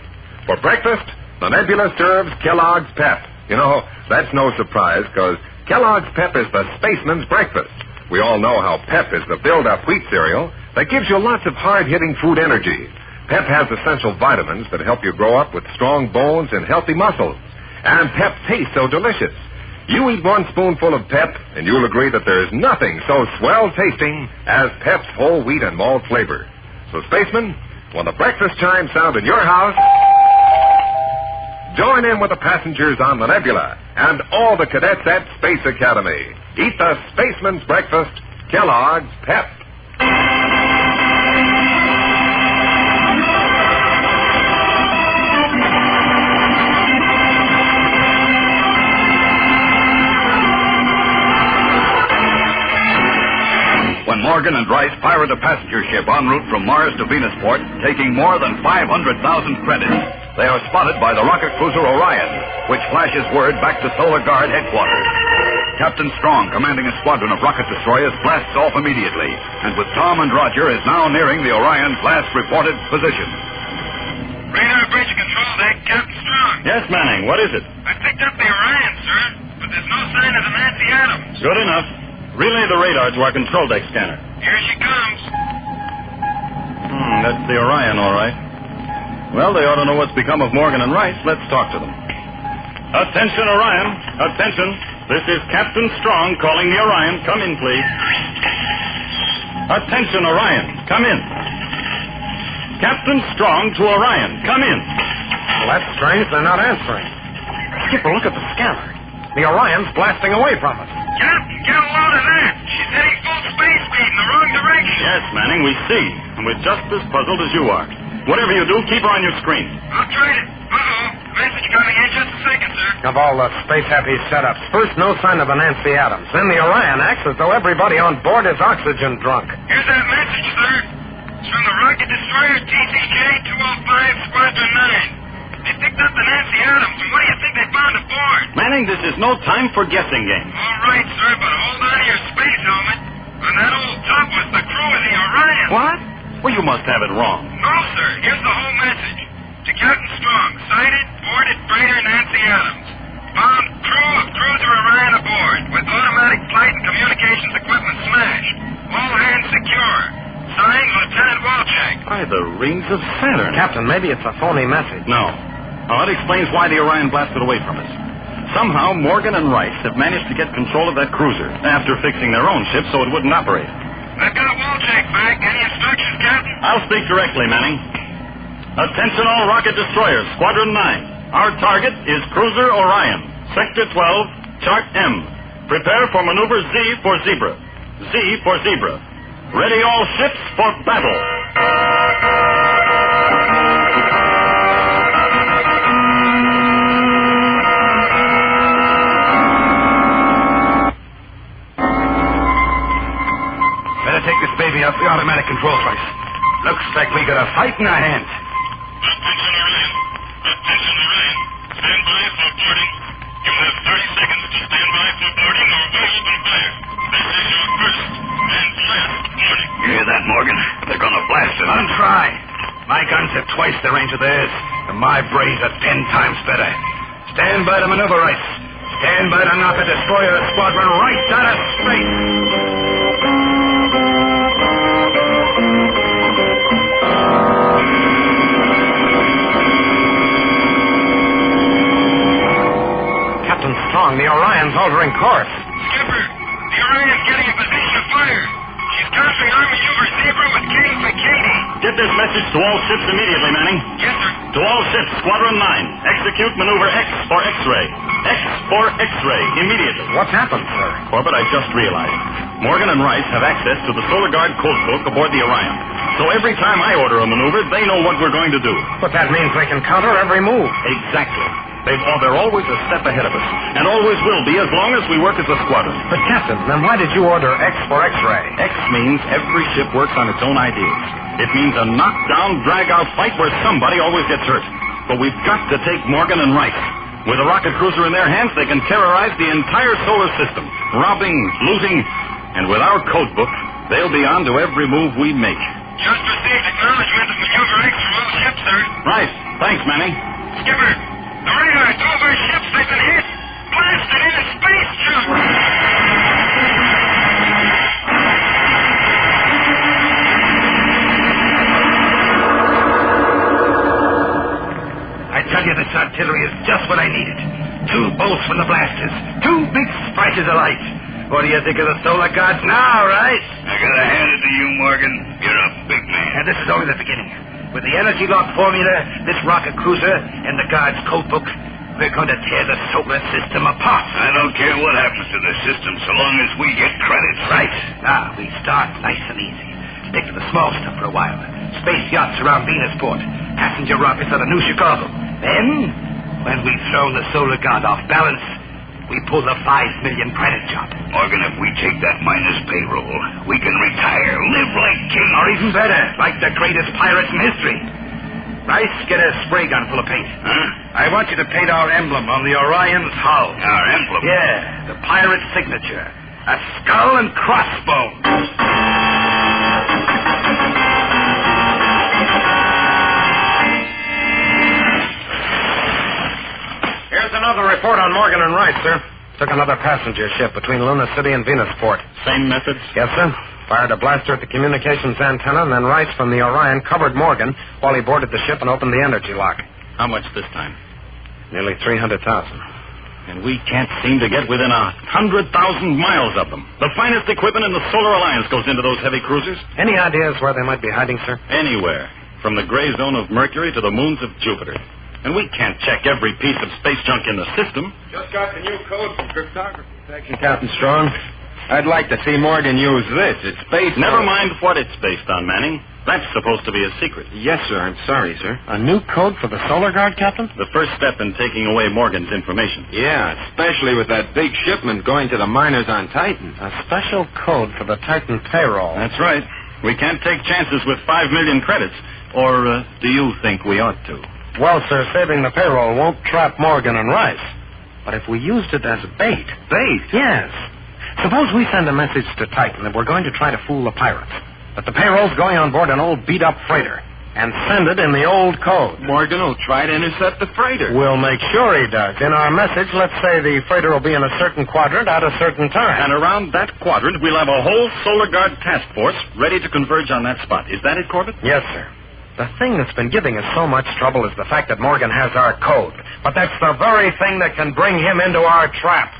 For breakfast, the Nebula serves Kellogg's Pep. You know, that's no surprise, because Kellogg's Pep is the spaceman's breakfast. We all know how Pep is the build-up wheat cereal that gives you lots of hard-hitting food energy. Pep has essential vitamins that help you grow up with strong bones and healthy muscles. And Pep tastes so delicious. You eat one spoonful of Pep, and you'll agree that there's nothing so swell-tasting as Pep's whole wheat and malt flavor. So, spacemen, when the breakfast chimes sound in your house, join in with the passengers on the Nebula and all the cadets at Space Academy. Eat the spaceman's breakfast, Kellogg's Pep. When Morgan and Rice pirate a passenger ship en route from Mars to Venusport, taking more than 500,000 credits, they are spotted by the rocket cruiser Orion, which flashes word back to Solar Guard headquarters. Captain Strong, commanding a squadron of rocket destroyers, blasts off immediately, and with Tom and Roger is now nearing the Orion's last reported position. Radar bridge control deck, Captain Strong. Yes, Manning, what is it? I picked up the Orion, sir, but there's no sign of the Nancy Adams. Good enough. Relay the radar to our control deck scanner. Here she comes. That's the Orion, all right. Well, they ought to know what's become of Morgan and Rice. Let's talk to them. Attention, Orion. Attention. This is Captain Strong calling the Orion. Come in, please. Attention, Orion. Come in. Captain Strong to Orion. Come in. Well, that's strange. They're not answering. Skipper, look at the scanner. The Orion's blasting away from us. Captain, get a load of that. She's heading full space speed in the wrong direction. Yes, Manning, we see. And we're just as puzzled as you are. Whatever you do, keep her on your screen. I'll try it. Uh-oh. Message coming in just a second, sir. Of all the space-happy setups, first no sign of the Nancy Adams. Then the Orion acts as though everybody on board is oxygen drunk. Here's that message, sir. It's from the rocket destroyer TCJ 205 Squadron 9. They picked up the Nancy Adams, and what do you think they found aboard? Manning, this is no time for guessing games. All right, sir, but hold on to your space helmet. On that old tub was the crew of the Orion. What? Well, you must have it wrong. No, sir. Here's the whole message. To Captain Strong, sighted, boarded freighter Nancy Adams. Found crew of cruiser Orion aboard, with automatic flight and communications equipment smashed. All hands secure. Signed, Lieutenant Walchek. By the rings of Saturn. Captain, maybe it's a phony message. No. Well, that explains why the Orion blasted away from us. Somehow, Morgan and Rice have managed to get control of that cruiser after fixing their own ship so it wouldn't operate. I've got Walchek back. Any instructions, Captain? I'll speak directly, Manning. Attention all rocket destroyers, Squadron 9. Our target is Cruiser Orion, Sector 12, Chart M. Prepare for maneuver Z for Zebra. Z for Zebra. Ready all ships for battle. Better take this baby off the automatic control first. Looks like we got a fight in our hands. Attention, Orion. Attention, Orion. Stand by for boarding. You have 30 seconds to stand by for boarding or we'll open fire. This is your first and last warning. You hear that, Morgan? They're going to blast it. Let them try. My guns have twice the range of theirs, and my brains are 10 times better. Stand by to maneuver, Rice. Stand by to knock a destroyer squadron right out of space. Captain Strong, the Orion's altering course. Skipper, the Orion's getting in position to fire. She's countering Army over Zebra with K for Katie. Get this message to all ships immediately, Manning. Yes, sir. To all ships, Squadron 9, execute maneuver X for X-ray. X for X-ray, immediately. What's happened, sir? Corbett, I just realized. Morgan and Rice have access to the Solar Guard code book aboard the Orion. So every time I order a maneuver, they know what we're going to do. But that means they can counter every move. Exactly. They're always a step ahead of us, and always will be as long as we work as a squadron. But, Captain, then why did you order X for X-ray? X means every ship works on its own ideas. It means a knockdown, drag-out fight where somebody always gets hurt. But we've got to take Morgan and Rice. With a rocket cruiser in their hands, they can terrorize the entire solar system, robbing, looting, and with our code book, they'll be on to every move we make. Just received acknowledgement of Maneuver X from all ships, sir. Right. Thanks, Manning. Skipper, the radar at two of our ships, they've been hit. Blasted into space junk. I tell you, this artillery is just what I needed. 2 bolts from the blasters. 2 big splashes of light. What do you think of the Solar Guards now, Rice? I gotta hand it to you, Morgan. You're a big man. And this is only the beginning. With the energy lock formula, this rocket cruiser, and the Guards' code book, we're going to tear the solar system apart. I don't care what happens to the system so long as we get credits. Right. Now, we start nice and easy. Stick to the small stuff for a while. Space yachts around Venusport. Passenger rockets out of New Chicago. Then, when we've thrown the Solar Guard off balance, we pull the 5 million credit job. Morgan, if we take that minus payroll, we can retire, live like kings. Or even better, like the greatest pirates in history. Rice, get a spray gun full of paint. Huh? I want you to paint our emblem on the Orion's hull. Our emblem? Yeah, the pirate signature. A skull and crossbones. Here's another report on Morgan and Rice, sir. Took another passenger ship between Luna City and Venusport. Same methods? Yes, sir. Fired a blaster at the communications antenna, and then Rice from the Orion covered Morgan while he boarded the ship and opened the energy lock. How much this time? Nearly 300,000. And we can't seem to get within 100,000 miles of them. The finest equipment in the Solar Alliance goes into those heavy cruisers. Any ideas where they might be hiding, sir? Anywhere. From the gray zone of Mercury to the moons of Jupiter. And we can't check every piece of space junk in the system. Just got the new code from cryptography section, Captain Strong. I'd like to see Morgan use this. It's based Never mind what it's based on, Manning. That's supposed to be a secret. Yes, sir. I'm sorry, sir. A new code for the Solar Guard, Captain? The first step in taking away Morgan's information. Yeah, especially with that big shipment going to the miners on Titan. A special code for the Titan payroll. That's right. We can't take chances with 5 million credits. Or do you think we ought to? Well, sir, saving the payroll won't trap Morgan and Rice. But if we used it as bait... Bait? Yes. Suppose we send a message to Titan that we're going to try to fool the pirates. That the payroll's going on board an old beat-up freighter. And send it in the old code. Morgan will try to intercept the freighter. We'll make sure he does. In our message, let's say the freighter will be in a certain quadrant at a certain time. And around that quadrant, we'll have a whole Solar Guard task force ready to converge on that spot. Is that it, Corbett? Yes, sir. The thing that's been giving us so much trouble is the fact that Morgan has our code. But that's the very thing that can bring him into our trap.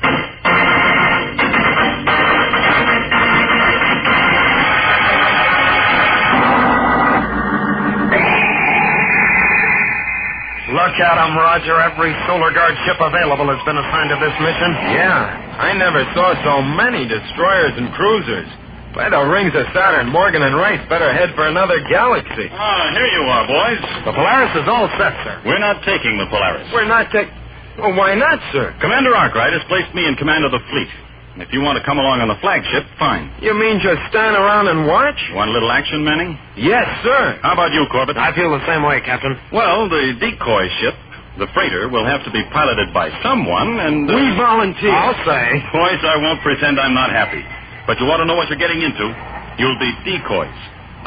Look at him, Roger. Every Solar Guard ship available has been assigned to this mission. Yeah, I never saw so many destroyers and cruisers. By the rings of Saturn, Morgan and Rice better head for another galaxy. Ah, here you are, boys. The Polaris is all set, sir. We're not taking the Polaris. We're not taking... Well, why not, sir? Commander Arkwright has placed me in command of the fleet. If you want to come along on the flagship, fine. You mean just stand around and watch? Want a little action, Manning? Yes, sir. How about you, Corbett? I feel the same way, Captain. Well, the decoy ship, the freighter, will have to be piloted by someone, and... We volunteer. I'll say. Boys, I won't pretend I'm not happy. But you ought to know what you're getting into. You'll be decoys,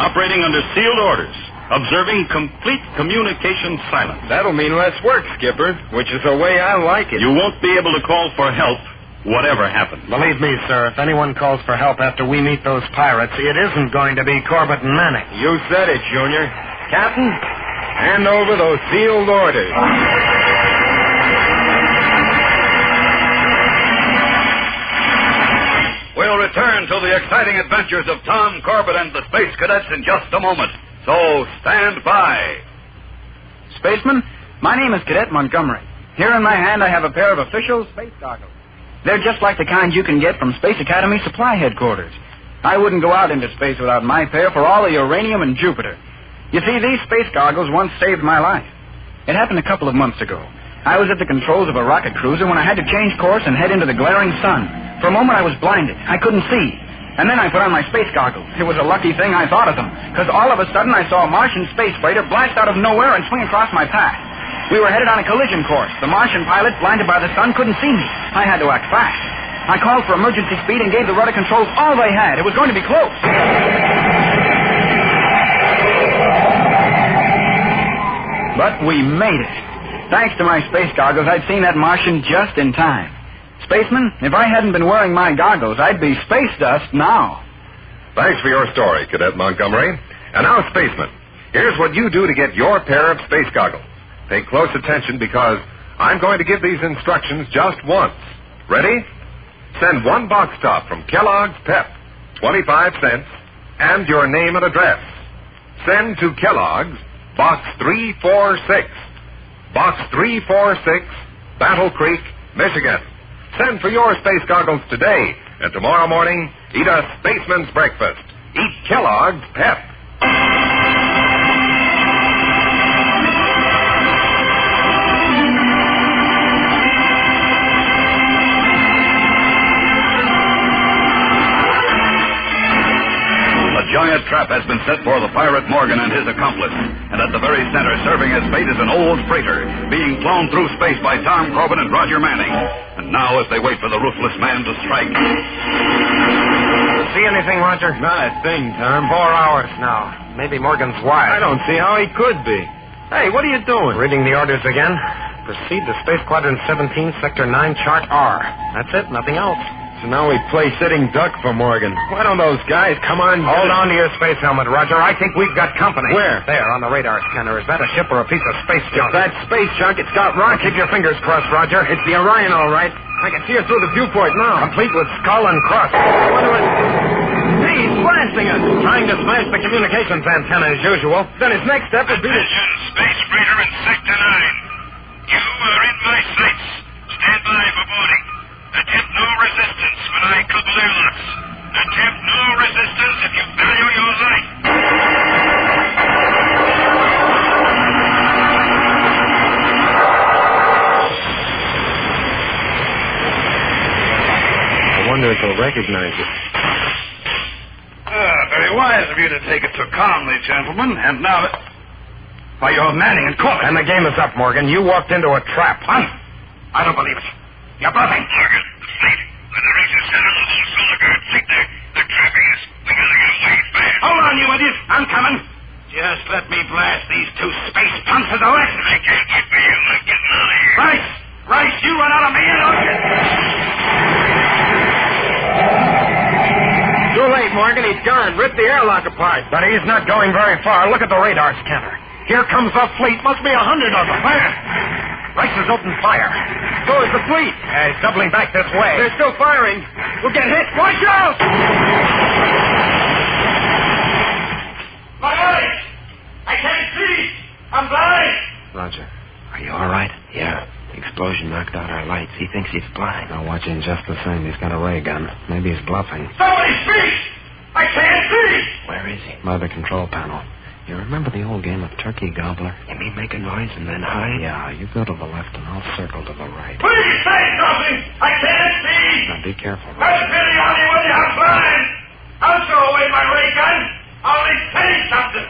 operating under sealed orders, observing complete communication silence. That'll mean less work, Skipper, which is the way I like it. You won't be able to call for help, whatever happens. Believe me, sir, if anyone calls for help after we meet those pirates, it isn't going to be Corbett and Manning. You said it, Junior. Captain, hand over those sealed orders. We'll return to the exciting adventures of Tom Corbett and the Space Cadets in just a moment. So stand by. Spaceman, my name is Cadet Montgomery. Here in my hand I have a pair of official space goggles. They're just like the kind you can get from Space Academy Supply Headquarters. I wouldn't go out into space without my pair for all the uranium in Jupiter. You see, these space goggles once saved my life. It happened a couple of months ago. I was at the controls of a rocket cruiser when I had to change course and head into the glaring sun. For a moment, I was blinded. I couldn't see. And then I put on my space goggles. It was a lucky thing I thought of them, because all of a sudden I saw a Martian space freighter blast out of nowhere and swing across my path. We were headed on a collision course. The Martian pilot, blinded by the sun, couldn't see me. I had to act fast. I called for emergency speed and gave the rudder controls all they had. It was going to be close. But we made it. Thanks to my space goggles, I'd seen that Martian just in time. Spaceman, if I hadn't been wearing my goggles, I'd be space dust now. Thanks for your story, Cadet Montgomery. And now, Spaceman, here's what you do to get your pair of space goggles. Pay close attention because I'm going to give these instructions just once. Ready? Send one box top from Kellogg's Pep, 25 cents, and your name and address. Send to Kellogg's, Box 346. Box 346, Battle Creek, Michigan. Send for your space goggles today, and tomorrow morning, eat a spaceman's breakfast. Eat Kellogg's Pep. A giant trap has been set for the pirate Morgan and his accomplice, and at the very center, serving as bait, is an old freighter being flown through space by Tom Corbett and Roger Manning. And now, as they wait for the ruthless man to strike... See anything, Roger? Not a thing, Tom. 4 hours now. Maybe Morgan's wired. I don't see how he could be. Hey, what are you doing? Reading the orders again. Proceed to Space Quadrant 17, Sector 9, Chart R. That's it, nothing else. So now we play sitting duck for Morgan. Why don't those guys come on? Hold on to your space helmet, Roger. I think we've got company. Where? There, on the radar scanner. Is that a ship or a piece of space junk? If that's space junk, it's got rockets. Keep your fingers crossed, Roger. It's the Orion, all right. I can see her through the viewport now. Complete with skull and cross. Hey, he's blasting us. Trying to smash the communications antenna as usual. Then his next step would be to... Attention, Space Freighter in Sector 9. You are in my sights. Stand by for boarding. Attempt no resistance when I couple airlocks. Attempt no resistance if you value your life. I wonder if he'll recognize it. Very wise of you to take it so calmly, gentlemen. And now that... Why, you're Manning and Corbett. And the game is up, Morgan. You walked into a trap. Huh? I don't believe it. You're bluffing. Morgan, the fleet. The direction center of the whole solar guard fleet. They're trapping us. We gotta get away fast. Hold on, you idiot. I'm coming. Just let me blast these two space punks as a lesson. I can't wait for you. I'm getting out of here. Rice, you run out of me and I'll get... Too late, Morgan. He's gone. Rip the airlock apart. But he's not going very far. Look at the radar scanner. Here comes the fleet. Must be 100 of them. Where? Rice has opened fire. So is the fleet. He's doubling back this way. They're still firing. We'll get hit. Watch out! My eyes! I can't see! I'm blind! Roger, are you all right? Yeah. The explosion knocked out our lights. He thinks he's blind. I'll watch him just the same. He's got a ray gun. Maybe he's bluffing. Somebody speak! I can't see! Where is he? By the control panel. You remember the old game of turkey gobbler? You mean make a noise and then hide? Yeah, you go to the left and I'll circle to the right. Please say something! I can't see! Now be careful. Have pity on me, will you? I'm blind! I'll throw away my ray gun. I'll only say something.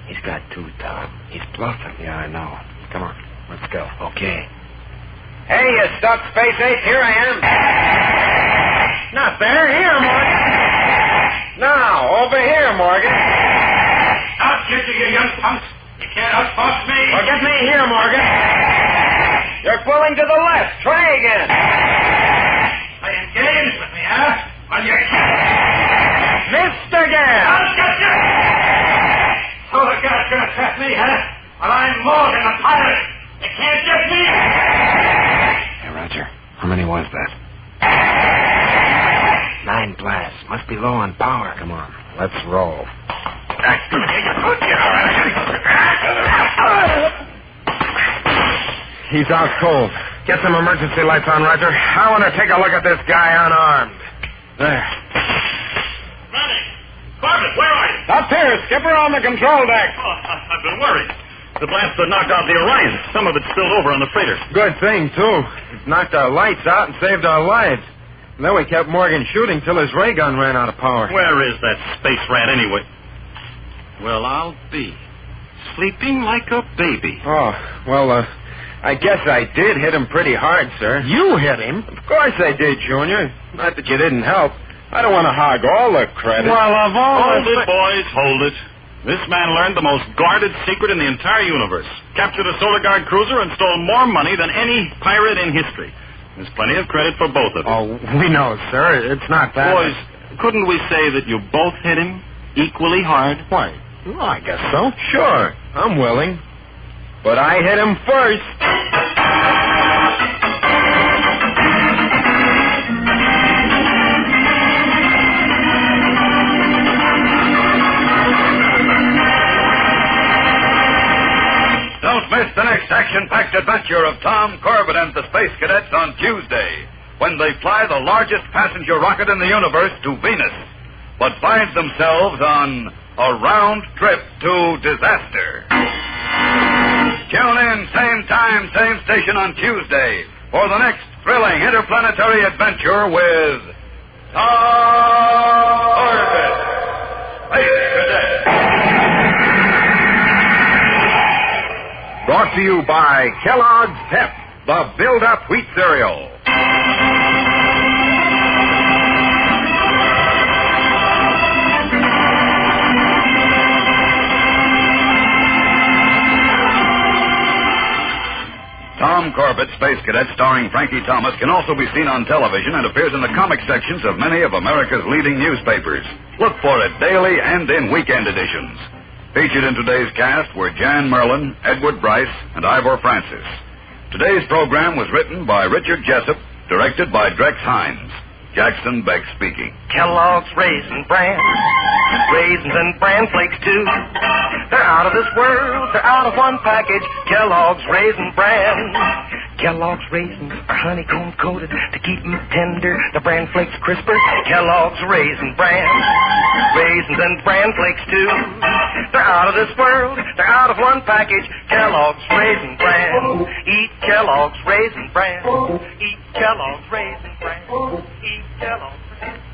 He's got two, Tom. He's bluffing. Yeah, I know. Come on, let's go. Okay. Hey, you stuck Space 8. Here I am. Not there. Here, Morgan. Now, over here, Morgan. I'll get you young punks. You can't outfox me. Well, get me here, Morgan. You're pulling to the left. Try again. Playing games with me, huh? Well, you can't. Missed again. I'll get you. So the guy's gonna trap me, huh? Well, I'm more than a pirate. You can't get me. Hey, Roger. How many was that? 9 blasts. Must be low on power. Come on. Let's roll. He's out cold. Get some emergency lights on, Roger. I want to take a look at this guy unarmed. There. Manning! Corbett, where are you? Up here, Skipper, on the control deck. Oh, I've been worried. The blast that knocked out the Orion. Some of it spilled over on the freighter. Good thing, too. It knocked our lights out and saved our lives. And then we kept Morgan shooting till his ray gun ran out of power. Where is that space rat, anyway? Well, I'll be sleeping like a baby. Oh, well, I guess I did hit him pretty hard, sir. You hit him? Of course I did, Junior. Not that you didn't help. I don't want to hog all the credit. Well, of all Hold it, boys, hold it. This man learned the most guarded secret in the entire universe. Captured a Solar Guard cruiser and stole more money than any pirate in history. There's plenty of credit for both of you. Oh, we know, sir. It's not that. Boys, couldn't we say that you both hit him equally hard? Why? Well, I guess so. Sure. I'm willing. But I hit him first. Don't miss the next action-packed adventure of Tom Corbett and the Space Cadets on Tuesday, when they fly the largest passenger rocket in the universe to Venus, but find themselves on a round trip to disaster. Tune in, same time, same station on Tuesday for the next thrilling interplanetary adventure with Tom Corbett, Space Cadet. Brought to you by Kellogg's Pep, the build-up wheat cereal. Tom Corbett, Space Cadet, starring Frankie Thomas, can also be seen on television and appears in the comic sections of many of America's leading newspapers. Look for it daily and in weekend editions. Featured in today's cast were Jan Merlin, Edward Bryce, and Ivor Francis. Today's program was written by Richard Jessup, directed by Drex Hines. Jackson Beck speaking. Kellogg's Raisin Bran. Raisins and bran flakes, too. They're out of this world. They're out of one package. Kellogg's Raisin Bran. Kellogg's raisins are honeycomb coated to keep them tender. The bran flakes crisper. Kellogg's Raisin Bran. Raisins and bran flakes, too. They're out of this world. They're out of one package. Kellogg's Raisin Bran. Eat Kellogg's Raisin Bran. Eat Kellogg's Raisin Bran. Eat Kellogg's Raisin Bran.